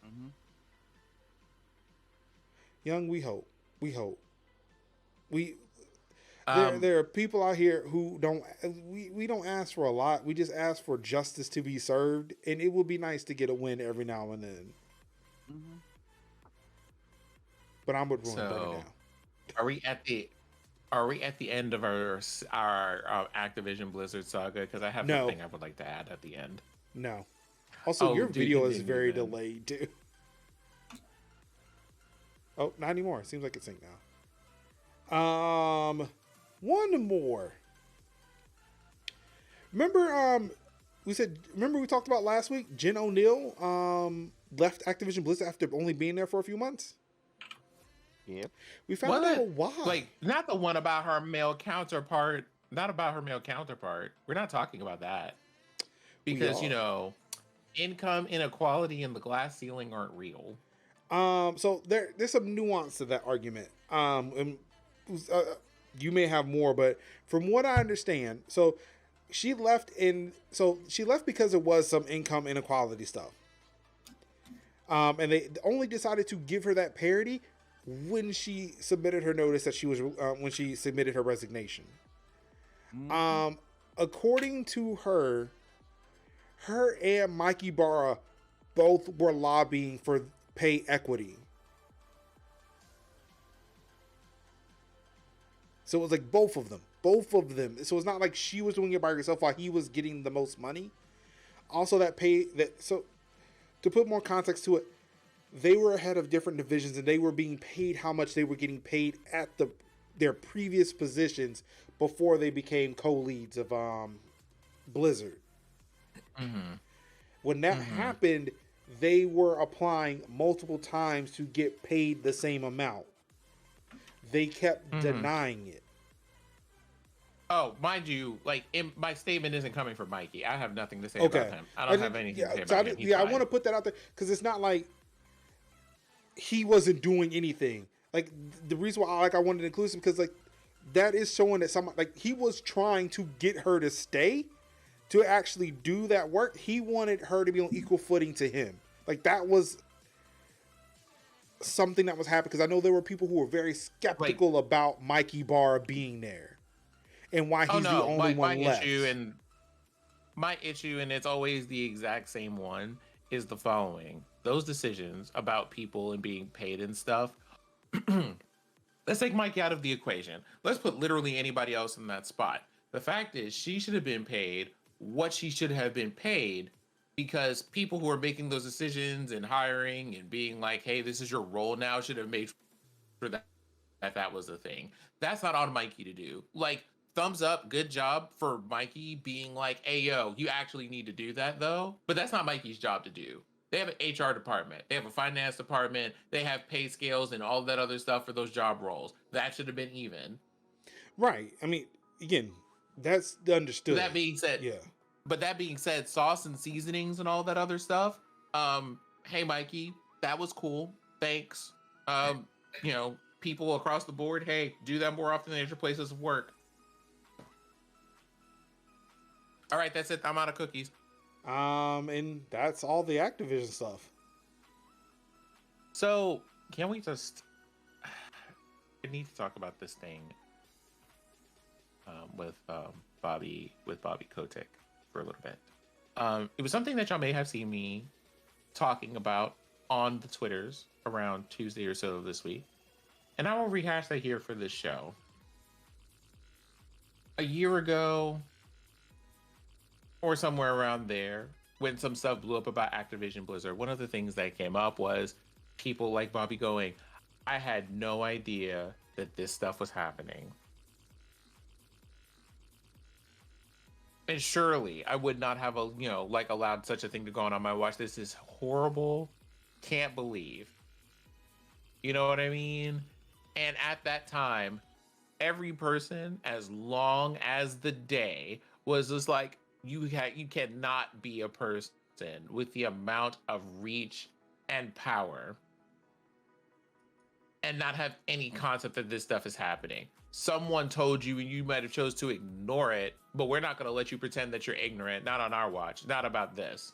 Mm-hmm. Young, we hope. There are people out here who don't. We don't ask for a lot. We just ask for justice to be served, and it would be nice to get a win every now and then. Mm-hmm. But I'm with Roy better now. Are we at the end of our Activision Blizzard saga? Because I have something I would like to add at the end. No. Also, your video is very delayed too. Oh, not anymore. Seems like it's synced now. One more. Remember we talked about last week, Jen O'Neill left Activision Blizzard after only being there for a few months? Yep. We found out why. Like, not the one about her male counterpart. Not about her male counterpart. We're not talking about that. Because, income inequality and the glass ceiling aren't real. So there's some nuance to that argument. And you may have more, but from what I understand, she left because there was some income inequality stuff. And they only decided to give her that parity when she submitted her notice that she was when she submitted her resignation. Mm-hmm. According to her and Mikey Barra both were lobbying for pay equity. So it was like both of them. So it's not like she was doing it by herself while he was getting the most money. Also, so to put more context to it, they were ahead of different divisions and they were being paid how much they were getting paid at their previous positions before they became co-leads of Blizzard. Mm-hmm. When that happened, they were applying multiple times to get paid the same amount. They kept denying it. Oh, mind you, my statement isn't coming from Mikey. I have nothing to say about him. I don't have anything to say about him. I want to put that out there because it's not like he wasn't doing anything. Like, the reason why I wanted to include him because that is showing that he was trying to get her to stay, to actually do that work. He wanted her to be on equal footing to him. That was something that was happening because I know there were people who were very skeptical about Mikey Barr being there and why he's the only one left. My issue, and it's always the exact same one, is the following. Those decisions about people and being paid and stuff, let's take Mikey out of the equation. Let's put literally anybody else in that spot. The fact is, she should have been paid what she should have been paid because people who are making those decisions and hiring and being like, hey, this is your role now, should have made sure that was the thing. That's not on Mikey to do. Thumbs up, good job for Mikey being like, hey, yo, you actually need to do that though. But that's not Mikey's job to do. They have an HR department. They have a finance department. They have pay scales and all that other stuff for those job roles. That should have been even. Right. I mean, again, that's understood. That being said, yeah. But that being said, sauce and seasonings and all that other stuff. Hey, Mikey, that was cool. Thanks. People across the board, hey, do that more often at your places of work. All right, that's it. I'm out of cookies. And that's all the Activision stuff. So, can we just... I need to talk about this thing with Bobby Kotick for a little bit. It was something that y'all may have seen me talking about on the Twitters around Tuesday or so of this week. And I will rehash that here for this show. A year ago, or somewhere around there, when some stuff blew up about Activision Blizzard, one of the things that came up was people like Bobby going, I had no idea that this stuff was happening. And surely I would not have allowed such a thing to go on my watch. This is horrible. Can't believe. You know what I mean? And at that time, every person, as long as the day was just like, you cannot be a person with the amount of reach and power and not have any concept that this stuff is happening. Someone told you and you might have chose to ignore it, but we're not going to let you pretend that you're ignorant. Not on our watch. Not about this.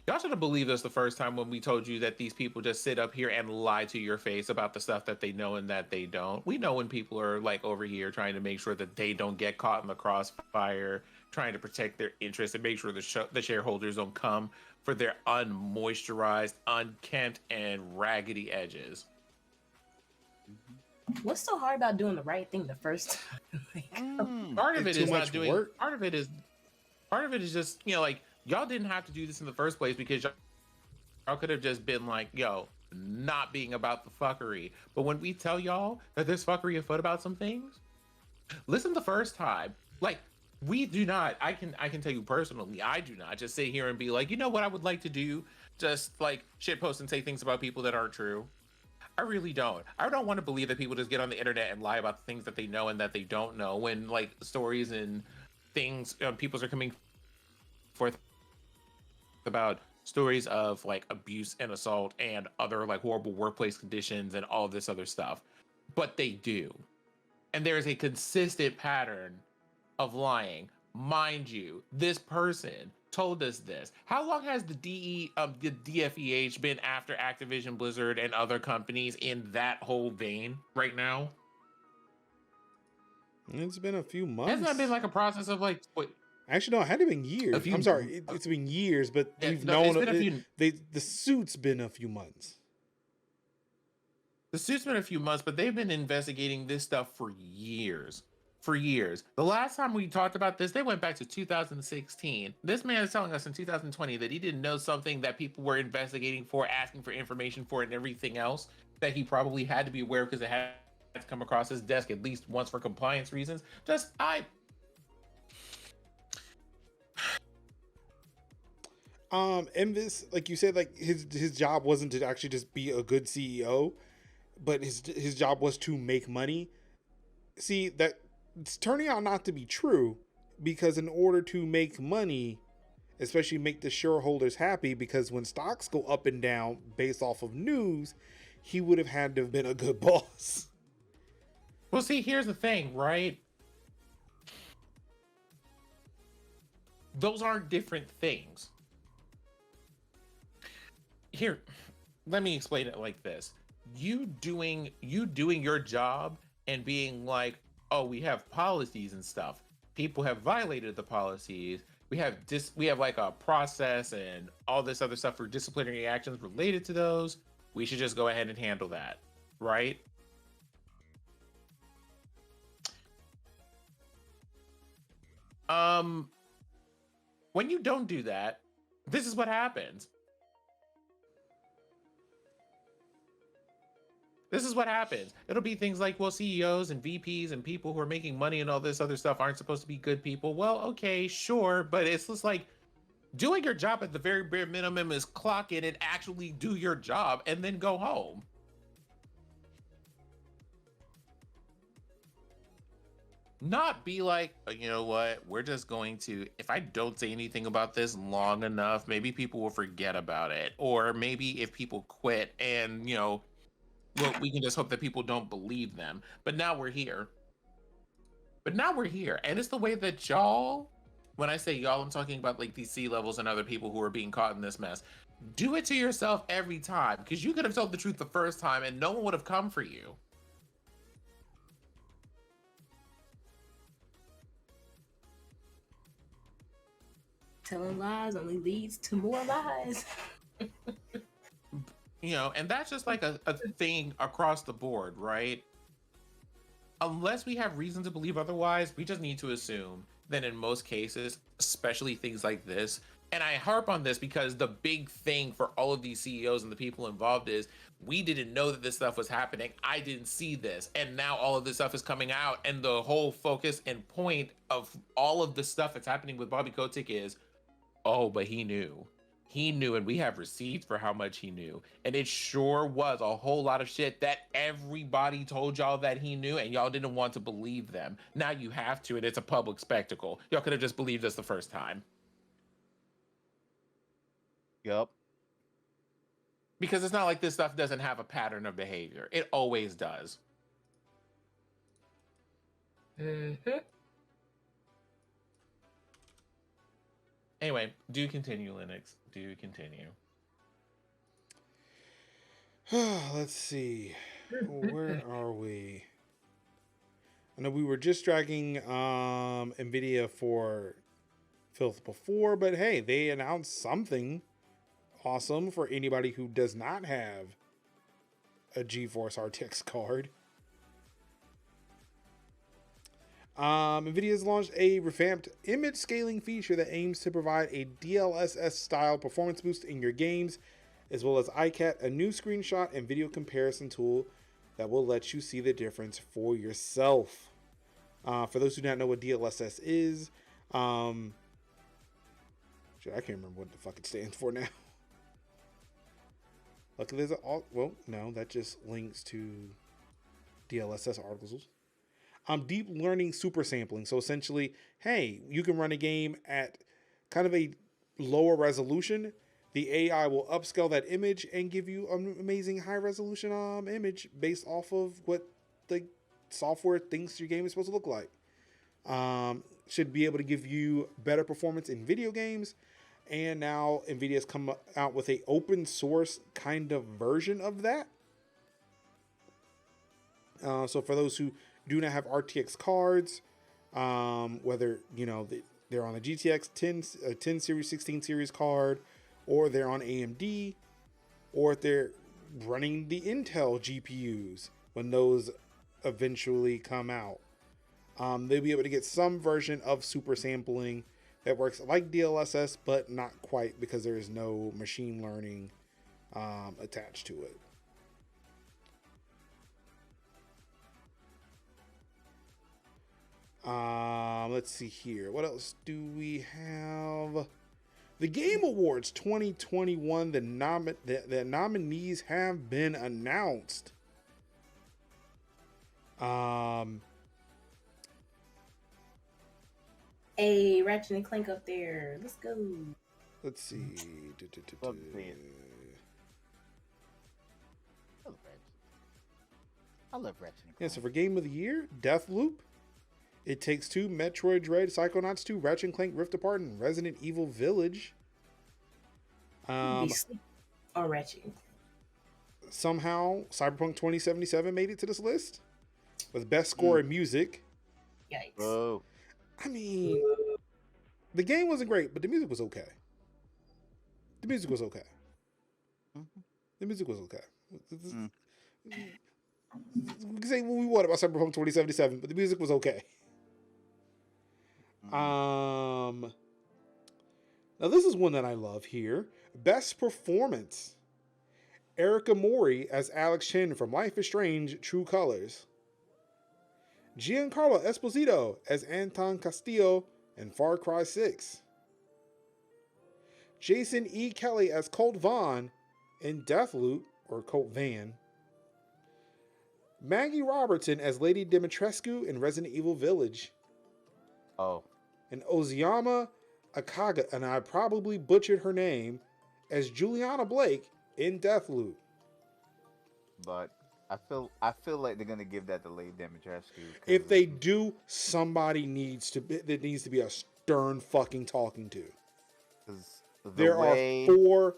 Y'all should have believed us the first time when we told you that these people just sit up here and lie to your face about the stuff that they know and that they don't. We know when people are like over here trying to make sure that they don't get caught in the crossfire, trying to protect their interests and make sure the shareholders don't come for their unmoisturized, unkempt, and raggedy edges. What's so hard about doing the right thing the first time? Part of it is not doing work. Part of it is just, you know, like, y'all didn't have to do this in the first place because y'all could have just been like, yo, not being about the fuckery. But when we tell y'all that there's fuckery afoot about some things, listen the first time. Like, we do not, I can tell you personally, I do not just sit here and be like, you know what I would like to do? Just like shitpost and say things about people that aren't true. I really don't. I don't want to believe that people just get on the internet and lie about the things that they know and that they don't know when like stories and things, people are coming forth about stories of like abuse and assault and other like horrible workplace conditions and all this other stuff, but they do. And there is a consistent pattern of lying. Mind you, this person told us this. How long has the DFEH been after Activision Blizzard and other companies in that whole vein right now? It's been a few months. Hasn't that been like a process of like what? Actually, no, it had to been years. I'm sorry, it's been years, but we've known the suit's been a few months. The suit's been a few months, but they've been investigating this stuff for years. For years. The last time we talked about this, they went back to 2016. This man is telling us in 2020 that he didn't know something that people were investigating for, asking for information for, and everything else that he probably had to be aware of because it had to come across his desk at least once for compliance reasons. And this, like you said, like his job wasn't to actually just be a good CEO, but his job was to make money. See, that it's turning out not to be true, because in order to make money, especially make the shareholders happy, because when stocks go up and down based off of news, he would have had to have been a good boss. Well, see, here's the thing, right? Those aren't different things. Here, let me explain it like this. You doing your job and being like, oh, we have policies and stuff. People have violated the policies. We have like a process and all this other stuff for disciplinary actions related to those. We should just go ahead and handle that, right? When you don't do that, this is what happens. This is what happens. It'll be things like, well, CEOs and VPs and people who are making money and all this other stuff aren't supposed to be good people. Well, okay, sure. But it's just like doing your job at the very bare minimum is clock in and actually do your job and then go home. Not be like, oh, you know what, we're just going to, if I don't say anything about this long enough, maybe people will forget about it. Or maybe if people quit and, you know, well, we can just hope that people don't believe them. But now we're here. And it's the way that y'all, when I say y'all, I'm talking about like these C-levels and other people who are being caught in this mess. Do it to yourself every time, because you could have told the truth the first time and no one would have come for you. Telling lies only leads to more lies. You know, and that's just like a thing across the board, right? Unless we have reason to believe otherwise, we just need to assume that in most cases, especially things like this, and I harp on this because the big thing for all of these CEOs and the people involved is we didn't know that this stuff was happening. I didn't see this. And now all of this stuff is coming out. And the whole focus and point of all of the stuff that's happening with Bobby Kotick is, oh, but he knew. he knew, and we have receipts for how much he knew. And it sure was a whole lot of shit that everybody told y'all that he knew, and y'all didn't want to believe them. Now you have to, and it's a public spectacle. Y'all could have just believed us the first time. Yep. Because it's not like this stuff doesn't have a pattern of behavior. It always does. Mm-hmm. Anyway, do continue, Linux. Do continue. Let's see. Where are we? I know we were just dragging NVIDIA for filth before, but hey, they announced something awesome for anybody who does not have a GeForce RTX card. NVIDIA has launched a revamped image scaling feature that aims to provide a DLSS style performance boost in your games, as well as iCat, a new screenshot and video comparison tool that will let you see the difference for yourself. For those who do not know what DLSS is, I can't remember what the fuck it stands for now. Luckily, there's well, no, that just links to DLSS articles. Deep learning super sampling. So essentially, hey, you can run a game at kind of a lower resolution. The AI will upscale that image and give you an amazing high resolution image based off of what the software thinks your game is supposed to look like. Should be able to give you better performance in video games. And now NVIDIA has come out with a open source kind of version of that. So for those who do not have RTX cards, whether they're on a GTX 10 series, 16 series card, or they're on AMD, or if they're running the Intel GPUs when those eventually come out, they'll be able to get some version of super sampling that works like DLSS, but not quite, because there is no machine learning attached to it. Let's see here. What else do we have? The Game Awards 2021, the nominees have been announced. Hey, Ratchet and Clank up there. Let's go. Let's see. I love Ratchet and Clank. Yeah, so for Game of the Year, Deathloop, It Takes Two, Metroid Dread, Psychonauts 2, Ratchet and Clank Rift Apart, and Resident Evil Village. Or Ratchet. Somehow, Cyberpunk 2077 made it to this list with best score in music. Yikes. Oh. I mean, the game wasn't great, but the music was okay. The music was okay. The music was okay. We can say what we want about Cyberpunk 2077, but the music was okay. Now this is one that I love here. Best performance. Erica Mori as Alex Chen from Life is Strange: True Colors. Giancarlo Esposito as Anton Castillo in Far Cry 6. Jason E. Kelly as Colt Vaughn in Deathloop, or Colt Van. Maggie Robertson as Lady Dimitrescu in Resident Evil Village. Oh. And Ozuyama Akaga, and I probably butchered her name, as Juliana Blake in Deathloop. But I feel like they're gonna give that to Lady Dimitrescu. If they do, somebody needs to be a stern fucking talking to. There are 4.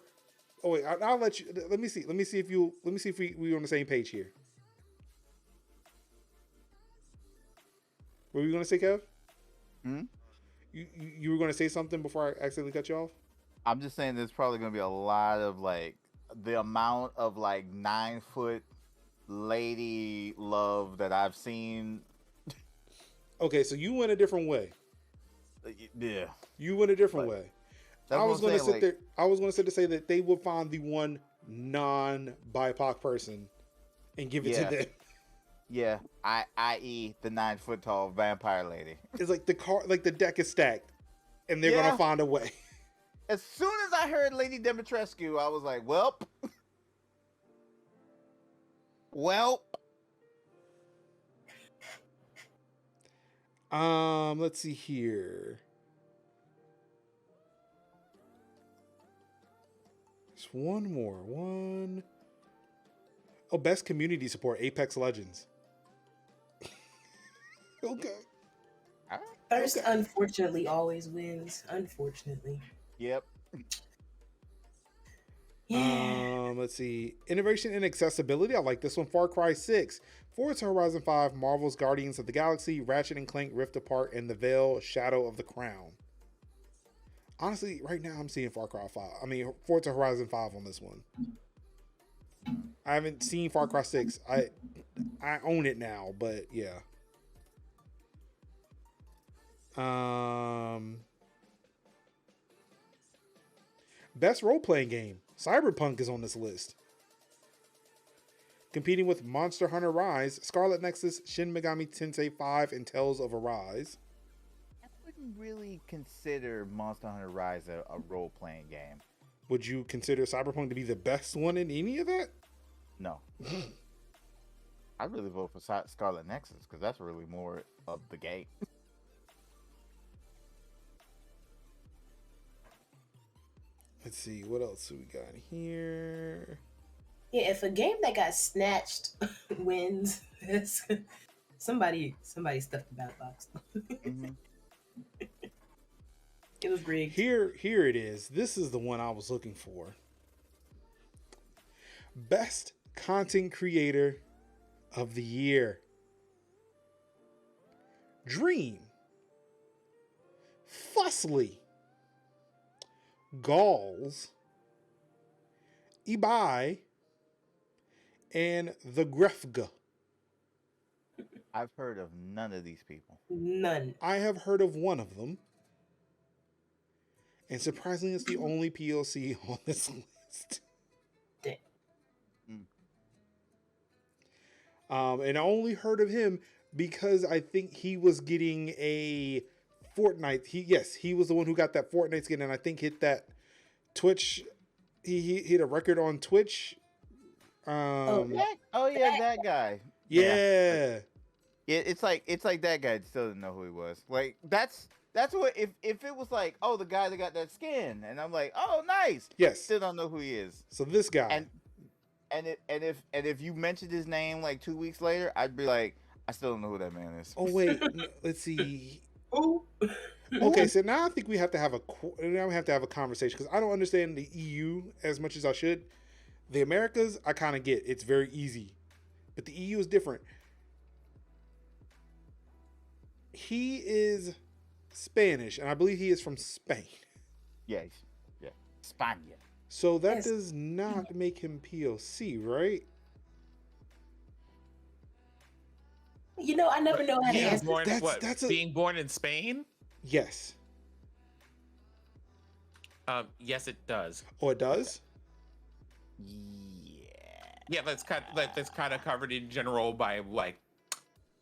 Oh wait, I'll let you. Let me see if we're on the same page here. What were you gonna say, Kev? You were gonna say something before I accidentally cut you off? I'm just saying there's probably gonna be a lot of the amount of 9-foot lady love that I've seen. Okay, so you went a different way. Yeah. You went a different way. I was gonna sit there. I was gonna sit to say that they would find the one non-BIPOC person and give it to them. Yeah, i.e. the 9-foot tall vampire lady. It's like the deck is stacked, and they're gonna find a way. as soon as I heard Lady Dimitrescu, I was like, "Welp, welp." Let's see here. There's one more. Oh, best community support, Apex Legends. Okay. First, unfortunately, always wins. Unfortunately. Yep. Yeah. Let's see. Innovation and accessibility. I like this one. Far Cry 6, Forza Horizon 5, Marvel's Guardians of the Galaxy, Ratchet and Clank Rift Apart, and The Veil Shadow of the Crown. Honestly, right now I'm seeing Forza Horizon 5 on this one. I haven't seen Far Cry 6. I own it now, but yeah. Best role-playing game. Cyberpunk is on this list. Competing with Monster Hunter Rise, Scarlet Nexus, Shin Megami Tensei 5, and Tales of Arise. I wouldn't really consider Monster Hunter Rise a role-playing game. Would you consider Cyberpunk to be the best one in any of that? No. I'd really vote for Scarlet Nexus because that's really more of the game. Let's see, what else we got here? Yeah, if a game that got snatched wins, somebody stuffed the ballot box. Mm-hmm. It was rigged. Here it is. This is the one I was looking for. Best content creator of the year. Dream, Fussly, Galls, Ibai, and The Grefga. I've heard of none of these people. None. I have heard of one of them. And surprisingly, it's the only POC on this list. And I only heard of him because I think he was getting a Fortnite. He was the one who got that Fortnite skin, and I think hit that Twitch. He hit a record on Twitch. That guy. Yeah. It's like that guy still didn't know who he was. Like that's what if it was like, oh, the guy that got that skin, and I'm like, oh, nice. Yes. Still don't know who he is. So this guy. And if you mentioned his name like 2 weeks later, I'd be like, I still don't know who that man is. Oh wait, let's see. Ooh. Okay, so now I think we have to have a conversation because I don't understand the EU as much as I should. The Americas, I kind of get. It's very easy, but the EU is different. He is Spanish, and I believe he is from Spain. Yeah, Spania. So that does not make him POC, right? You know, I never know how to answer. That's being born in Spain? Yes. Yes, it does. Oh, it does? Yeah, that's kind of covered in general by like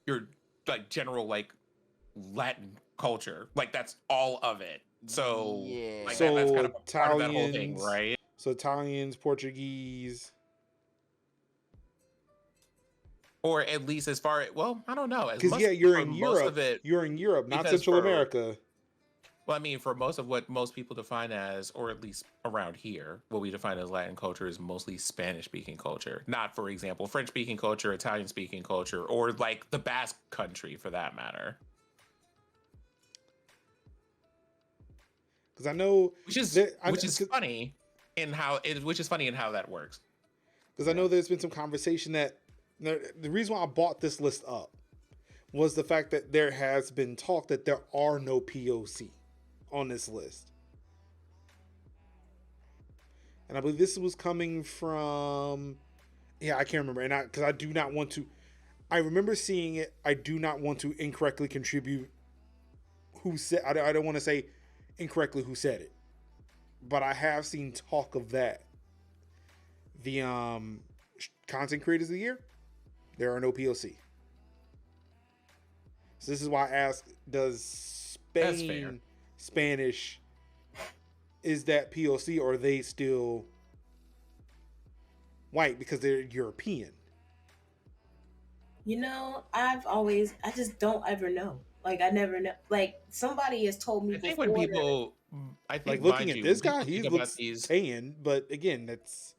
your like general like Latin culture. Like that's all of it. So like so that's kind of Italians, part of that whole thing, right? So Italians, Portuguese, or at least as far I don't know. Because you're in Europe. You're in Europe, not Central America. Well, I mean, for most of what most people define as, or at least around here, what we define as Latin culture is mostly Spanish-speaking culture. Not, for example, French-speaking culture, Italian-speaking culture, or like the Basque country, for that matter. Because I know, which is funny in how that works. Because I know there's been some conversation that the reason why I bought this list up was the fact that there has been talk that there are no POC on this list. And I believe this was coming from, I can't remember. And because I do not want to, I remember seeing it. I do not want to incorrectly contribute who said, I don't want to say incorrectly who said it, but I have seen talk of that. The content creators of the year, there are no POC. So this is why I asked, does Spanish is that POC, or are they still white because they're European? You know, I just don't ever know. Like, I never know. Like, somebody has told me I think before when people, I think, Like, looking mind at you, this when guy, people he think about looks these, tan, but again, that's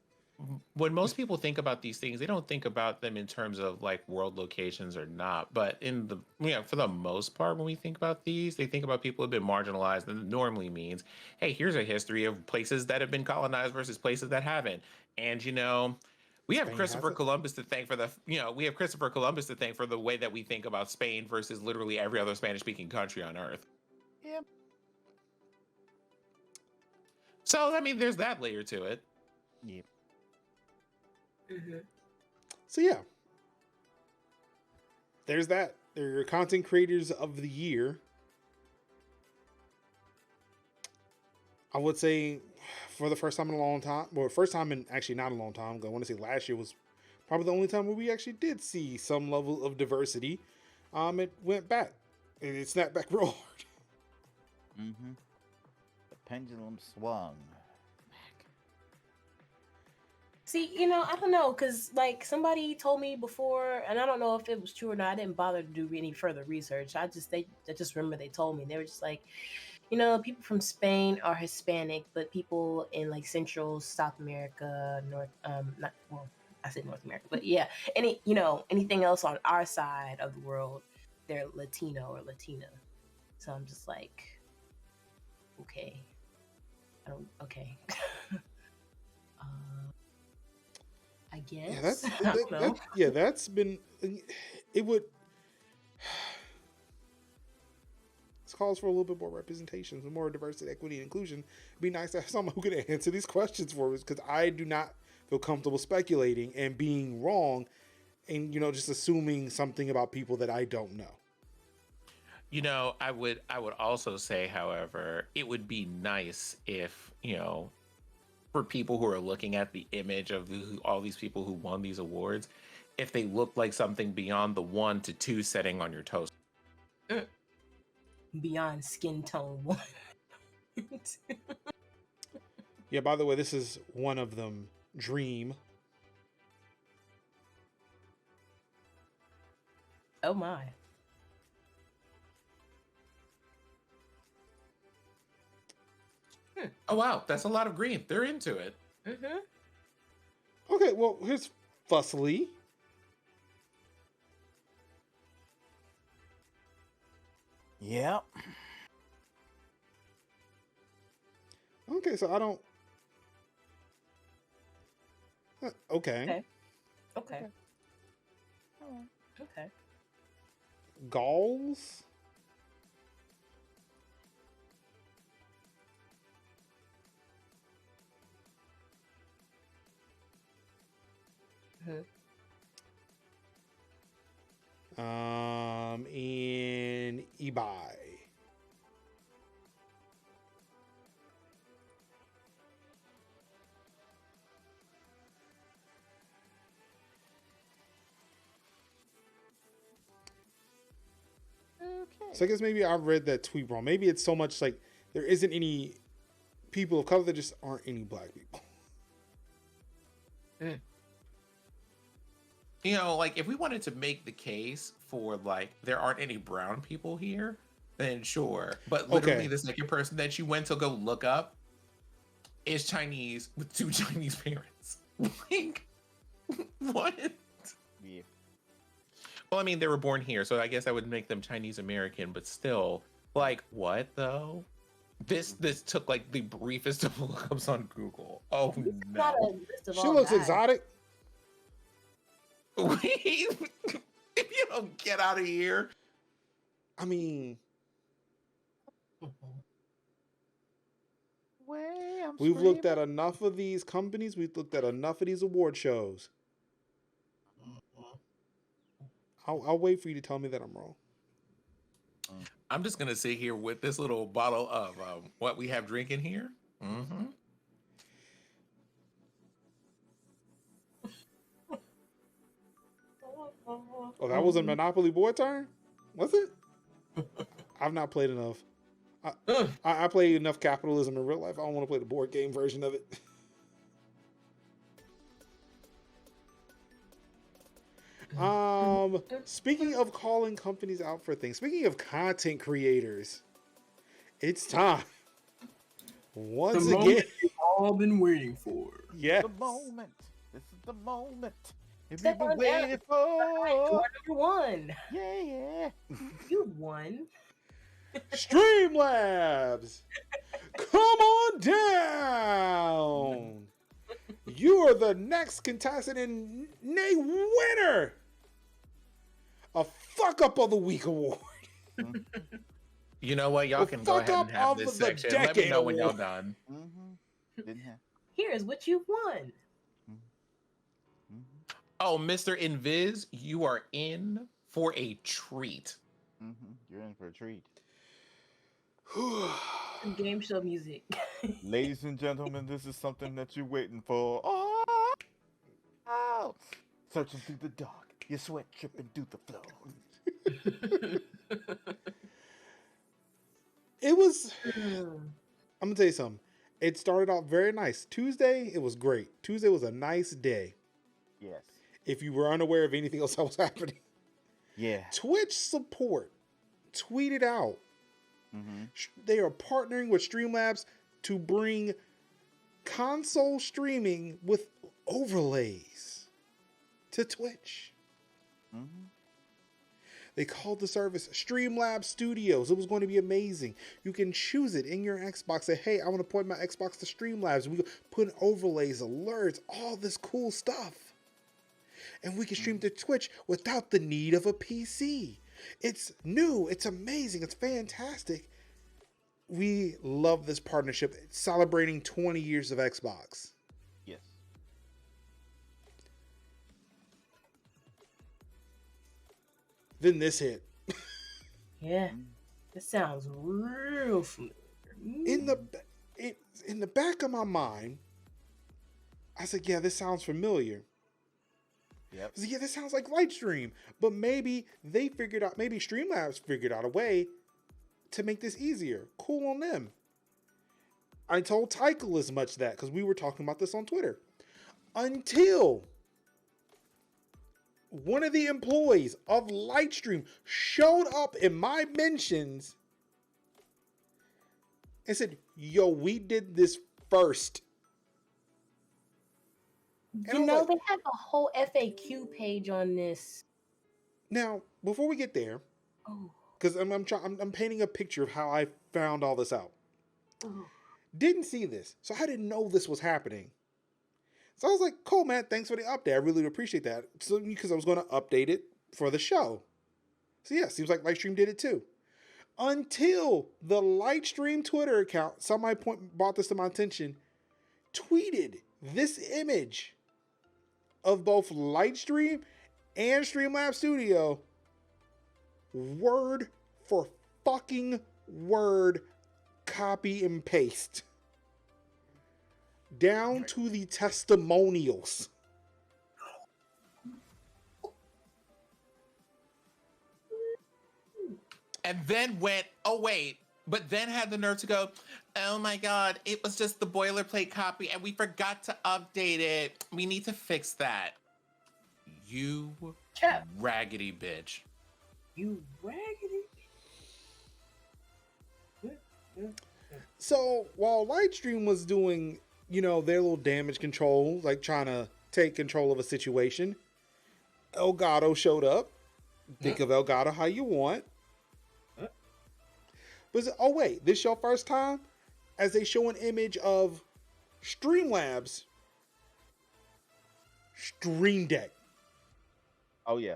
when most people think about these things, they don't think about them in terms of like world locations or not. But in the, for the most part, when we think about these, they think about people who have been marginalized, and it normally means, hey, here's a history of places that have been colonized versus places that haven't. And we have Spain has Christopher it. Columbus to thank for we have Christopher Columbus to thank for the way that we think about Spain versus literally every other Spanish-speaking country on Earth. Yeah. So, I mean, there's that layer to it. Yeah. Mm-hmm. So yeah, there's that. They're your content creators of the year. I would say for the first time in a long time, well, first time in actually not a long time ago. I want to say last year was probably the only time where we actually did see some level of diversity. It went back. It snapped back real hard. Mm-hmm. The pendulum swung back. See, you know, I don't know, because like somebody told me before, and I don't know if it was true or not. I didn't bother to do any further research. I just remember they told me. They were just like, you know, people from Spain are Hispanic, but people in like Central, South America, not well, I said North America, but yeah, anything else on our side of the world, they're Latino or Latina. So I'm just like, okay, okay. I guess. That's been. It would. This calls for a little bit more representation, some more diversity, equity, and inclusion. It'd be nice to have someone who could answer these questions for us, because I do not feel comfortable speculating and being wrong, and just assuming something about people that I don't know. I would also say, however, it would be nice if, for people who are looking at the image of all these people who won these awards, if they looked like something beyond the 1 to 2 setting on your toast. Beyond skin tone 1. Yeah, by the way, this is one of them, Dream. Oh my. Oh wow, that's a lot of green. They're into it. Mm-hmm. Okay, well, here's Fussily. Yep. Okay, so I don't. Okay. Okay. Okay. Galls. In eBay. Okay. So I guess maybe I read that tweet wrong. Maybe it's so much like there isn't any people of color, there just aren't any black people. Like if we wanted to make the case for like there aren't any brown people here, then sure. But literally the second person that you went to go look up is Chinese with 2 Chinese parents. Like, what? Yeah. Well, I mean, they were born here, so I guess I would make them Chinese American, but still, like, what though? This took like the briefest of lookups on Google. Oh no. She looks exotic. Wait, if you don't get out of here. I mean, we've looked at enough of these companies. We've looked at enough of these award shows. I'll wait for you to tell me that I'm wrong. I'm just gonna sit here with this little bottle of what we have drinking here. Mm-hmm. Oh, that was a Monopoly board turn? Was it? I've not played enough. I play enough capitalism in real life. I don't want to play the board game version of it. Speaking of calling companies out for things, speaking of content creators, it's time. Once the again, we've all been waiting for. Yes. The moment. This is the moment. If Step you've been on down. waiting for. Number one. Yeah. You won. Streamlabs, come on down. You are the next contestant and nay winner. A fuck up of the week award. You know what? Y'all can go ahead and have this section. Let me know when y'all done. Didn't have. Here's what you won. Oh, Mr. Invis, you are in for a treat. You're in for a treat. Some game show music. Ladies and gentlemen, this is something that you're waiting for. Oh! Searching through the dark, your sweat dripping through the floor. It was. I'm gonna tell you something. It started off very nice. Tuesday, it was great. Tuesday was a nice day. Yes. If you were unaware of anything else that was happening. Yeah. Twitch support tweeted out they are partnering with Streamlabs to bring console streaming with overlays to Twitch. They called the service Streamlabs Studios. It was going to be amazing. You can choose it in your Xbox. Say, hey, I want to point my Xbox to Streamlabs. We put in overlays, alerts, all this cool stuff. And we can stream to Twitch without the need of a PC. It's new. It's amazing. It's fantastic. We love this partnership. It's celebrating 20 years of Xbox. Yes. Then this hit. Yeah. This sounds real familiar. In the back of my mind, I said, yeah, this sounds familiar. Yep. I said, yeah, this sounds like Lightstream. But maybe maybe Streamlabs figured out a way to make this easier. Cool on them. I told Tykel as much that because we were talking about this on Twitter. Until one of the employees of Lightstream showed up in my mentions and said, yo, we did this first. You know, they have a whole FAQ page on this. Now, before we get there, because I'm painting a picture of how I found all this out. Didn't see this, so I didn't know this was happening. So I was like, cool, man, thanks for the update. I really appreciate that. So because I was going to update it for the show. So yeah, seems like Lightstream did it too. Until the Lightstream Twitter account, somebody brought this to my attention, tweeted this image of both Lightstream and Streamlabs Studio, word for fucking word, copy and paste, down to the testimonials. And then went, oh wait, but then had the nerve to go, oh my God, it was just the boilerplate copy and we forgot to update it. We need to fix that. You raggedy bitch. You raggedy. So while Lightstream was doing, their little damage control, like trying to take control of a situation, Elgato showed up. Think of Elgato how you want. But oh wait, this your first time? As they show an image of Streamlabs Stream Deck. Oh yeah.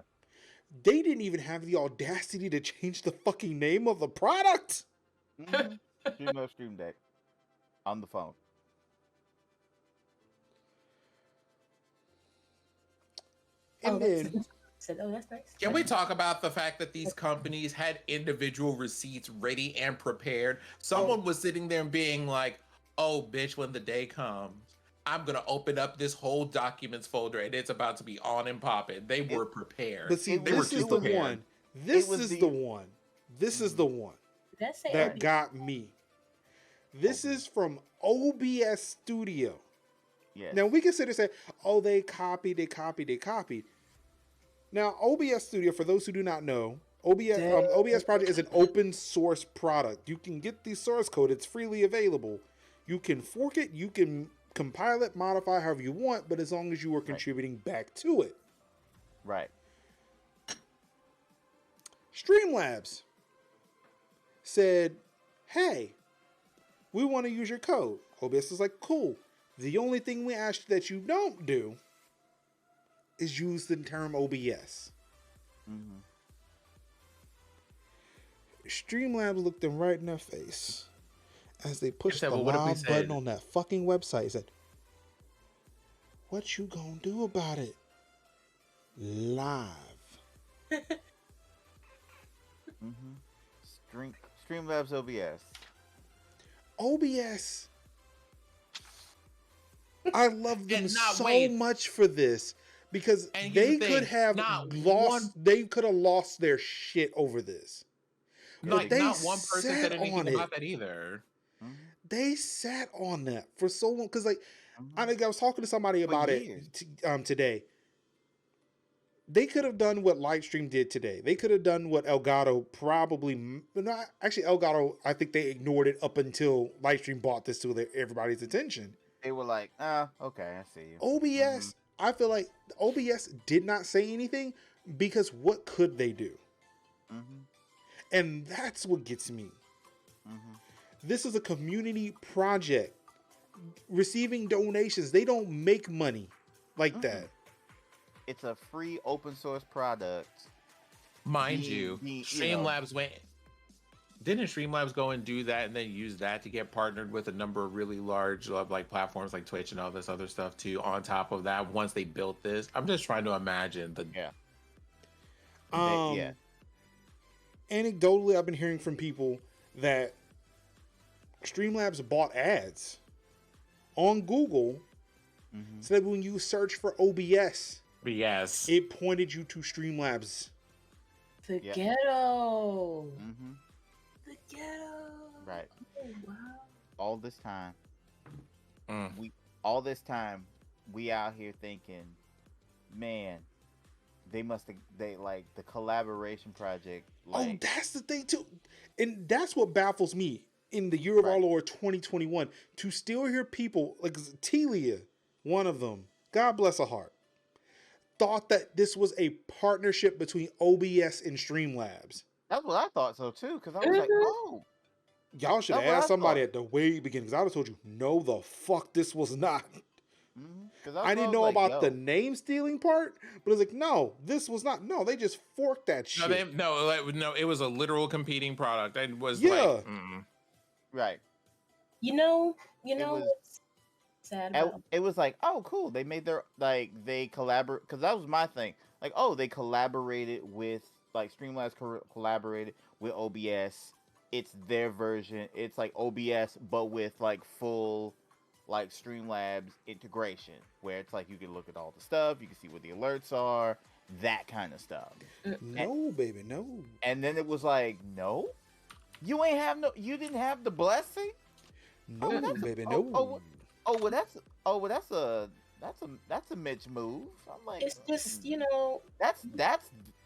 They didn't even have the audacity to change the fucking name of the product. Streamlabs Stream Deck on the phone. And then said, oh, that's nice. Can we talk about the fact that these companies had individual receipts ready and prepared? Someone was sitting there and being like, oh, bitch, when the day comes, I'm going to open up this whole documents folder and it's about to be on and popping. They were prepared. But see, this is the one. This is the one. This is the one. that got me. This is from OBS Studio. Yes. Now, we can sit and say, oh, they copied. Now, OBS Studio, for those who do not know, OBS Project is an open source product. You can get the source code. It's freely available. You can fork it. You can compile it, modify however you want, but as long as you are contributing back to it. Right. Streamlabs said, hey, we want to use your code. OBS is like, cool. The only thing we ask that you don't do is use the term OBS. Mm-hmm. Streamlabs looked them right in their face as they pushed the what if we live said- button on that fucking website. He said, what you gonna do about it? Live. Mm-hmm. Streamlabs OBS. OBS. I love them so wait. much for this because And they here's the could thing, have not lost. They could have lost their shit over this. Like, they not one person sat said anything on it. about that either. Mm-hmm. They sat on that for so long because, like, Mm-hmm. I think I was talking to somebody about it years. today. They could have done what Lightstream did today. They could have done what Elgato probably, but not actually. Elgato, I think they ignored it up until Lightstream brought this to everybody's attention. They were like, okay, I see you. OBS, I feel like OBS did not say anything because what could they do? Mm-hmm. And that's what gets me. Mm-hmm. This is a community project. Receiving donations, they don't make money like that. It's a free open source product. Mind you, Streamlabs went. Didn't Streamlabs go and do that and then use that to get partnered with a number of really large like platforms like Twitch and all this other stuff too? On top of that, once they built this, I'm just trying to imagine the Anecdotally, I've been hearing from people that Streamlabs bought ads on Google, so that when you search for OBS, yes, it pointed you to Streamlabs. The ghetto. Mm-hmm. The ghetto. Right. Oh, wow. All this time, we out here thinking, man, they like the collaboration project. Like, that's the thing too, and that's what baffles me in the year of our Lord 2021 to still hear people like Telia, one of them, God bless her heart, thought that this was a partnership between OBS and Streamlabs. That's what I thought so too, because I was like, no. Y'all should have asked somebody at the way beginning, because I would have told you, no, the fuck, this was not. I didn't know about the name stealing part, but it's like, no, this was not. No, they just forked that shit. No, it was a literal competing product. It was right. You know what's sad about it was like, oh, cool. They made their they collaborate, because that was my thing. Like, oh, they collaborated with Streamlabs collaborated with OBS. It's their version. It's like OBS, but with full Streamlabs integration, where it's like you can look at all the stuff, you can see what the alerts are, that kind of stuff. No, baby, no. And then it was like, no, you didn't have the blessing. No, baby, no. That's a Mitch move. I'm like, it's just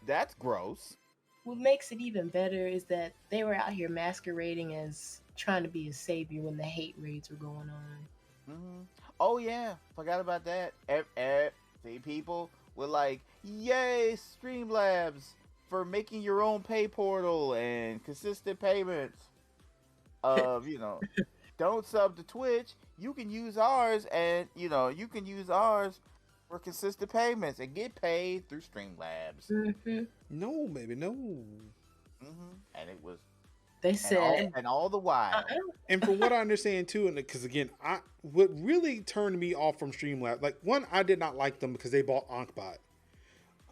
that's gross. What makes it even better is that they were out here masquerading as trying to be a savior when the hate raids were going on. Mm-hmm. Oh yeah, forgot about that. See, people were like, "Yay, Streamlabs for making your own pay portal and consistent payments." Don't sub to Twitch. You can use ours, and you can use ours for consistent payments and get paid through Streamlabs. Mm-hmm. No, baby, no. Mm-hmm. And it was. They said, and all the while. And from what I understand too, and because again, what really turned me off from Streamlabs, I did not like them because they bought Ankbot.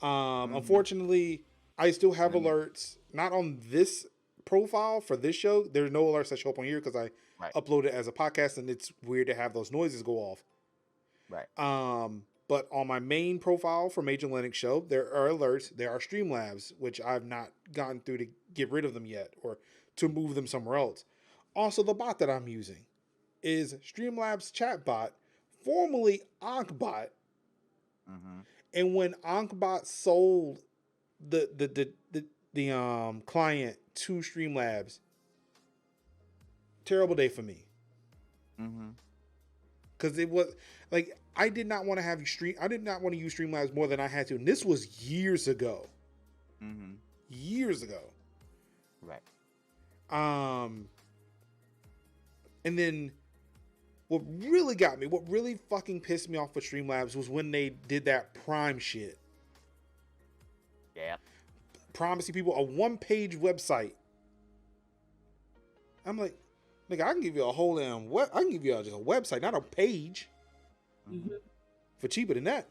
Unfortunately, I still have alerts, not on this profile for this show. There's no alerts that show up on here because I upload it as a podcast, and it's weird to have those noises go off. Right. But on my main profile for Major Linux Show, there are alerts. There are Streamlabs, which I've not gotten through to get rid of them yet or to move them somewhere else. Also, the bot that I'm using is Streamlabs chatbot, formerly Ankbot. Mm-hmm. And when Ankbot sold the client to Streamlabs, terrible day for me. Mm-hmm. Because it was like I did not want to have you stream. I did not want to use Streamlabs more than I had to, and this was years ago. Mm-hmm. Years ago. Right. And then what really got me, what really fucking pissed me off with Streamlabs was when they did that Prime shit. Yeah. Promising people a 1-page website. I'm like, nigga, I can give you a whole damn I can give you just a website, not a page. Mm-hmm. For cheaper than that.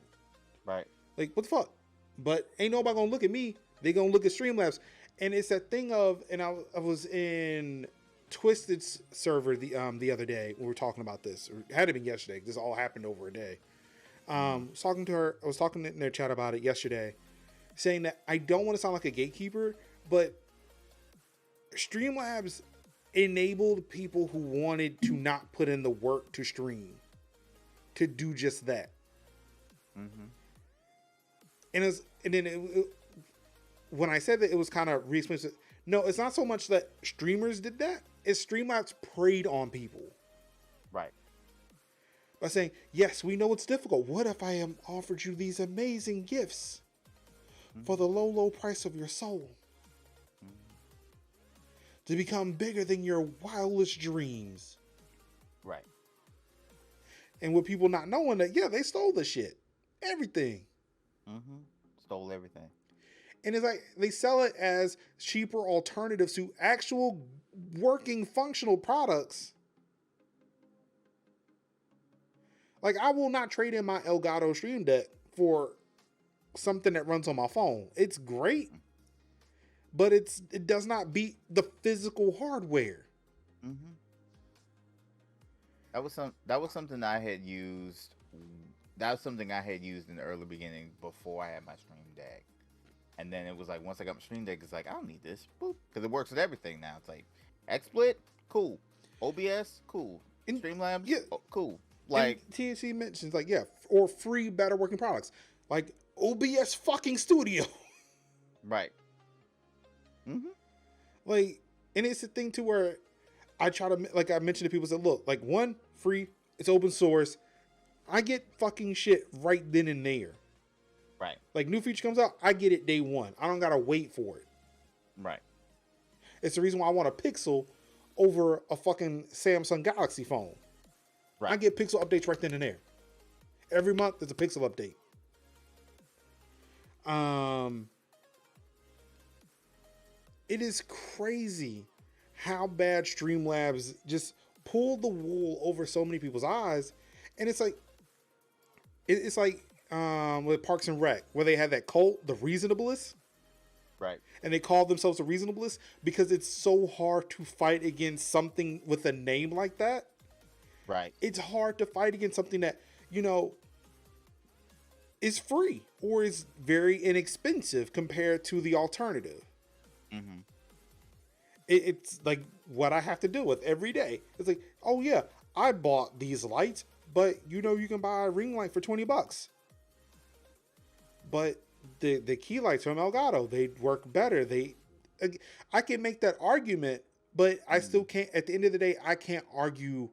Right. Like, what the fuck? But ain't nobody gonna look at me. They gonna look at Streamlabs. And it's that thing of, and I was in Twisted's server the other day when we were talking about this. Or it had to be yesterday. This all happened over a day. I was talking to her. I was talking in their chat about it yesterday, saying that I don't want to sound like a gatekeeper, but Streamlabs enabled people who wanted to not put in the work to stream to do just that. Mm-hmm. And then when I said that, it was kind of re-explained. No, it's not so much that streamers did that. It's Streamlabs preyed on people. Right. By saying, yes, we know it's difficult. What if I offered you these amazing gifts for the low, low price of your soul? To become bigger than your wildest dreams. Right. And with people not knowing that, yeah, they stole the shit. Everything. Mm-hmm. Stole everything. And it's like they sell it as cheaper alternatives to actual working functional products. Like, I will not trade in my Elgato Stream Deck for something that runs on my phone. It's great, but it does not beat the physical hardware. Mm-hmm. That was something I had used. That was something I had used in the early beginning before I had my Stream Deck. And then it was like, once I got my Stream Deck, it's like, I don't need this. Boop. Because it works with everything now. It's like, XSplit, cool. OBS, cool. Streamlabs, yeah. cool. Like, and TNC mentions, like, yeah, or free, better working products. Like, OBS fucking Studio. Right. Mm-hmm. Like, and it's a thing to where I try to, like I mentioned to people, said, look, like, one, free, it's open source. I get fucking shit right then and there. Right. Like, new feature comes out, I get it day one. I don't gotta wait for it. Right. It's the reason why I want a Pixel over a fucking Samsung Galaxy phone. Right. I get Pixel updates right then and there. Every month there's a Pixel update. It is crazy how bad Streamlabs just pulled the wool over so many people's eyes. And it's like with Parks and Rec, where they had that cult, the Reasonablists. Right. And they call themselves the Reasonablists because it's so hard to fight against something with a name like that. Right. It's hard to fight against something that, you know, is free or is very inexpensive compared to the alternative. Mm-hmm. It's like what I have to deal with every day. It's like, oh yeah, I bought these lights, but you know you can buy a ring light for $20. But the key lights from Elgato, they work better. I can make that argument, but I still can't. At the end of the day, I can't argue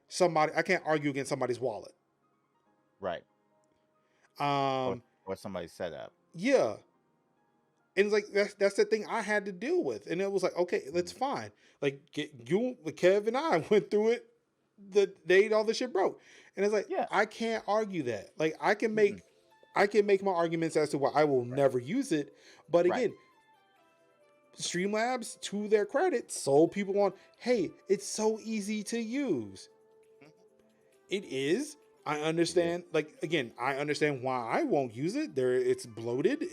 against somebody's wallet. Right. Or somebody's setup. Yeah. And it's like that's the thing I had to deal with. And it was like, okay, that's fine. Like Kev and I went through it the day all this shit broke. And it's like, yeah. I can't argue that. Like I can make my arguments as to why I will never use it. But again, Streamlabs, to their credit, sold people on, hey, it's so easy to use. It is. I understand. Like, again, I understand why I won't use it. It's bloated.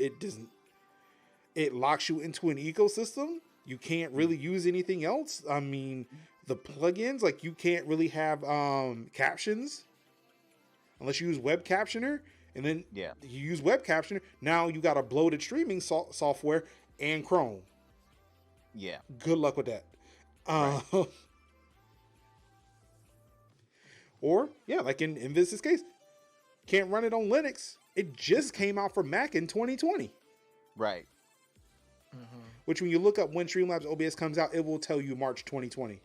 It locks you into an ecosystem. You can't really use anything else. I mean, the plugins, like you can't really have captions unless you use Web Captioner. And then you use Web Captioner. Now you got a bloated streaming software and Chrome. Yeah. Good luck with that. Right. Or, yeah, like in this case, can't run it on Linux. It just came out for Mac in 2020. Right. Which when you look up when Streamlabs OBS comes out, it will tell you March 2020.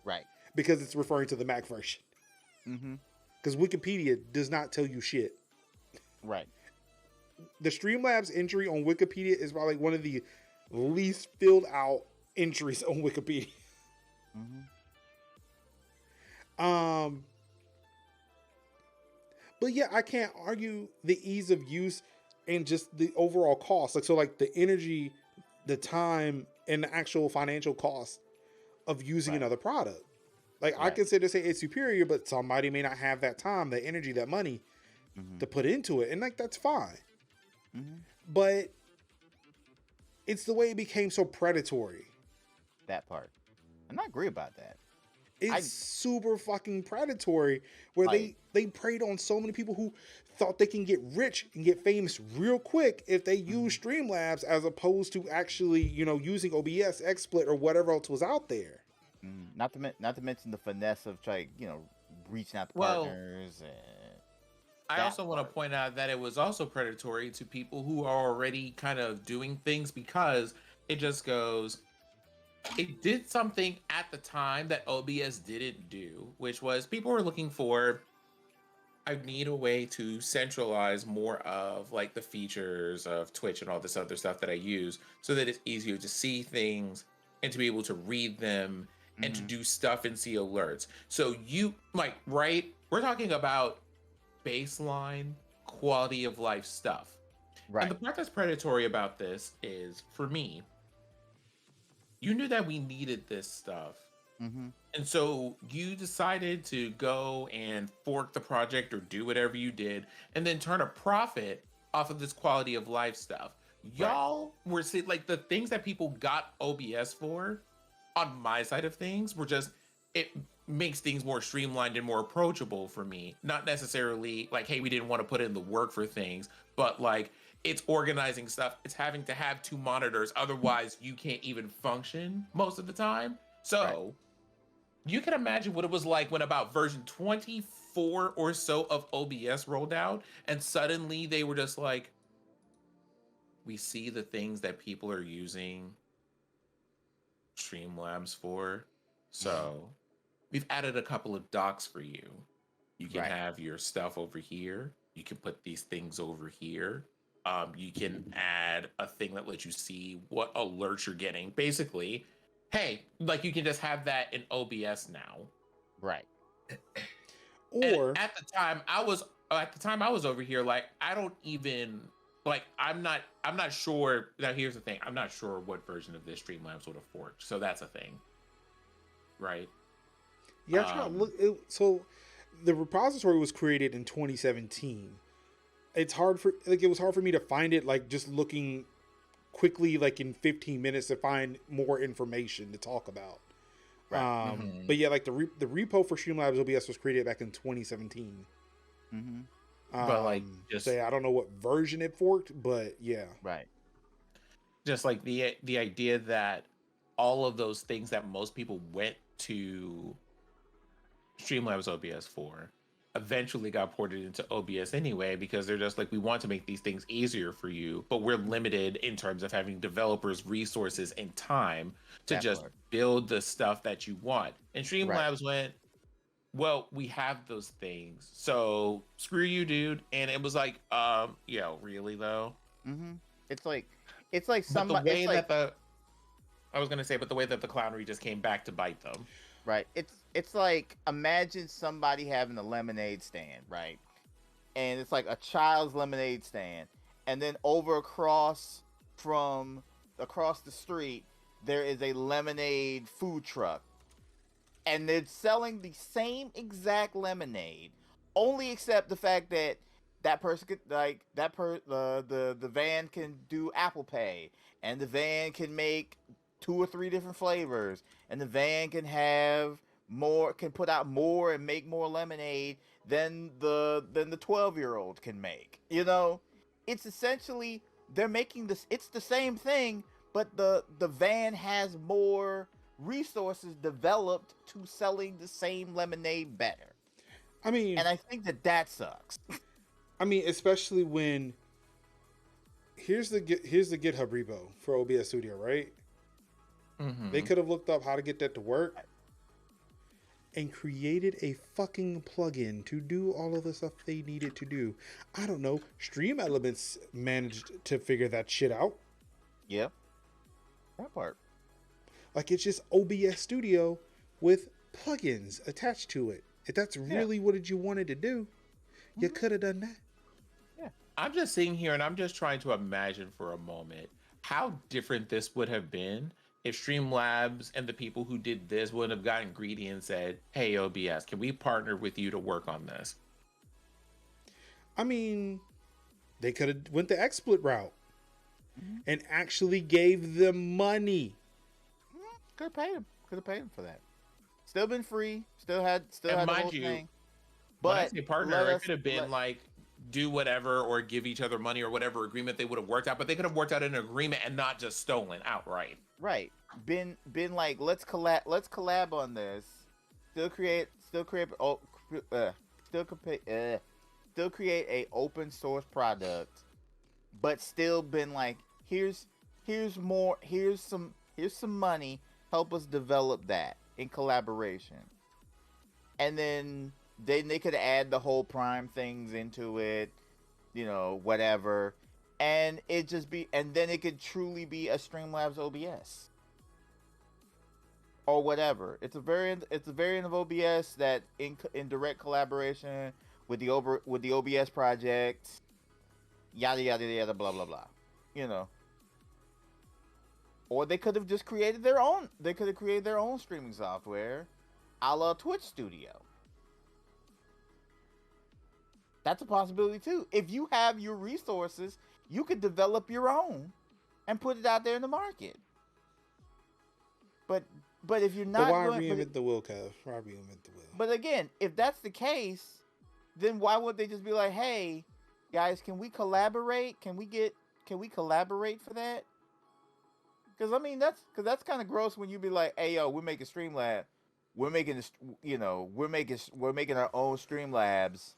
Right. Because it's referring to the Mac version. Because Wikipedia does not tell you shit. Right. The Streamlabs entry on Wikipedia is probably one of the least filled out entries on Wikipedia. But yeah, I can't argue the ease of use and just the overall cost. Like the energy, the time, and the actual financial cost of using another product. Like I consider say it's superior, but somebody may not have that time, that energy, that money to put into it. And like, that's fine. But it's the way it became so predatory. That part. And I agree about that. It's super fucking predatory where they preyed on so many people who thought they can get rich and get famous real quick if they use Streamlabs as opposed to actually, using OBS, XSplit, or whatever else was out there. Not to mention the finesse of reaching out to partners. I also want to point out that it was also predatory to people who are already kind of doing things because it just goes, it did something at the time that OBS didn't do, which was people were looking for, I need a way to centralize more of like the features of Twitch and all this other stuff that I use so that it's easier to see things and to be able to read them and to do stuff and see alerts. So we're talking about baseline quality of life stuff. Right. And the part that's predatory about this is, for me, you knew that we needed this stuff. And so you decided to go and fork the project or do whatever you did and then turn a profit off of this quality of life stuff. Y'all were saying, like, the things that people got OBS for on my side of things were just, it makes things more streamlined and more approachable for me. Not necessarily like, hey, we didn't want to put in the work for things, but like, it's organizing stuff. It's having to have 2 monitors. Otherwise, you can't even function most of the time. So you can imagine what it was like when about version 24 or so of OBS rolled out, and suddenly they were just like, we see the things that people are using Streamlabs for. So we've added a couple of docks for you. You can have your stuff over here. You can put these things over here. You can add a thing that lets you see what alerts you're getting. Basically, hey, like you can just have that in OBS now. Right. Or and at the time I was over here, like, I don't even like, I'm not sure. Now here's the thing. I'm not sure what version of this Streamlabs would have forked. So that's a thing. Right. Yeah, I'm trying to look. So the repository was created in 2017. It was hard for me to find it, like, just looking quickly, like in 15 minutes, to find more information to talk about. But yeah, like the repo for Streamlabs OBS was created back in 2017. But like, just I don't know what version it forked, but yeah, just like the idea that all of those things that most people went to Streamlabs OBS for eventually got ported into OBS anyway, because they're just like, we want to make these things easier for you, but we're limited in terms of having developers, resources, and time to build the stuff that you want. And Streamlabs went, well, we have those things, so screw you, dude. And it was like, really though? It's like somebody. I was gonna say, but the way that the clownery just came back to bite them. Right. It's like, imagine somebody having a lemonade stand, right? And it's like a child's lemonade stand, and then across the street there is a lemonade food truck, and they're selling the same exact lemonade, only except the fact that that person could, like, the van can do Apple Pay, and the van can make 2 or 3 different flavors, and the van can put out more and make more lemonade than the 12-year-old can make. It's essentially, they're making this, it's the same thing, but the van has more resources developed to selling the same lemonade better. I mean, and I think that sucks. I mean, especially when here's the GitHub repo for OBS Studio, right? Mm-hmm. They could have looked up how to get that to work and created a fucking plugin to do all of the stuff they needed to do. I don't know. Stream Elements managed to figure that shit out. Yep. That part. Like, it's just OBS Studio with plugins attached to it. If that's really what you wanted to do, you could have done that. Yeah. I'm just sitting here and I'm just trying to imagine for a moment how different this would have been if Streamlabs and the people who did this would have gotten greedy and said, hey, OBS, can we partner with you to work on this? I mean, they could have went the XSplit route and actually gave them money. Could have paid him. Could have paid him for that. Still been free. Still had the whole thing. But when I say partner, it could have been like do whatever or give each other money or whatever agreement they would have worked out. But they could have worked out an agreement and not just stolen outright. Right. Been like, let's collab on this. Still create a open source product, but still been like, here's some money. Help us develop that in collaboration. And then they could add the whole Prime things into it, whatever. And then it could truly be a Streamlabs OBS. Or whatever. It's a variant of OBS that in direct collaboration with the OBS project, yada yada yada, blah blah blah. Or they could have just created their own. They could have created their own streaming software, a la Twitch Studio. That's a possibility too. If you have your resources, you could develop your own and put it out there in the market. But if you're not, why reinvent the wheel, Kev? Why reinvent the wheel? But again, if that's the case, then why would they just be like, "Hey, guys, can we collaborate? Can we collaborate for that?" Because I mean, that's kind of gross when you be like, "Hey, yo, we're making Streamlab, we're making this, we're making our own Streamlabs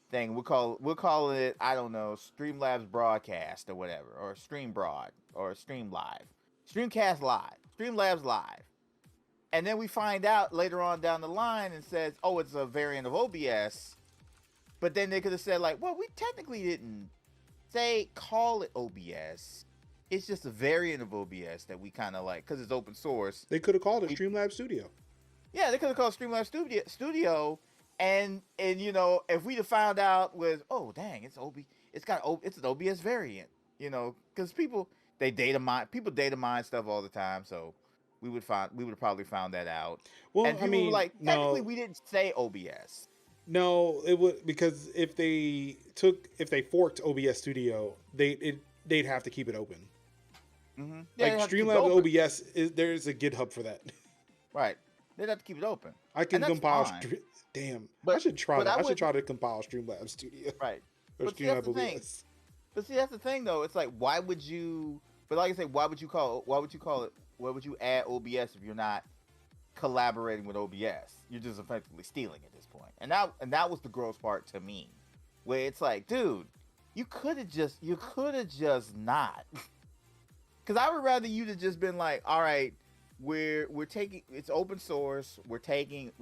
thing. We're calling it, I don't know, Streamlabs Broadcast or whatever, or Stream Broad or Stream Live, Streamcast Live, Streamlabs Live." And then we find out later on down the line and says, oh, it's a variant of OBS. But then they could have said, like, well, we technically didn't call it OBS. It's just a variant of OBS that we kind of like, because it's open source. They could have called it Streamlabs Studio. Yeah, they could have called it Streamlabs Studio. And if we'd have found out with, oh, dang, it's an OBS variant, because people data mine stuff all the time. So we would have probably found that out. Well, and people were like, technically, we didn't say OBS. No, it would, because if they forked OBS Studio, they'd have to keep it open. Mm-hmm. Yeah, like Streamlabs OBS there's a GitHub for that. Right, they'd have to keep it open. I can compile. Damn, I should try that. I should try to compile Streamlabs Studio. Right, or Streamlabs OBS. But see, that's the thing, though. It's like, why would you? But like I say, why would you add OBS if you're not collaborating with OBS? You're just effectively stealing at this point. And that was the gross part to me, where it's like, dude, you could have just not. Because I would rather you to just been like, all right, we're taking, it's open source, we're taking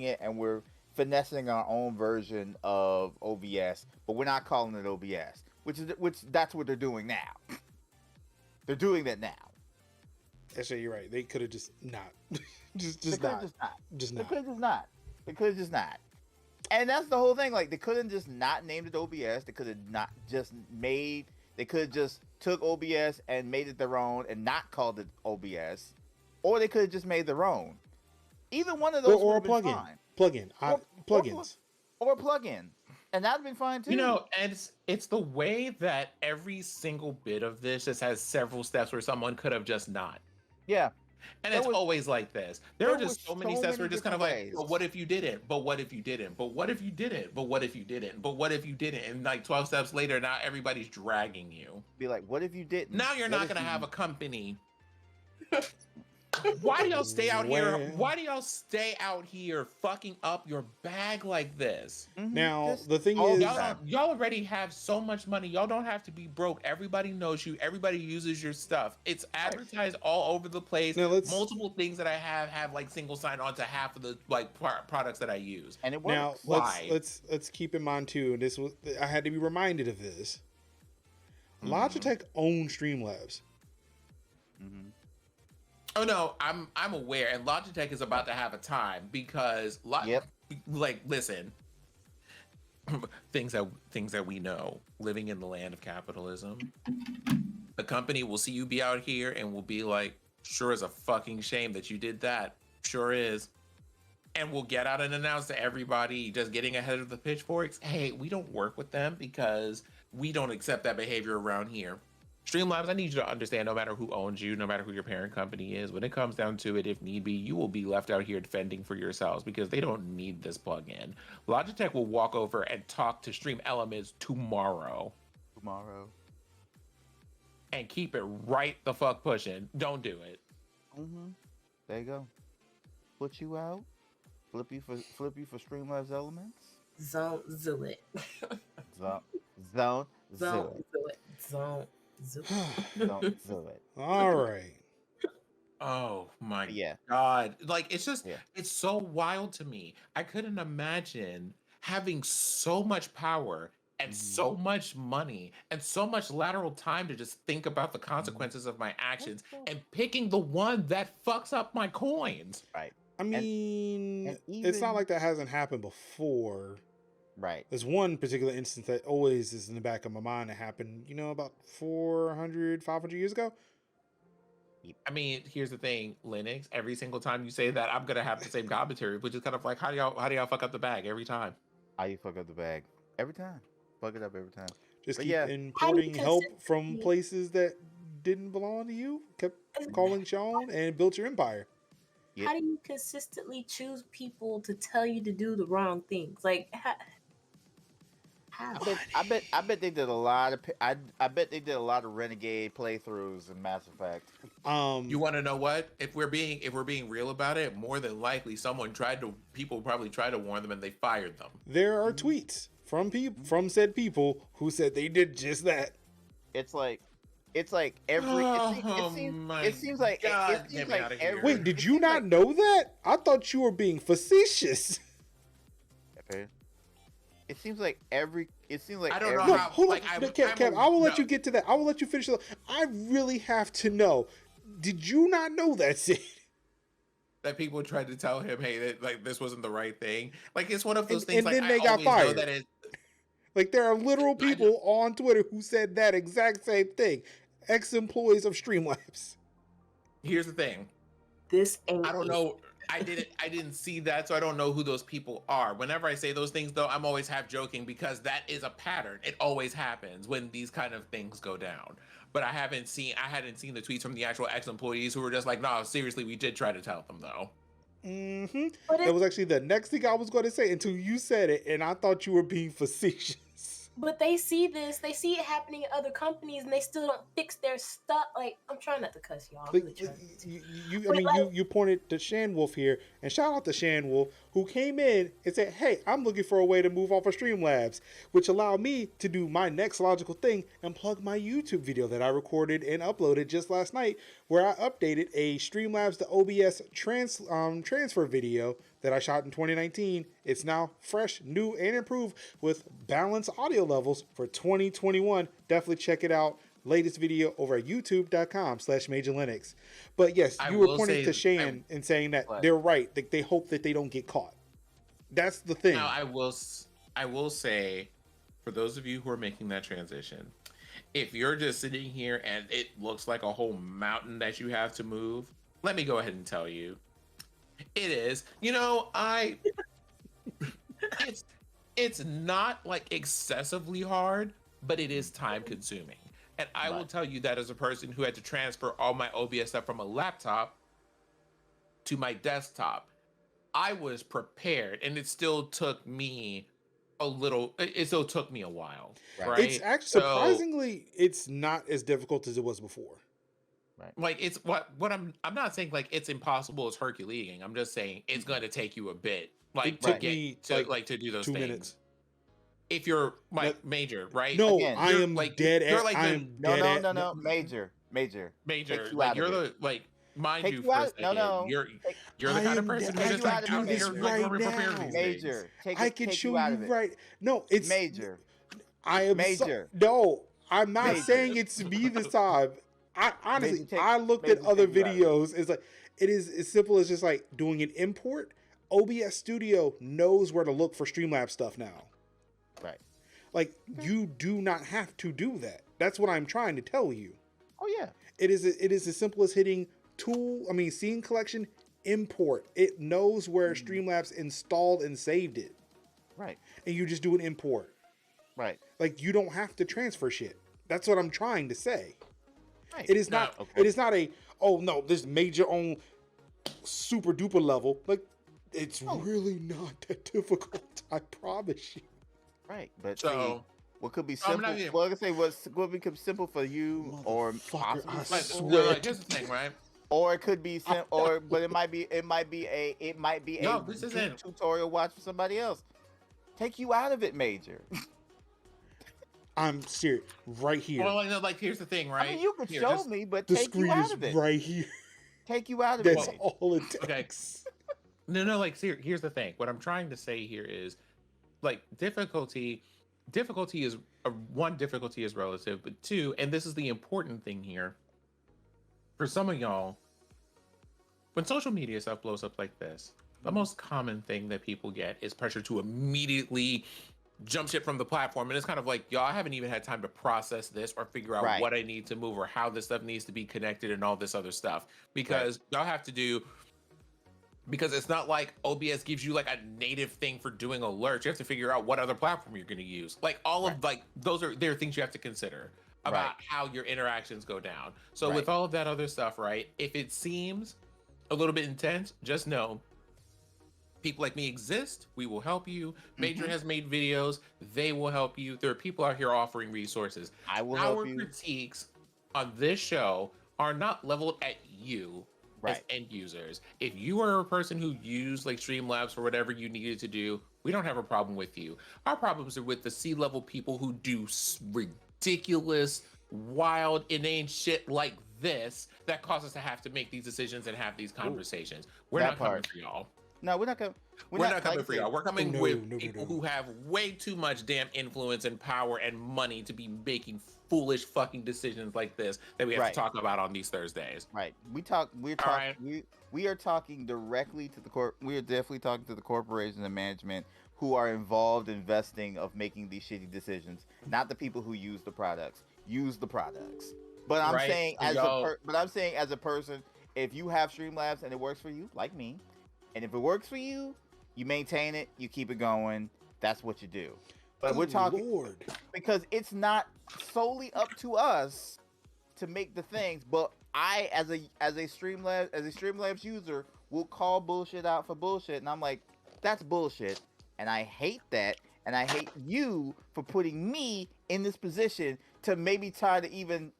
it and we're finessing our own version of OBS, but we're not calling it OBS, which that's what they're doing now. They're doing that now. Actually, you're right. They could have just not. Just not. Just not. They could have just not. And that's the whole thing. Like, they couldn't just not named it OBS. They could have not just made. They could have just took OBS and made it their own and not called it OBS, or they could have just made their own. Either one of those or a plugin. Plugins. Or a plugin. And that'd been fine too. And it's the way that every single bit of this just has several steps where someone could have just not. Yeah. And it's always like this. There are just so many steps where it's just kind of like, but what if you didn't? But what if you didn't? But what if you didn't? But what if you didn't? But what if you didn't? And like 12 steps later, now everybody's dragging you. Be like, what if you didn't? Now you're not going to have a company Why do y'all stay out here? Well- Why do y'all stay out here fucking up your bag like this? Now, Just the thing all is, the Y'all, time. y'all already have so much money. Y'all don't have to be broke. Everybody knows you. Everybody uses your stuff. It's advertised all over the place. Now let's- Multiple things that I have like single sign on to half of the like products that I use. And it now works. Why? let's keep in mind too. And this was I had to be reminded of this. Mhm. Logitech owns Streamlabs. Mhm. Oh no, I'm aware, and Logitech is about to have a time because Yep. like listen, things that we know, living in the land of capitalism, the company will see you be out here and will be like, sure is a fucking shame that you did that, sure is, and we'll get out and announce to everybody just getting ahead of the pitchforks, hey, we don't work with them because we don't accept that behavior around here. Streamlabs, I need you to understand, no matter who owns you, no matter who your parent company is, when it comes down to it, if need be, you will be left out here defending for yourselves because they don't need this plugin. Logitech will walk over and talk to Stream Elements tomorrow and keep it right the fuck pushing. Don't do it. There you go. Put you out. Flip you for Streamlabs Elements. Zone do it. Zone Zone it. do it. Zone do Don't do it. All right. Oh my Yeah. God. Like, it's just, Yeah. it's so wild to me. I couldn't imagine having so much power and so much money and so much lateral time to just think about the consequences of my actions and picking the one that fucks up my coins. Right. I mean, and it's not even- like that hasn't happened before. Right. There's one particular instance that always is in the back of my mind that happened, about 400, 500 years ago. I mean, here's the thing, Linux, every single time you say that, I'm gonna have the same commentary, which is kind of like, how do y'all fuck up the bag every time? How you fuck up the bag? Every time. Fuck it up every time. Just But keep yeah. importing help from consistently- places that didn't belong to you, kept calling Sean, and built your empire. Yep. How do you consistently choose people to tell you to do the wrong things? Like, how? I bet they did a lot of I bet they did a lot of renegade playthroughs in Mass Effect. You want to know what? If we're being real about it, more than likely people probably tried to warn them and they fired them. There are tweets from said people who said they did just that. It's like every it seems like every Wait, did you not know that? I thought you were being facetious. It seems like every I don't know No, how. hold like, on, Kev, I will let you get to that. I will let you finish. I really have to know. Did you not know that, Sid? That people tried to tell him, hey, that, like, this wasn't the right thing. Like, it's one of those things. And like, then they I got always know fired. that it, Like, there are literal people on Twitter who said that exact same thing. Ex-employees of Streamlabs. here's the thing. This ain't. I don't know. I didn't see that, so I don't know who those people are. Whenever I say those things, though, I'm always half joking because that is a pattern. It always happens when these kind of things go down. But I hadn't seen the tweets from the actual ex-employees who were just like, no, seriously, we did try to tell them though. Mm-hmm. But That was actually the next thing I was going to say until you said it, and I thought you were being facetious. But they see it happening at other companies, and they still don't fix their stuff. Like, I'm trying not to cuss y'all. I'm really trying. You pointed to Shan Wolf here, and shout out to Shan Wolf, who came in and said, hey, I'm looking for a way to move off of Streamlabs, which allowed me to do my next logical thing and plug my YouTube video that I recorded and uploaded just last night, where I updated a Streamlabs to OBS transfer video that I shot in 2019. It's now fresh, new, and improved with balanced audio levels for 2021. Definitely check it out. Latest video over at youtube.com/MajorLinux. But yes, you were pointing to Shan and saying that they're right. They hope that they don't get caught. That's the thing. Now, I will say, for those of you who are making that transition, if you're just sitting here and it looks like a whole mountain that you have to move, let me go ahead and tell you, it is. It's not like excessively hard, but it is time consuming. And I will tell you that as a person who had to transfer all my OBS stuff from a laptop to my desktop, I was prepared, and it still took me a while. Right. Right? It's actually surprisingly, it's not as difficult as it was before. Right. Like it's what I'm not saying like it's impossible, it's Herculean. I'm just saying it's going to take you a bit, like It to took get me, to like to do those 2 things. minutes. If you're like That- major, right? No, Again, I You're am like dead you're at. like I the am No, dead no, at. no, no. Major. major, Take you like out you're of it. the like mind Take you you for a out. second. No. You're the I kind of am person who I just can like do out this here like right prepared now. these Major. things. Take I it. can Take show you out you of it. right. No, it's Major. I am Major. no, I'm not Major. saying it's me this time. I honestly, Major, I looked at other take you out of it. videos. It's like it is as simple as just like doing an import. OBS Studio knows where to look for Streamlabs stuff now. Right. Like you do not have to do that. That's what I'm trying to tell you. Oh yeah. It is as simple as hitting scene collection, import. It knows where Streamlabs installed and saved it. Right. And you just do an import. Right. Like you don't have to transfer shit. That's what I'm trying to say. Right. It is not. okay. It is not a. Oh no, this major on super duper level. Like it's really not that difficult. I promise you. Right. But So see, what could be I'm simple? not even- Well, like I say, what becomes simple for you, or Motherfucker, possibly I like, simple, no, swear. like, here's the thing, right? or it could be simple, but it might be a No, this isn't. tutorial watch for somebody else. Take you out of it, major. I'm serious. Right here. Well, like here's the thing, right? I mean, you could Here, show just- me, but The take you screen out is of it. right here. Take you out of That's it. all it Okay. takes. No, like here's the thing. What I'm trying to say here is like difficulty is one, difficulty is relative, but two, and this is the important thing here. For some of y'all, when social media stuff blows up like this, the most common thing that people get is pressure to immediately jump ship from the platform. And it's kind of like, y'all, I haven't even had time to process this or figure out Right. what I need to move or how this stuff needs to be connected and all this other stuff. Because y'all have to do, because it's not like OBS gives you like a native thing for doing alerts. You have to figure out what other platform you're going to use. Like all of like, there are things you have to consider about how your interactions go down. So with all of that other stuff, right? If it seems a little bit intense, just know people like me exist. We will help you. Major has made videos. They will help you. There are people out here offering resources. I will Our help you. critiques on this show are not leveled at you as Right. end users. If you are a person who used like Streamlabs for whatever you needed to do, we don't have a problem with you. Our problems are with the C-level people who do ridiculous, wild, inane shit like this that cause us to have to make these decisions and have these conversations. We're that not coming part. for y'all. No, we're not coming. We're not coming like for I said, y'all. We're coming no, with no, people no. who have way too much damn influence and power and money to be making foolish fucking decisions like this that we have Right. to talk about on these Thursdays. Right. We are talking directly to the we are definitely talking to the corporations and management who are involved in vesting of making these shitty decisions, not the people who use the products. Use the products. But I'm Right. saying So as a person, if you have Streamlabs and it works for you, like me, and if it works for you, you maintain it, you keep it going. That's what you do. But we're Good talking Lord. because it's not solely up to us to make the things, but I as a Streamlabs user will call bullshit out for bullshit, and I'm like, that's bullshit, and I hate that, and I hate you for putting me in this position to maybe try to even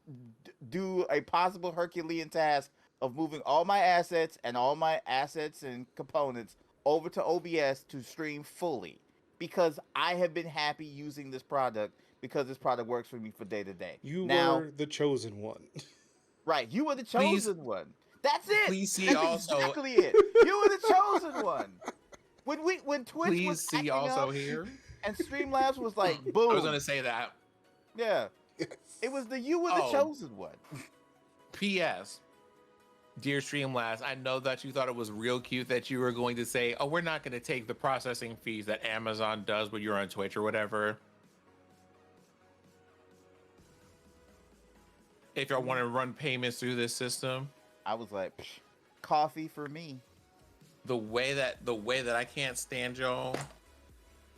do a possible Herculean task of moving all my assets and components over to OBS to stream fully, because I have been happy using this product because this product works for me for day to day. You Now, were the chosen one. right, you were the Please- chosen one. That's it. please see That's also- exactly it. You were the chosen one. When Twitch Please was see acting also up here. and Streamlabs was like, I boom. was gonna say that. Yeah, it was you were the Oh. chosen one. P.S. Dear Streamlabs, I know that you thought it was real cute that you were going to say, oh, we're not going to take the processing fees that Amazon does when you're on Twitch or whatever. If y'all want to run payments through this system, I was like, psh, coffee for me. the way that I can't stand y'all,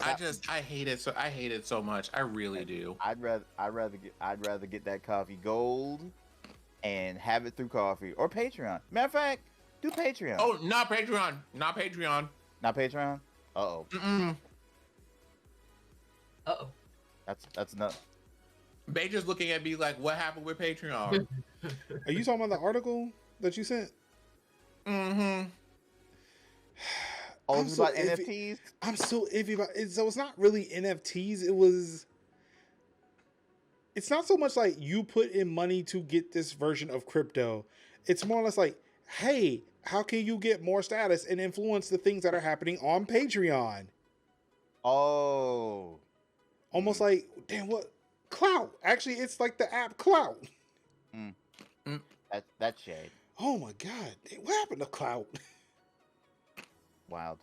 I hate it so much. I really do. I'd rather get that coffee gold and have it through coffee or Patreon. Matter of fact, do Patreon. Oh, not Patreon. Not Patreon. Not Patreon? Uh-oh. Mm-mm. Uh-oh. That's enough. Major's looking at me like, what happened with Patreon? Are you talking about the article that you sent? Mm-hmm. Oh, it's about NFTs? I'm so iffy about it. So it's not really NFTs. It's not so much like you put in money to get this version of crypto. It's more or less like, hey, how can you get more status and influence the things that are happening on Patreon? Oh. Almost like, damn, what? Clout. Actually, it's like the app Clout. That's shade. Oh my God. What happened to Clout? Wild.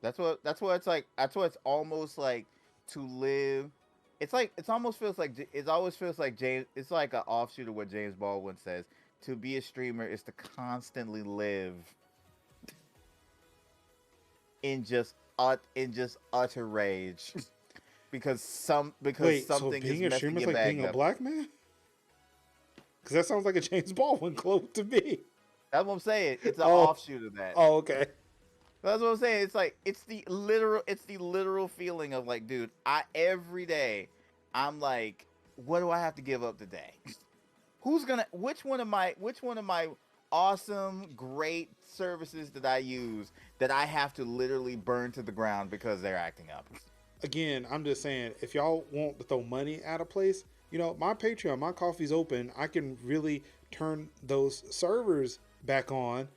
That's what it's like. That's what it's almost like to live. It always feels like James. It's like an offshoot of what James Baldwin says. To be a streamer is to constantly live in just utter rage because Wait, something so being is a streamer messing is your like bag being a up. black man? Because that sounds like a James Baldwin quote to me. That's what I'm saying. It's an Oh. offshoot of that. Oh, okay. That's what I'm saying. It's like it's the literal feeling of like, dude, every day I'm like, what do I have to give up today? Which one of my awesome, great services that I use that I have to literally burn to the ground because they're acting up? Again, I'm just saying, if y'all want to throw money at a place, my Patreon, my coffee's open. I can really turn those servers back on.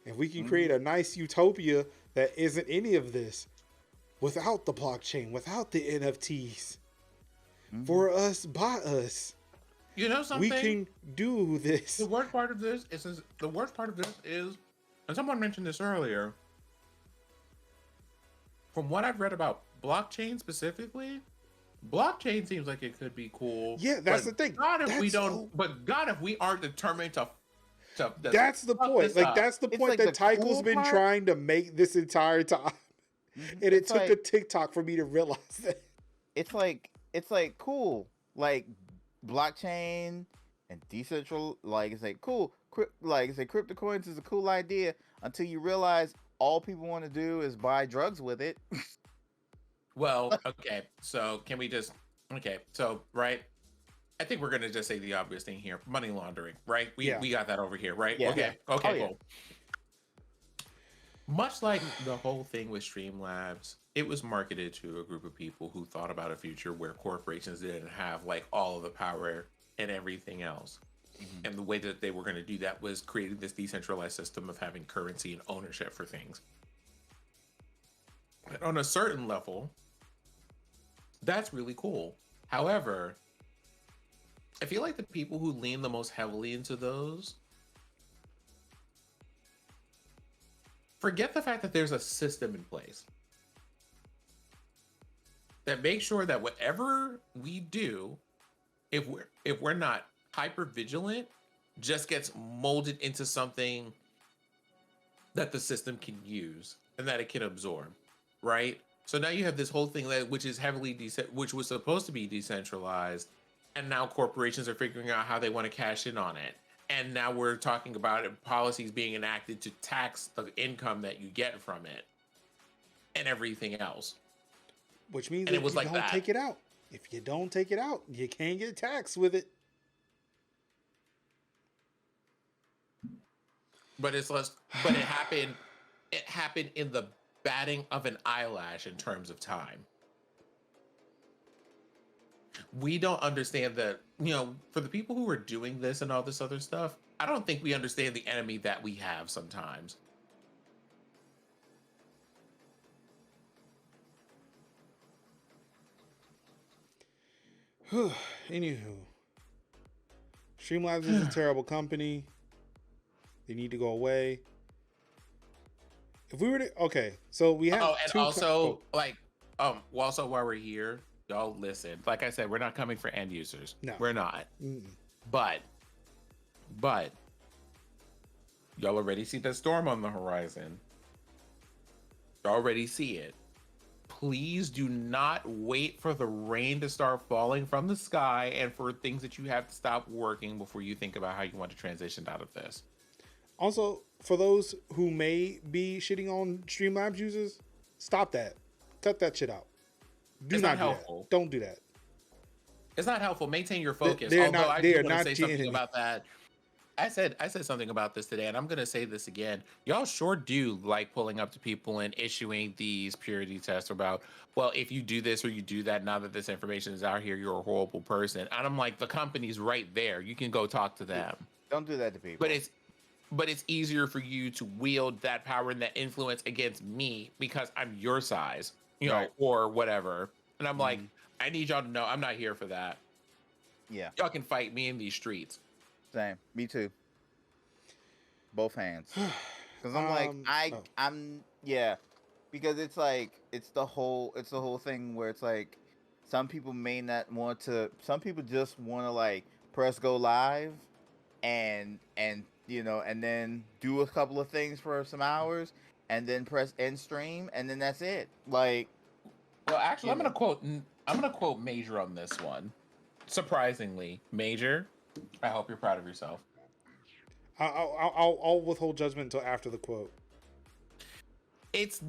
If we can create a nice utopia that isn't any of this, without the blockchain, without the NFTs, for us, by us, You know something? we can do this. The worst part of this is, and someone mentioned this earlier, from what I've read about blockchain specifically, blockchain seems like it could be cool. Yeah, that's the thing. God, if we aren't determined to that's the point. Like, that's the point that Tycho's been trying to make this entire time. And it took a TikTok for me to realize that. It's like cool. Like blockchain and decentral, like it's like cool. Like it's like crypto coins is a cool idea until you realize all people want to do is buy drugs with it. Well, okay. So can we just right? I think we're gonna just say the obvious thing here: money laundering, right? We got that over here, right? Yeah. Okay, Yeah. okay, Oh, cool. Much like the whole thing with Streamlabs, it was marketed to a group of people who thought about a future where corporations didn't have like all of the power and everything else. And the way that they were going to do that was creating this decentralized system of having currency and ownership for things. And on a certain level, that's really cool. However, I feel like the people who lean the most heavily into those forget the fact that there's a system in place that makes sure that whatever we do, if we're not hyper vigilant, just gets molded into something that the system can use and that it can absorb, right? So now you have this whole thing which is heavily which was supposed to be decentralized, and now corporations are figuring out how they want to cash in on it. And now we're talking about policies being enacted to tax the income that you get from it and everything else. Which means and if it was you like don't that. take it out. If you don't take it out, you can't get taxed with it. But it's less. But it happened. It happened in the batting of an eyelash in terms of time. We don't understand that, for the people who are doing this and all this other stuff, I don't think we understand the enemy that we have sometimes. Anywho, Streamlabs is a terrible company. They need to go away. If we were to, so we have also also while we're here, y'all listen. Like I said, we're not coming for end users. No, we're not. Mm-mm. But y'all already see the storm on the horizon. You already see it. Please do not wait for the rain to start falling from the sky and for things that you have to stop working before you think about how you want to transition out of this. Also, for those who may be shitting on Streamlabs users, stop that. Cut that shit out. Do It's not not do helpful. that. Don't do that. It's not helpful. Maintain your focus. They're Although not- I they do are want to not say the something enemy. about that. I said something about this today, and I'm gonna say this again. Y'all sure do like pulling up to people and issuing these purity tests about, well, if you do this or you do that, now that this information is out here, you're a horrible person. And I'm like, the company's right there. You can go talk to them. Don't do that to people. But it's easier for you to wield that power and that influence against me because I'm your size, you know, Right. or whatever. And I'm like, I need y'all to know I'm not here for that. Yeah. Y'all can fight me in these streets. Same. Me too. Both hands. Because I'm like, I'm yeah. Because it's like it's the whole thing where it's like some people may not want to. Some people just want to like press go live, and you know, and then do a couple of things for some hours, and then press end stream, and then that's it. Like, well, actually, I'm gonna quote Major on this one. Surprisingly, Major, I hope you're proud of yourself. I'll withhold judgment until after the quote. It's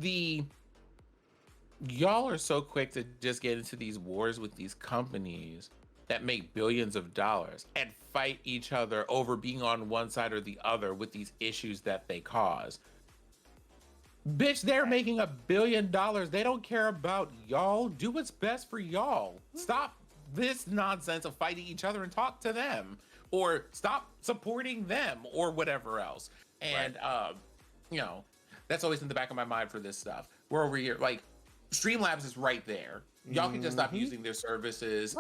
y'all are so quick to just get into these wars with these companies that make billions of dollars and fight each other over being on one side or the other with these issues that they cause. Bitch, they're making $1 billion. They don't care about y'all. Do what's best for y'all. Stop this nonsense of fighting each other and talk to them, or stop supporting them, or whatever else. And you know, that's always in the back of my mind for this stuff. We're over here, like, Streamlabs is right there. Y'all can just stop using their services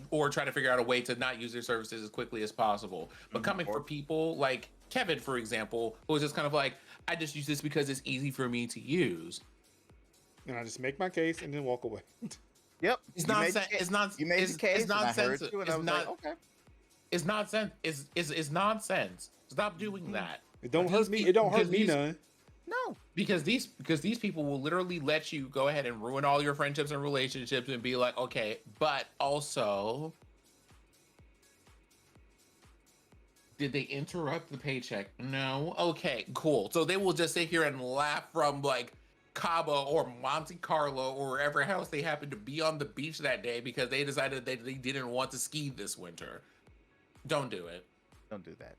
or try to figure out a way to not use their services as quickly as possible. But coming for people like Kevin, for example, who was just kind of like, I just use this because it's easy for me to use. And I just make my case and then walk away. Yep. It's nonsense. It's nonsense. You made the case. It's nonsense. And I heard you, and I was like, okay. It's nonsense. It's nonsense. Stop doing that. It don't hurt me. It don't hurt me none. No. Because these people will literally let you go ahead and ruin all your friendships and relationships and be like, okay, but also, did they interrupt the paycheck? No. Okay, cool. So they will just sit here and laugh from like Cabo or Monte Carlo or wherever else they happen to be on the beach that day because they decided that they didn't want to ski this winter. Don't do it. Don't do that.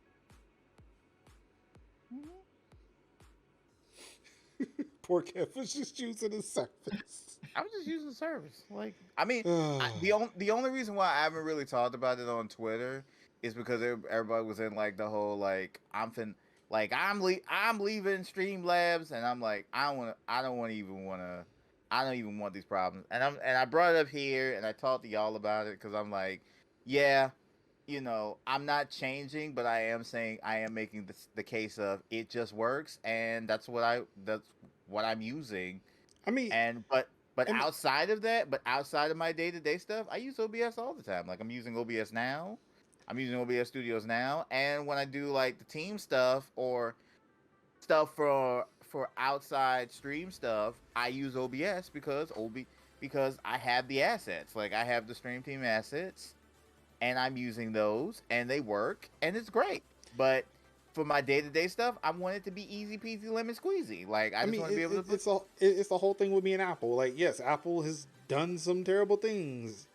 Poor Kev was just using his service. I was just using the service. Like, I mean, the only reason why I haven't really talked about it on Twitter is because everybody was in like the whole like I'm leaving Streamlabs, and I'm like I don't even want these problems, and I brought it up here and I talked to y'all about it because I'm like, yeah, you know, I'm not changing, but I am saying I am making the case of it just works, and that's what I'm using. I mean, but outside of that, outside of my day-to-day stuff, I use OBS all the time. Like I'm using OBS now. I'm using OBS Studios now, and when I do like the team stuff or stuff for outside stream stuff, I use OBS because I have the assets. Like I have the stream team assets, and I'm using those, and they work, and it's great. But for my day-to-day stuff, I want it to be easy peasy lemon squeezy. Like I just want to be able to. It's the whole thing with me and Apple. Like yes, Apple has done some terrible things.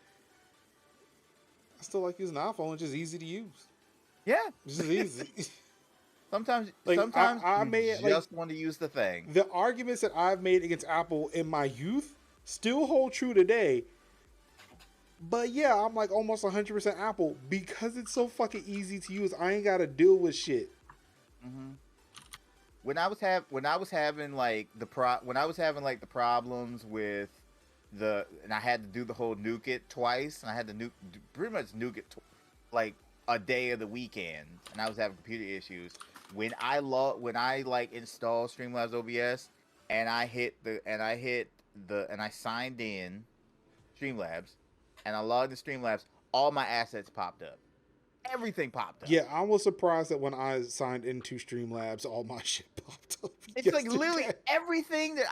I still like using the iPhone. It's just easy to use. Yeah, it's just easy. Sometimes I just want to use the thing. The arguments that I've made against Apple in my youth still hold true today. But yeah, I'm like almost 100% Apple because it's so fucking easy to use. I ain't got to deal with shit. Mm-hmm. When I was having the problems with and I had to do the whole nuke it twice, and I had to pretty much nuke it like a day of the weekend, and I was having computer issues. When I installed Streamlabs OBS and I signed in Streamlabs and I logged in Streamlabs, all my assets popped up. Everything popped up. Yeah, I was surprised that when I signed into Streamlabs, all my shit popped up. It's like literally everything that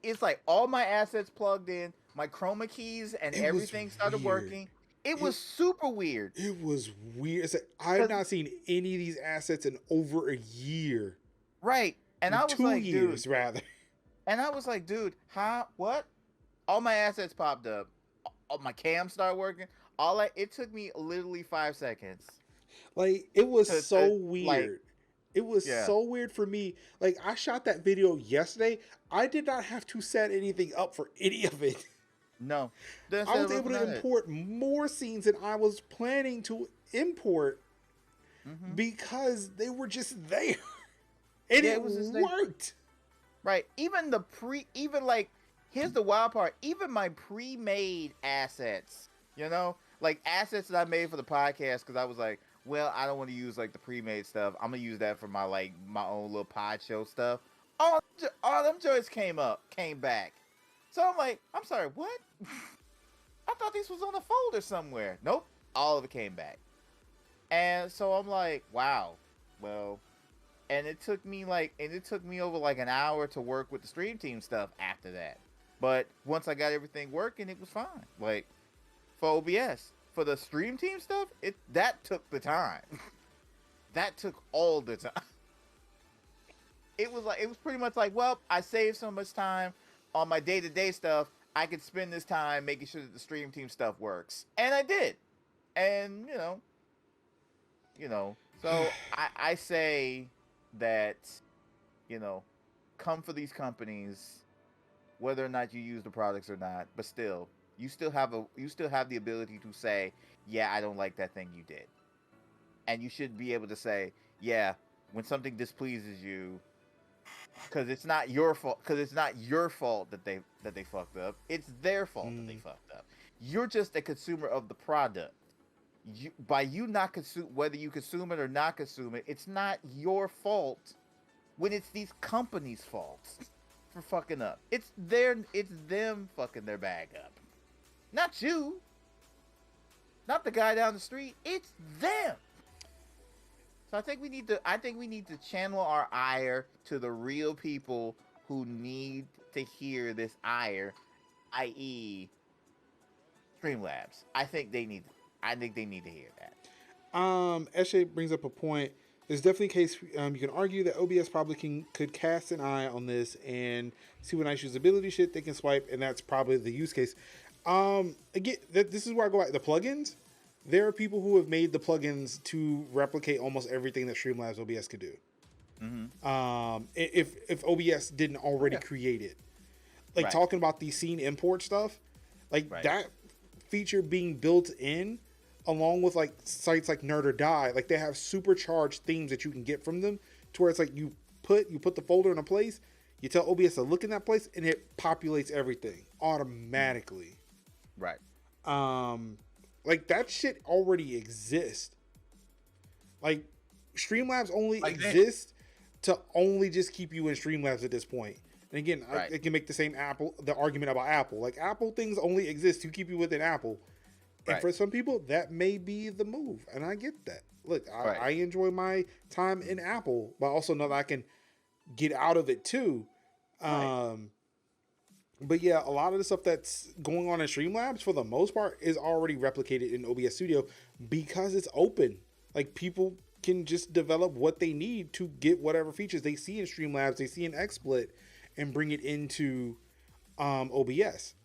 it's like all my assets plugged in, my chroma keys and everything started working. It was super weird. It was weird. It's like, I have not seen any of these assets in over a year. Right. And I was 2 like, years, dude. rather. And I was like, dude, what? All my assets popped up. All my cams started working. It took me literally 5 seconds. Like, it was so weird. It was yeah. so weird for me. Like, I shot that video yesterday. I did not have to set anything up for any of it. No. I was able to import more scenes than I was planning to import because they were just there. And it worked. Right. Even like, here's the wild part. Even my pre-made assets, you know, like assets that I made for the podcast, because I was like, well, I don't want to use like the pre-made stuff. I'm gonna use that for my own little pod show stuff. All them joints came back. So I'm like, I'm sorry, what? I thought this was on a folder somewhere. Nope, all of it came back. And so I'm like, wow, well, and it took me over like an hour to work with the stream team stuff after that. But once I got everything working, it was fine. Like for OBS. For the stream team stuff, that took the time. That took all the time. It was pretty much like, well, I saved so much time on my day-to-day stuff, I could spend this time making sure that the stream team stuff works. And I did. And, so I say that, come for these companies, whether or not you use the products or not, but still, you still have the ability to say, yeah, I don't like that thing you did. And you should be able to say, yeah, when something displeases you, because it's not your fault. Because it's not your fault that they fucked up. It's their fault that they fucked up. You're just a consumer of the product. By you not consume, whether you consume it or not consume it, it's not your fault. When it's these companies' faults for fucking up, it's them fucking their bag up. Not you. Not the guy down the street. It's them. So I think we need to channel our ire to the real people who need to hear this ire, i.e. Streamlabs. I think they need to hear that. Eshe brings up a point. There's definitely a case you can argue that OBS probably could cast an eye on this and see what nice usability shit they can swipe, and that's probably the use case. Again, this is where I go back. The plugins. There are people who have made the plugins to replicate almost everything that Streamlabs OBS could do. Mm-hmm. If OBS didn't already create it, like talking about the scene import stuff, like that feature being built in, along with like sites like Nerd or Die, like they have supercharged themes that you can get from them, to where it's like you put the folder in a place, you tell OBS to look in that place, and it populates everything automatically. Right. Like that shit already exists. Like Streamlabs only exists to only just keep you in Streamlabs at this point. And again, I can make the argument about Apple. Like Apple things only exist to keep you within Apple. And for some people, that may be the move. And I get that. Look, I enjoy my time in Apple, but I also know that I can get out of it too. But yeah, a lot of the stuff that's going on in Streamlabs, for the most part, is already replicated in OBS Studio because it's open. Like, people can just develop what they need to get whatever features they see in Streamlabs, they see in XSplit, and bring it into OBS.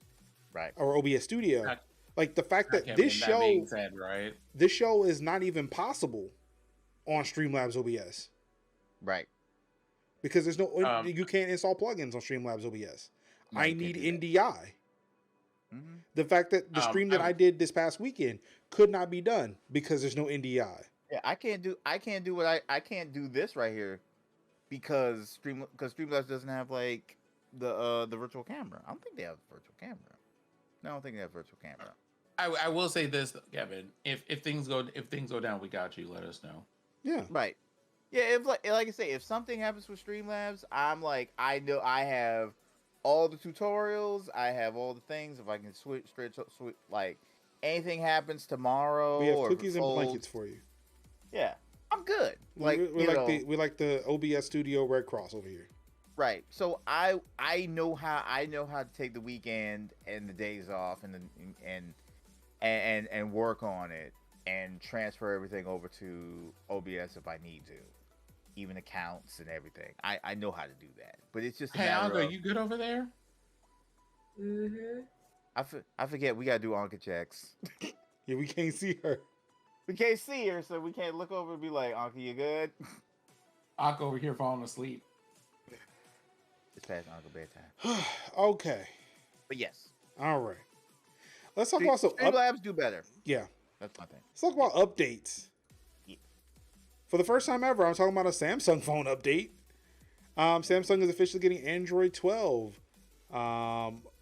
Right. Or OBS Studio. Like, the fact that this show is not even possible on Streamlabs OBS. Right. Because there's no... you can't install plugins on Streamlabs OBS. I need NDI. Mm-hmm. The fact that the stream that I did this past weekend could not be done because there's no NDI. Yeah, I can't do this right here because Streamlabs doesn't have like the virtual camera. I don't think they have virtual camera. No, I don't think they have virtual camera. I will say this, Kevin. If things go down, we got you. Let us know. Yeah. Right. Yeah. If like I say, if something happens with Streamlabs, I'm like, I know I have all the tutorials, I have all the things. If I can switch, like anything happens tomorrow, we have cookies and blankets for you. Yeah, I'm good. Like we like the OBS Studio Red Cross over here. Right. So I know how to take the weekend and the days off and work on it and transfer everything over to OBS if I need to. Even accounts and everything. I know how to do that. But it's just hey, Anka, you good over there? Mm-hmm. I forget we gotta do Anka checks. Yeah, we can't see her. We can't see her, so we can't look over and be like, Uncle, you good? Uncle over here falling asleep. It's past Uncle bedtime. Okay. But yes. All right. Let's talk about some Streamlabs do better. Yeah. That's my thing. Let's talk about updates. Yeah. For the first time ever, I'm talking about a Samsung phone update. Samsung is officially getting Android 12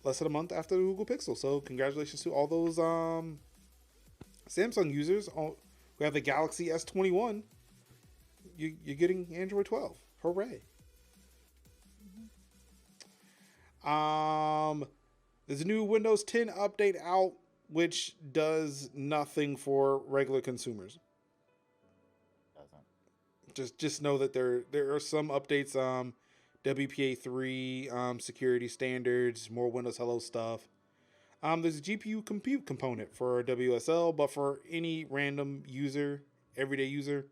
less than a month after the Google Pixel. So congratulations to all those Samsung users who have the Galaxy S21. You're getting Android 12. Hooray. There's a new Windows 10 update out, which does nothing for regular consumers. Just know that there are some updates, WPA3, security standards, more Windows Hello stuff. There's a GPU compute component for WSL, but for any random user, everyday user,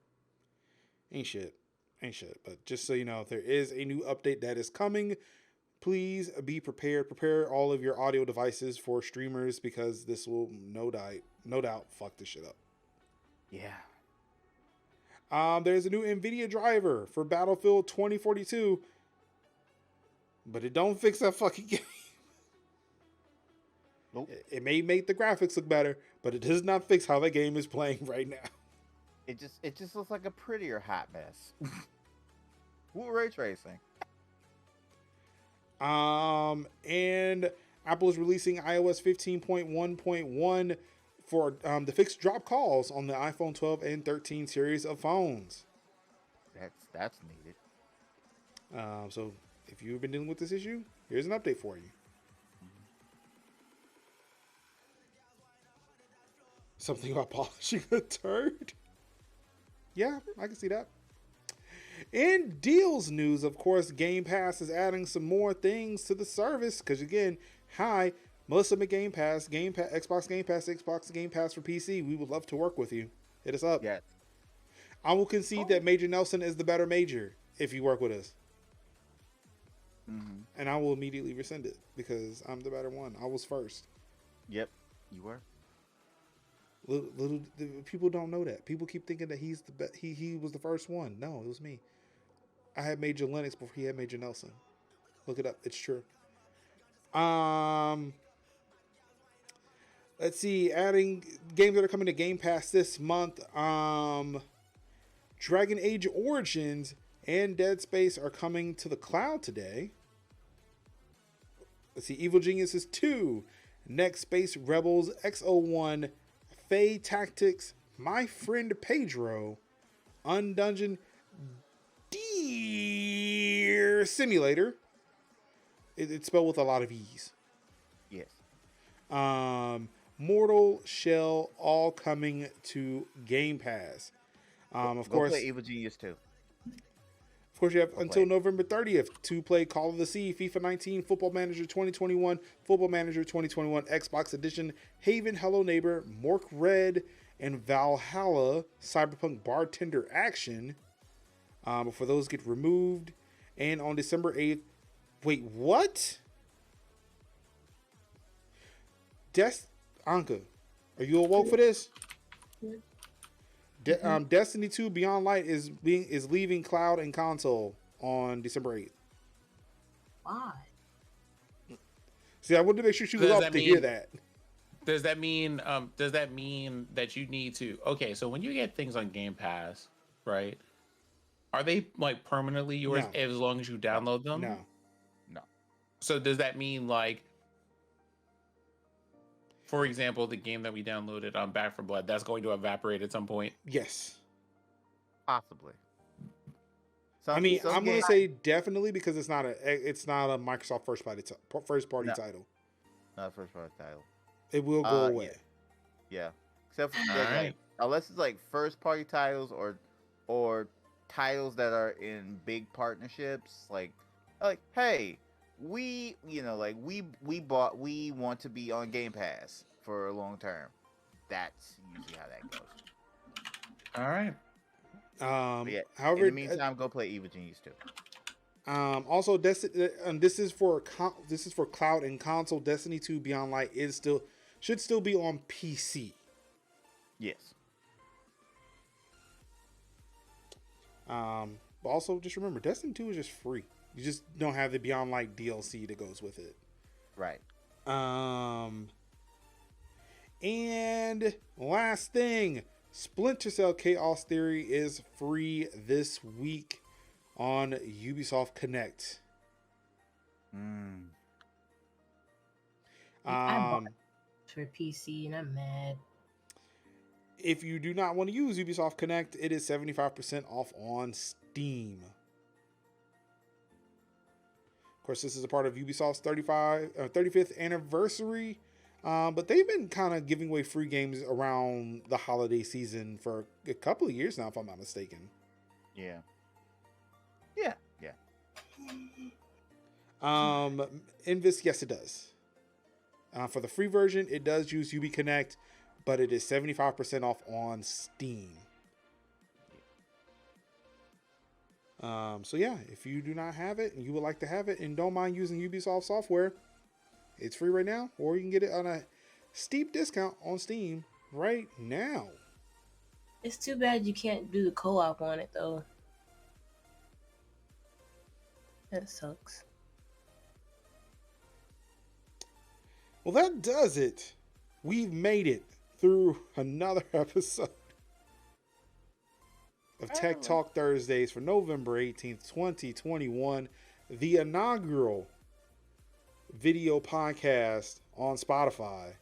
ain't shit. But just so you know, there is a new update that is coming. Please be prepared. Prepare all of your audio devices for streamers because this will no doubt fuck this shit up. Yeah. There's a new NVIDIA driver for Battlefield 2042, but it don't fix that fucking game. Nope. It may make the graphics look better, but it does not fix how the game is playing right now. It just looks like a prettier hot mess. Woo, ray tracing. And Apple is releasing iOS 15.1.1 for to fix drop calls on the iPhone 12 and 13 series of phones. That's needed. So if you've been dealing with this issue, here's an update for you. Something about polishing a turd. Yeah, I can see that. In deals news, of course, Game Pass is adding some more things to the service. Because again, hi, Melissa McGame Pass, Xbox Game Pass for PC. We would love to work with you. Hit us up. Yes. I will concede that Major Nelson is the better major if you work with us. Mm-hmm. And I will immediately rescind it because I'm the better one. I was first. Yep, you were. Little people don't know that. People keep thinking that he's the he was the first one. No, it was me. I had Major Lennox before he had Major Nelson. Look it up. It's true. Let's see. Adding games that are coming to Game Pass this month. Dragon Age Origins and Dead Space are coming to the cloud today. Let's see. Evil Geniuses 2, Next Space Rebels, X01, Fae Tactics, My Friend Pedro, Undungeon Deer Simulator. It's spelled with a lot of E's. Yes. Mortal Shell, all coming to Game Pass. Of course, play Evil Genius 2. Of course, you have until November 30th to play Call of the Sea, FIFA 19, Football Manager 2021, Football Manager 2021 Xbox Edition, Haven, Hello Neighbor, Mork Red, and Valhalla Cyberpunk Bartender Action. Before those get removed. And on December 8th, wait, what? Anka, are you awoke for this? Destiny 2 Beyond Light is leaving cloud and console on December 8th. Why? See, I wanted to make sure she was up to hear that. Does that mean that you need to? Okay, so when you get things on Game Pass, right? Are they like permanently yours as long as you download them? No. So does that mean like, for example, the game that we downloaded on Back 4 Blood, that's going to evaporate at some point? Yes. Possibly. I'm going to say definitely because it's not a Microsoft first party title. Not a first party title. It will go away. Yeah. Except for unless it's like first party titles or titles that are in big partnerships, like hey, we want to be on Game Pass for a long term. That's usually how that goes. All right. However, in the meantime, go play Evil Genius 2. Also, this is for cloud and console. Destiny 2 Beyond Light should still be on PC. Yes. But also just remember, Destiny 2 is just free. You just don't have the Beyond Light DLC that goes with it. Right. And last thing, Splinter Cell Chaos Theory is free this week on Ubisoft Connect. I bought it for PC and I'm mad. If you do not want to use Ubisoft Connect, it is 75% off on Steam. Of course, this is a part of Ubisoft's 35th anniversary. But they've been kind of giving away free games around the holiday season for a couple of years now, if I'm not mistaken. Yeah. Invis, yes, it does. For the free version, it does use Ubi Connect, but it is 75% off on Steam. So yeah, if you do not have it and you would like to have it and don't mind using Ubisoft software, it's free right now, or you can get it on a steep discount on Steam right now. It's too bad you can't do the co-op on it though. That sucks. Well, that does it. We've made it through another episode of Tech Talk Thursdays for November 18th, 2021, the inaugural video podcast on Spotify,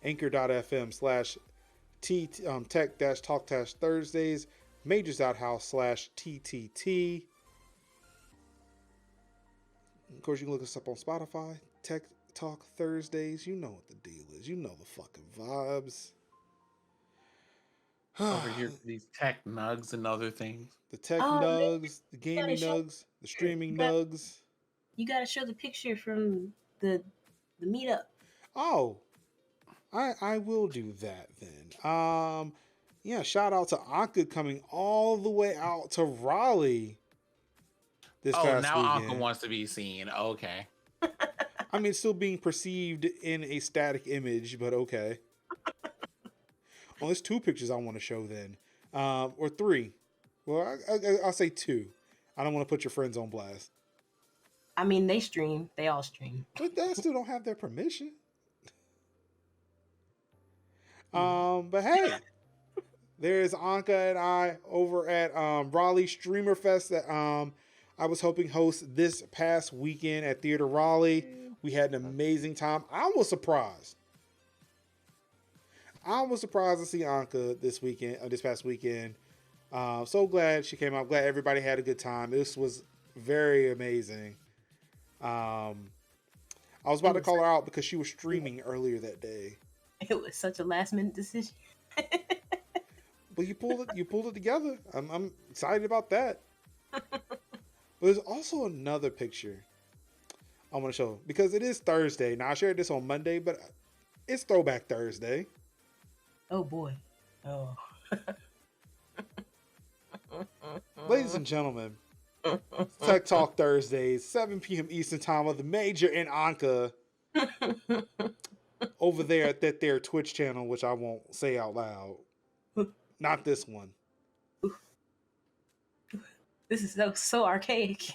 anchor.fm/tech-talk-thursdays, majors.house/TTT. Of course, you can look us up on Spotify, Tech Talk Thursdays. You know what the deal is. You know the fucking vibes. Over here for these tech nugs and other things. The tech nugs, the gaming nugs, the streaming nugs. You gotta show the picture from the meetup. Oh, I will do that then. Yeah, shout out to Anka coming all the way out to Raleigh this past now weekend. Anka wants to be seen. Okay. I mean, it's still being perceived in a static image, but okay. Well, there's 2 pictures I want to show then. Or 3. Well, I'll say 2. I don't want to put your friends on blast. I mean, they stream. They all stream. But they still don't have their permission. But hey, there's Anka and I over at Raleigh Streamer Fest that I was hoping host this past weekend at Theater Raleigh. We had an amazing time. I was surprised to see Anka this past weekend. So glad she came out. Glad everybody had a good time. This was very amazing. I was about to call her out because she was streaming earlier that day. It was such a last minute decision. But you pulled it together. I'm excited about that. But there's also another picture I want to show because it is Thursday. Now I shared this on Monday, but it's Throwback Thursday. Oh boy. Oh. Ladies and gentlemen, Tech Talk Thursdays, 7 p.m. Eastern Time with the Major and Anka over there at that their Twitch channel, which I won't say out loud. Not this one. This is so archaic.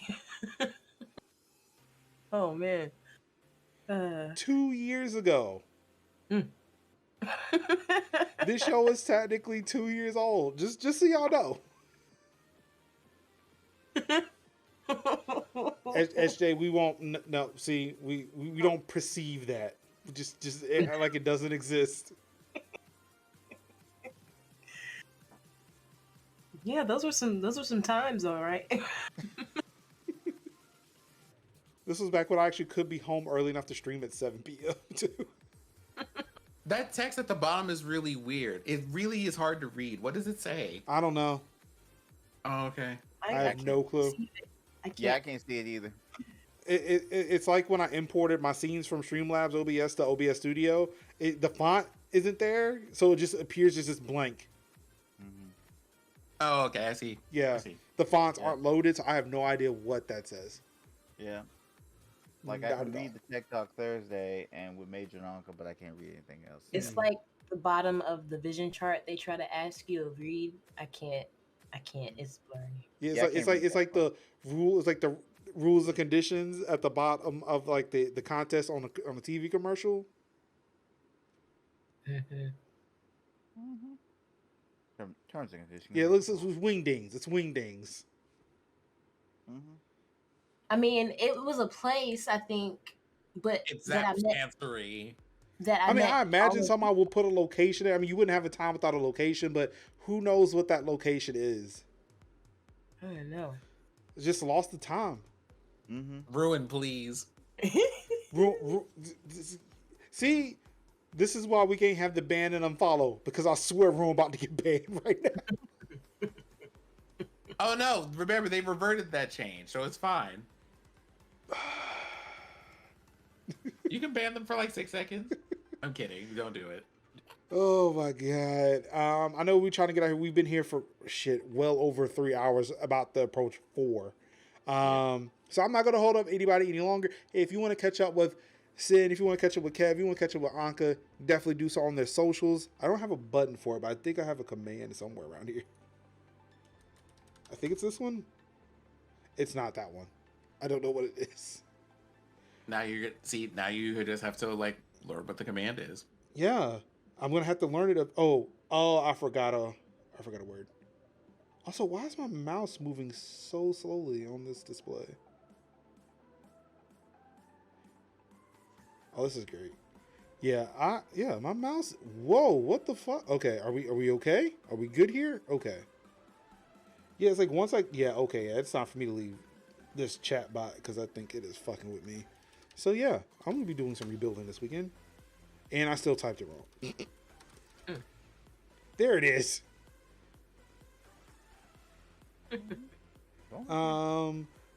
Oh man. 2 years ago. This show is technically 2 years old. Just so y'all know. SJ, we won't. No, see, we don't perceive that. Just like it doesn't exist. Yeah, those were some times, all right. This was back when I actually could be home early enough to stream at 7 p.m. too. That text at the bottom is really weird. It really is hard to read. What does it say? I don't know. Oh, okay. I have no clue. I can't see it either. It's like when I imported my scenes from Streamlabs OBS to OBS Studio. The font isn't there, so it just appears as just blank. Mm-hmm. Oh, okay. I see. Yeah. I see. The fonts aren't loaded, so I have no idea what that says. Yeah. Like I can read the Tech Talk Thursday and with Major and Uncle, but I can't read anything else. It's like the bottom of the vision chart. They try to ask you to read. I can't. It's blurry. Yeah, it's like the rule. It's like the rules and conditions at the bottom of like the contest on the TV commercial. Terms and conditions. Yeah, it looks like wingdings. It's wingdings. I mean, it was a place, I think, but it's that chancery. I imagine somehow we'll put a location there. I mean, you wouldn't have a time without a location, but who knows what that location is? I don't know. It's just lost the time. Ruin, please. See, this is why we can't have the ban and unfollow, because I swear Ruin about to get banned right now. Oh no! Remember, they reverted that change, so it's fine. You can ban them for like 6 seconds. I'm kidding. Don't do it. Oh my god. I know we're trying to get out here. We've been here for well over 3 hours, about to approach 4. So I'm not gonna hold up anybody any longer. Hey, if you want to catch up with Sid, if you want to catch up with Kev, if you want to catch up with Anka, definitely do so on their socials. I don't have a button for it, but I think I have a command somewhere around here. I think it's this one. It's not that one. I don't know what it is. Now you just have to like learn what the command is. Yeah, I'm gonna have to learn it. Oh, I forgot a word. Also, why is my mouse moving so slowly on this display? Oh, this is great. Yeah, my mouse. Whoa, what the fuck? Okay, are we okay? Are we good here? Okay. Yeah, it's like once okay, it's time for me to leave this chat bot because I think it is fucking with me. So yeah, I'm gonna be doing some rebuilding this weekend, and I still typed it wrong. There it is.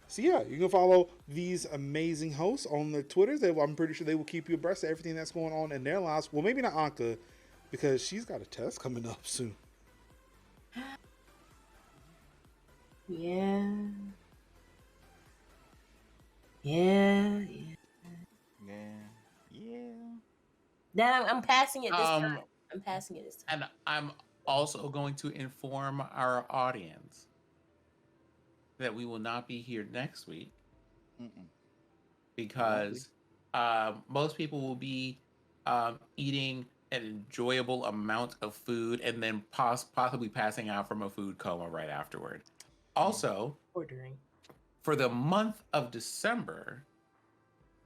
So yeah, you can follow these amazing hosts on their Twitters. I'm pretty sure they will keep you abreast of everything that's going on in their lives. Well, maybe not Anka, because she's got a test coming up soon. Yeah. Dad, I'm passing it this time. I'm passing it this time. And I'm also going to inform our audience that we will not be here next week because most people will be eating an enjoyable amount of food and then possibly passing out from a food coma right afterward. Also, ordering for the month of December,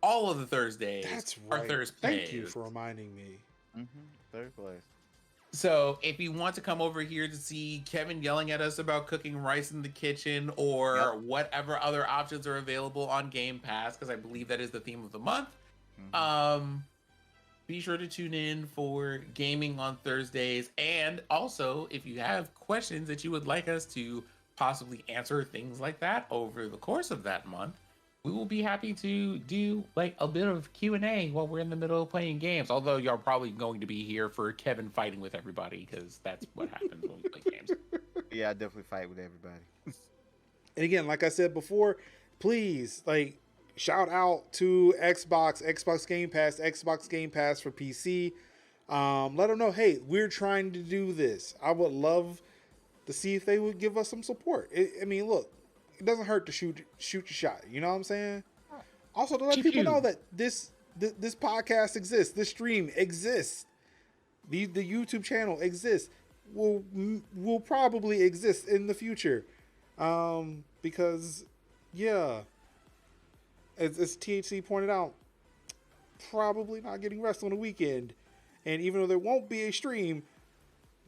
all of the Thursdays are Thursdays. Thank you for reminding me. Third place. So if you want to come over here to see Kevin yelling at us about cooking rice in the kitchen or whatever other options are available on Game Pass, because I believe that is the theme of the month, be sure to tune in for gaming on Thursdays. And also, if you have questions that you would like us to possibly answer, things like that over the course of that month, we will be happy to do like a bit of Q&A while we're in the middle of playing games. Although you're probably going to be here for Kevin fighting with everybody, because that's what happens when we play games. Yeah, I definitely fight with everybody. And again, like I said before, please shout out to Xbox Game Pass for PC. Let them know, hey, we're trying to do this. I would love to see if they would give us some support. I mean, look, it doesn't hurt to shoot your shot. You know what I'm saying? Also, to let people know that this podcast exists, this stream exists, the YouTube channel exists, will probably exist in the future, because as THC pointed out, probably not getting rest on the weekend, and even though there won't be a stream,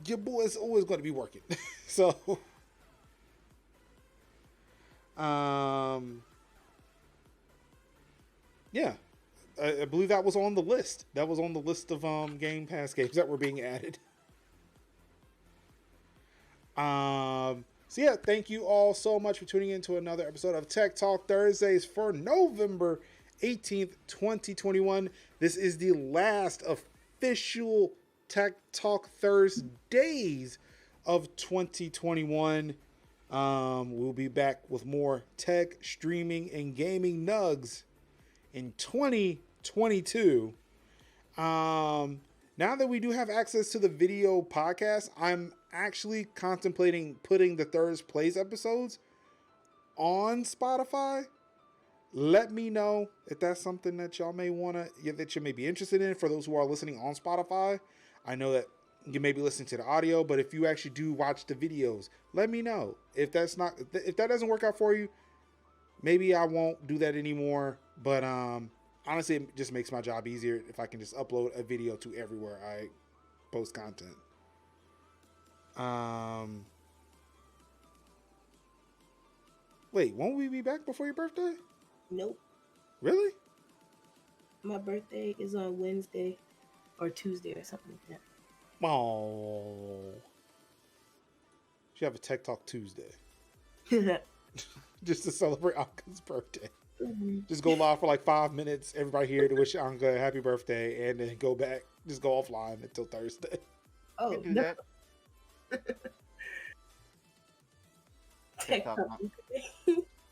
your boy is always going to be working. So, I believe that was on the list. That was on the list of Game Pass games that were being added. So yeah, thank you all so much for tuning in to another episode of Tech Talk Thursdays for November 18th, 2021. This is the last official Tech Talk Thursdays of 2021. We'll be back with more tech, streaming, and gaming nugs in 2022. Now that we do have access to the video podcast, I'm actually contemplating putting the Thursday Plays episodes on Spotify. Let me know if that's something that y'all may that you may be interested in. For those who are listening on Spotify, I know that you may be listening to the audio, but if you actually do watch the videos, let me know. If that doesn't work out for you, maybe I won't do that anymore. But honestly, it just makes my job easier if I can just upload a video to everywhere I post content. Wait, won't we be back before your birthday? Nope. Really? My birthday is on Wednesday or Tuesday or something like that. Oh. Should have a Tech Talk Tuesday. Just to celebrate Anka's birthday. Mm-hmm. Just go live for like 5 minutes. Everybody here to wish Anka a happy birthday, and then go back. Just go offline until Thursday. Oh, do no. that. TikTok.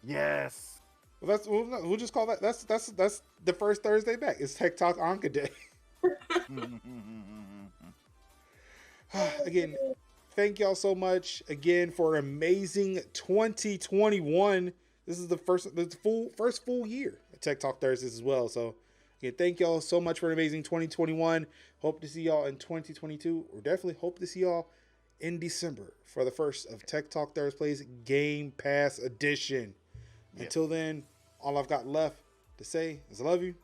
Yes. Well, we'll just call that. That's the first Thursday back. It's Tech Talk Anka Day. Again, thank y'all so much again for an amazing 2021. This is the first full year of Tech Talk Thursdays as well. So again, thank y'all so much for an amazing 2021. Hope to see y'all in 2022. Or definitely hope to see y'all in December for the first of Tech Talk Thursdays Game Pass Edition. Yes. Until then, all I've got left to say is I love you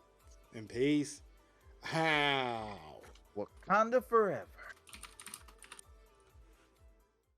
and peace. How? Wakanda forever.